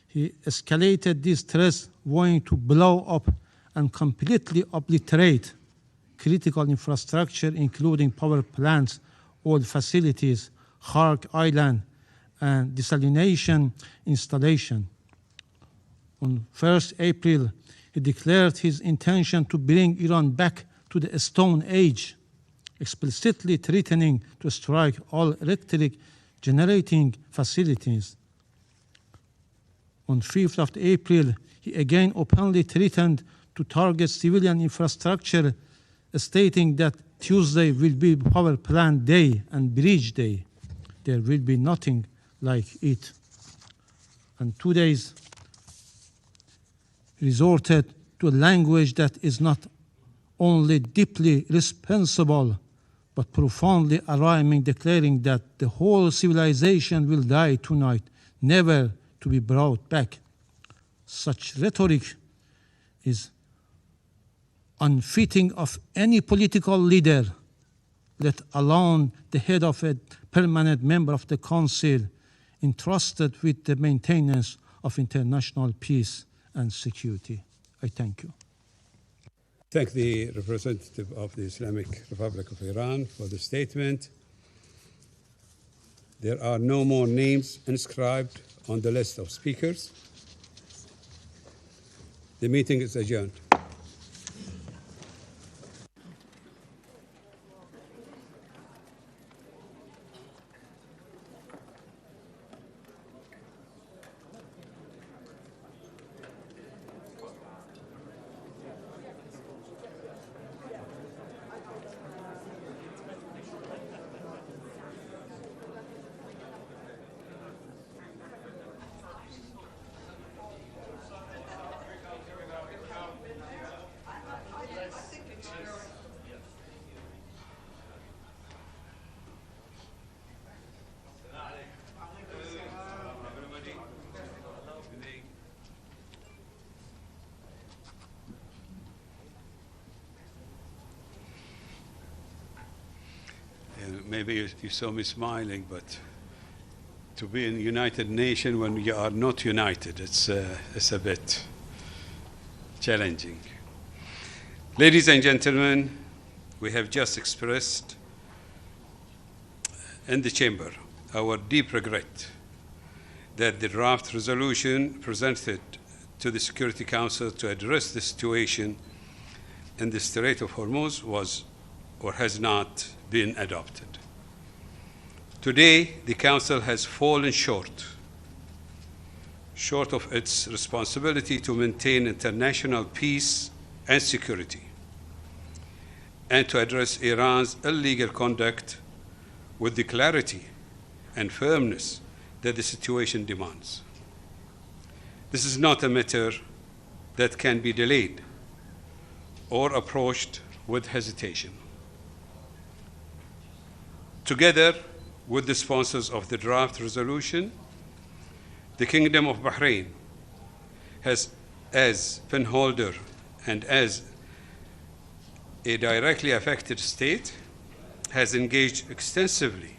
he escalated these threats, vowing to blow up and completely obliterate critical infrastructure, including power plants, oil facilities, Hark Island, and desalination installation. On 1st April, he declared his intention to bring Iran back to the Stone Age, explicitly threatening to strike all electric generating facilities. On 5th of April, he again openly threatened to target civilian infrastructure, stating that Tuesday will be power plant day and bridge day. There will be nothing like it. And 2 days resorted to a language that is not only deeply responsible, but profoundly alarming, declaring that the whole civilization will die tonight, never to be brought back. Such rhetoric is unfitting of any political leader, let alone the head of a permanent member of the Council entrusted with the maintenance of international peace and security. I thank you. Thank the representative of the Islamic Republic of Iran for the statement. There are no more names inscribed on the list of speakers. The meeting is adjourned. Maybe you saw me smiling, but to be in the United Nations when you are not united, it's a bit challenging. Ladies and gentlemen, we have just expressed in the chamber our deep regret that the draft resolution presented to the Security Council to address the situation in the Strait of Hormuz was or has not been adopted. Today, the Council has fallen short of its responsibility to maintain international peace and security and to address Iran's illegal conduct with the clarity and firmness that the situation demands. This is not a matter that can be delayed or approached with hesitation. Together with the sponsors of the draft resolution, the Kingdom of Bahrain has, as penholder and as a directly affected state, has engaged extensively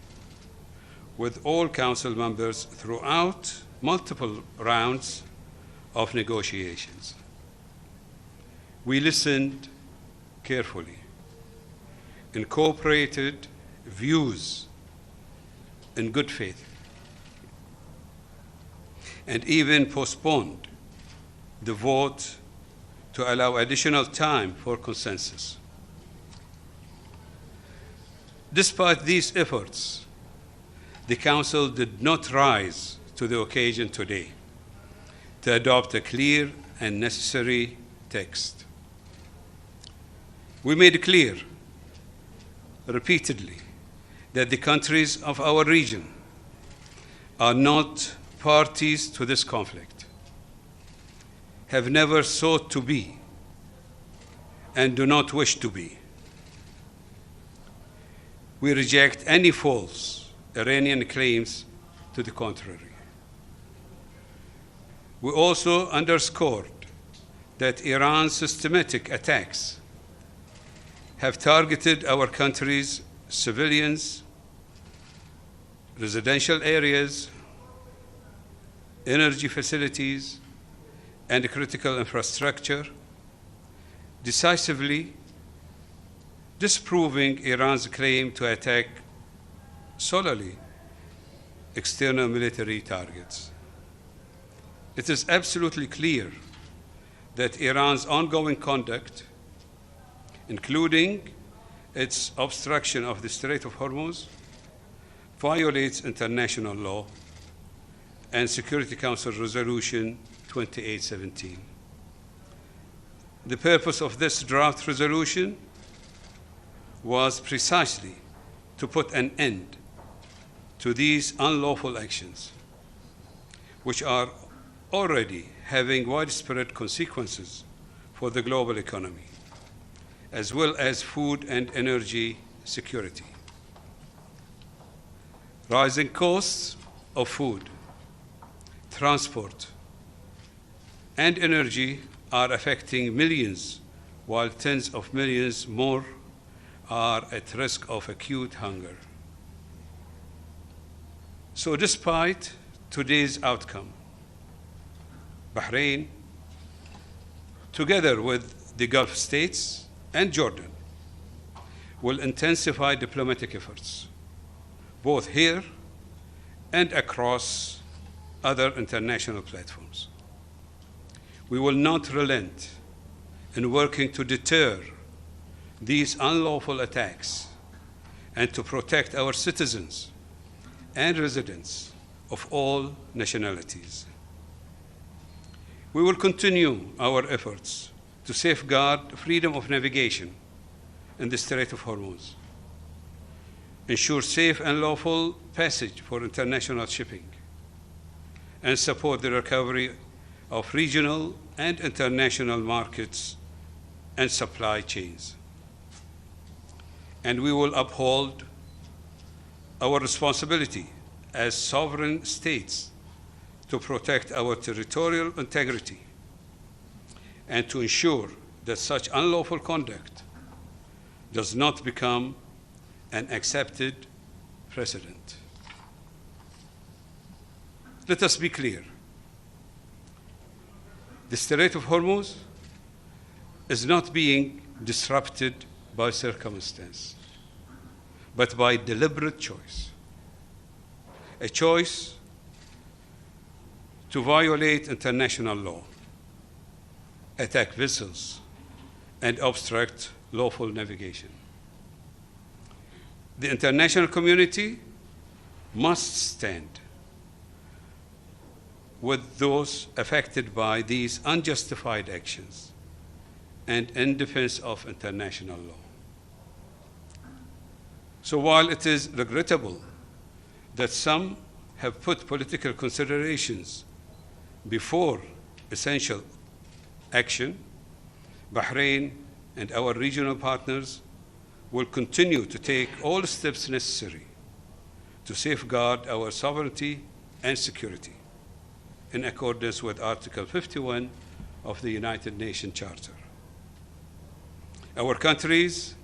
with all Council members throughout multiple rounds of negotiations. We listened carefully, incorporated views in good faith, and even postponed the vote to allow additional time for consensus. Despite these efforts, the Council did not rise to the occasion today to adopt a clear and necessary text. We made clear repeatedly that the countries of our region are not parties to this conflict, have never sought to be, and do not wish to be. We reject any false Iranian claims to the contrary. We also underscored that Iran's systematic attacks have targeted our country's civilians, residential areas, energy facilities, and critical infrastructure, decisively disproving Iran's claim to attack solely external military targets. It is absolutely clear that Iran's ongoing conduct, including its obstruction of the Strait of Hormuz, violates international law and Security Council Resolution 2817. The purpose of this draft resolution was precisely to put an end to these unlawful actions, which are already having widespread consequences for the global economy, as well as food and energy security. Rising costs of food, transport, and energy are affecting millions, while tens of millions more are at risk of acute hunger. So despite today's outcome, Bahrain, together with the Gulf states and Jordan, will intensify diplomatic efforts, both here and across other international platforms. We will not relent in working to deter these unlawful attacks and to protect our citizens and residents of all nationalities. We will continue our efforts to safeguard freedom of navigation in the Strait of Hormuz, ensure safe and lawful passage for international shipping, and support the recovery of regional and international markets and supply chains. And we will uphold our responsibility as sovereign states to protect our territorial integrity and to ensure that such unlawful conduct does not become an accepted precedent. Let us be clear. The Strait of Hormuz is not being disrupted by circumstance, but by deliberate choice. A choice to violate international law, attack vessels, and obstruct lawful navigation. The international community must stand with those affected by these unjustified actions and in defense of international law. So while it is regrettable that some have put political considerations before essential action, Bahrain and our regional partners will continue to take all steps necessary to safeguard our sovereignty and security in accordance with Article 51 of the United Nations Charter. Our countries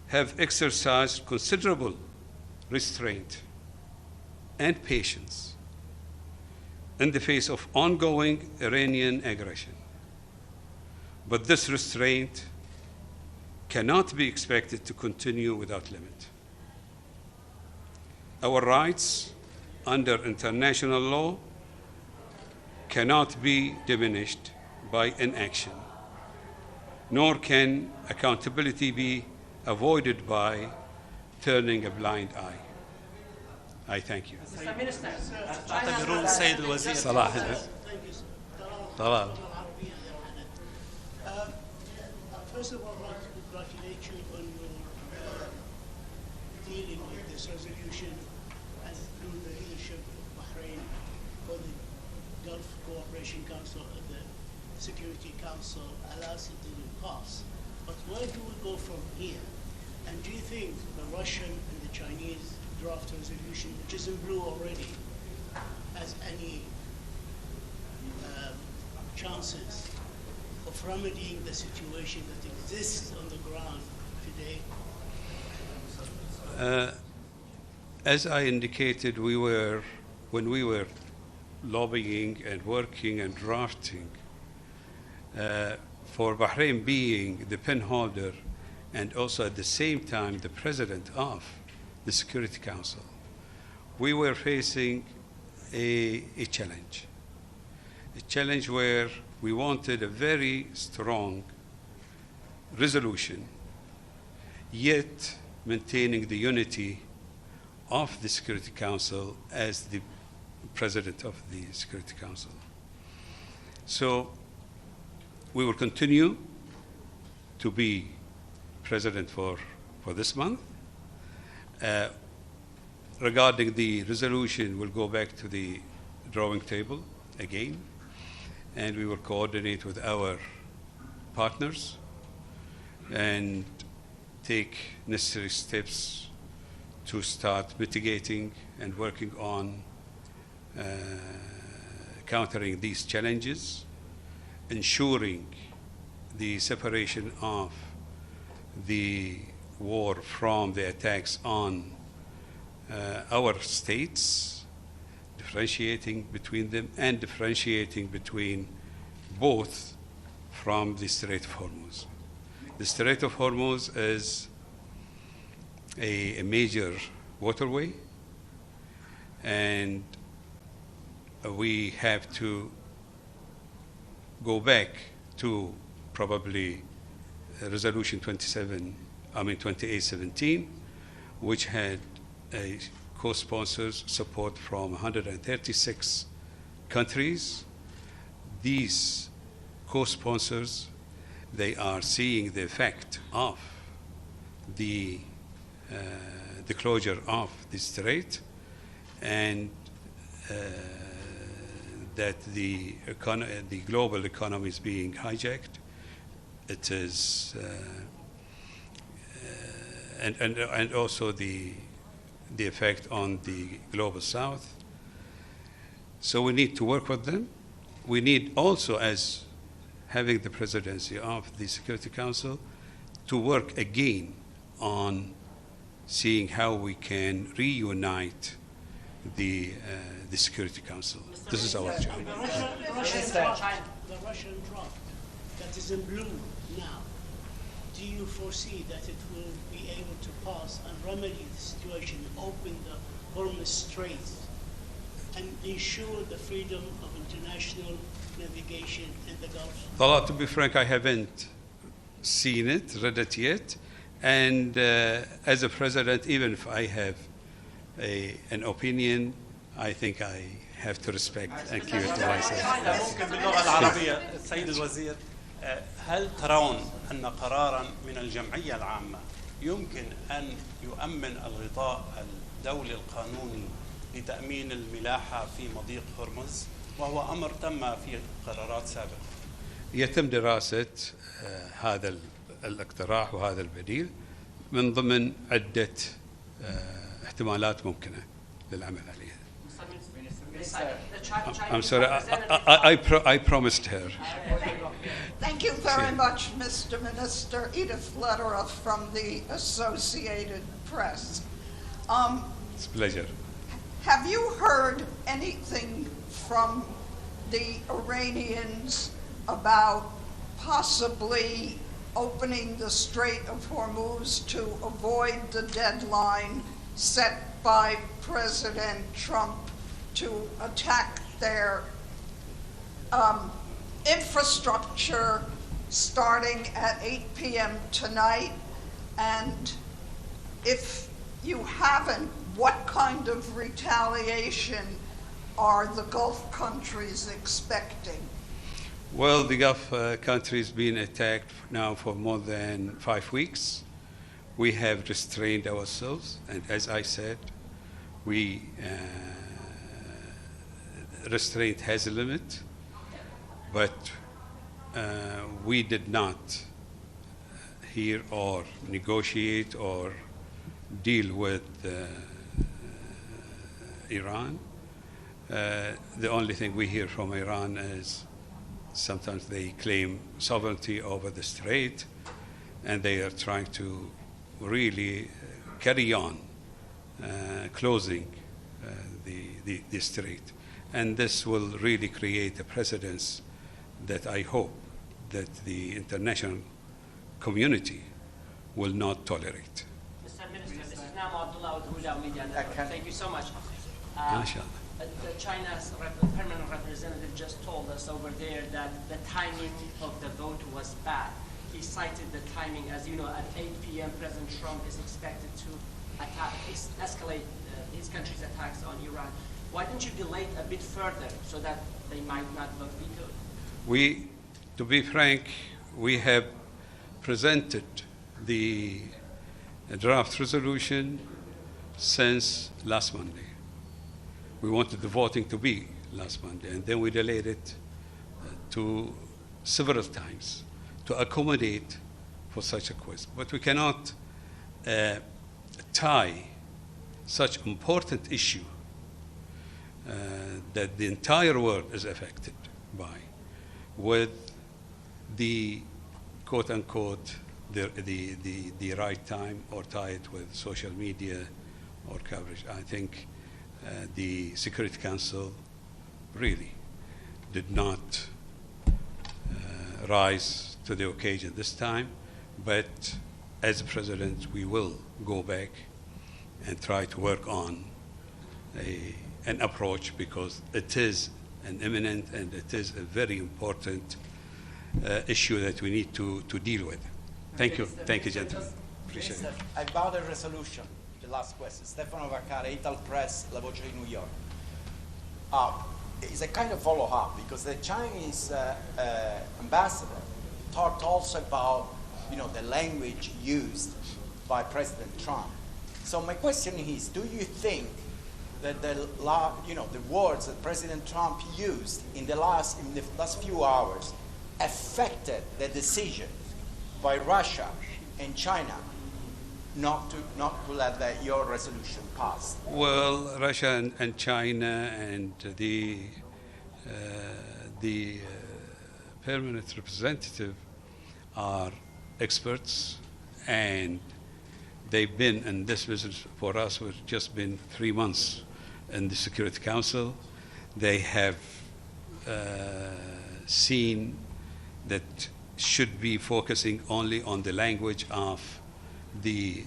have exercised considerable restraint and patience in the face of ongoing Iranian aggression. But this restraint cannot be expected to continue without limit. Our rights under international law cannot be diminished by inaction, nor can accountability be avoided by turning a blind eye. I thank you. First of all, I'd like to congratulate you on your dealing with this resolution and through the leadership of Bahrain for the Gulf Cooperation Council and the Security Council allows it to pass. But where do we go from here? And do you think the Russian and the Chinese draft resolution, which is in blue already, has any chances of remedying the situation that exists on the ground today? As I indicated, when we were lobbying and working and drafting for Bahrain being the pen holder and also at the same time the president of the Security Council, we were facing a challenge where we wanted a very strong resolution, yet maintaining the unity of the Security Council as the president of the Security Council. So we will continue to be president for this month. Regarding the resolution, we'll go back to the drawing table again, and we will coordinate with our partners and take necessary steps to start mitigating and working on countering these challenges, ensuring the separation of the war from the attacks on our states, differentiating between them and differentiating between both from the Strait of Hormuz. The Strait of Hormuz is a major waterway and we have to go back to probably Resolution 2817, which had a co-sponsors support from 136 countries. These co-sponsors, they are seeing the effect of the closure of the strait, and that the global economy is being hijacked. It is, and also the effect on the global south. So we need to work with them. We need also, as having the presidency of the Security Council, to work again on seeing how we can reunite the Security Council. This is our job. The Russian draft that is in blue now, do you foresee that it will be able to pass and remedy the situation, open the Hormuz Strait, and ensure the freedom of international navigation in the Gulf? Well, to be frank, I haven't seen it, read it yet. And as a president, even if I have an opinion, I think I have to respect and keep it to myself. ممكن باللغة العربية السيد الوزير، هل ترون أن قراراً من الجمعية العامة يمكن أن يؤمن الغطاء الدولي القانوني لتأمين الملاحة في مضيق هرمز، وهو أمر تم في قرارات سابقة؟ يتم دراسة هذا الاقتراح وهذا البديل من ضمن عدة احتمالات ممكنة للعمل عليها. I'm sorry, I promised her. Thank you very much, Mr. Minister. Edith Lederer from the Associated Press. It's a pleasure. Have you heard anything from the Iranians about possibly opening the Strait of Hormuz to avoid the deadline set by President Trump to attack their infrastructure starting at 8 p.m. tonight? And if you haven't, what kind of retaliation are the Gulf countries expecting? Well, the Gulf countries been attacked now for more than 5 weeks. We have restrained ourselves, and as I said, restraint has a limit, but we did not hear or negotiate or deal with Iran. The only thing we hear from Iran is sometimes they claim sovereignty over the strait, and they are trying to really carry on closing the strait. And this will really create a precedence that I hope that the international community will not tolerate. Mr. Minister, this is Nama Abdullah with Huda Media Network. Thank you so much. China's permanent representative just told us over there that the timing of the vote was bad. He cited the timing, as you know, at 8 p.m. President Trump is expected to escalate his country's attacks on Iran. Why didn't you delay it a bit further so that they might not vote vetoed? To be frank, we have presented the draft resolution since last Monday. We wanted the voting to be last Monday, and then we delayed it to several times to accommodate for such a request. But we cannot tie such important issue that the entire world is affected by with the quote-unquote the right time, or tie it with social media or coverage. I think the Security Council really did not rise to the occasion this time, but as president, we will go back and try to work on a an approach because it is an imminent and it is a very important issue that we need to deal with. Thank you. Thank you, gentlemen. Appreciate it. About the resolution, the last question. Stefano Vaccari, Ital Press, La Voce di New York. It's a kind of follow-up because the Chinese ambassador talked also about, the language used by President Trump. So my question is, do you think that the words that President Trump used in the last few hours affected the decision by Russia and China not to let your resolution pass? Well, Russia and China and the permanent representative are experts, and they've been in this business for us. We've just been 3 months in the Security Council. They have seen that should be focusing only on the language of the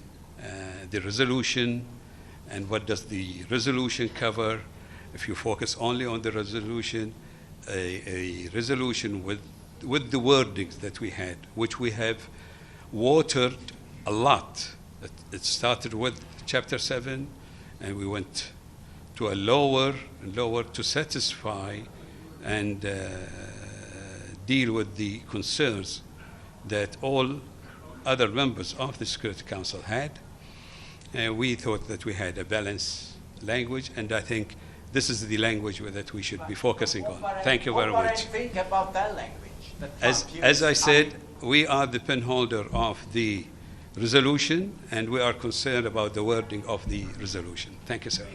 resolution and what does the resolution cover. If you focus only on the resolution, a resolution with the wordings that we had, which we have watered a lot. It started with Chapter 7, and we went to a lower and lower to satisfy and deal with the concerns that all other members of the Security Council had. We thought that we had a balanced language, and I think this is the language that we should be focusing on. Thank you very much. What do you think about that language? As I said, we are the penholder of the resolution, and we are concerned about the wording of the resolution. Thank you, sir.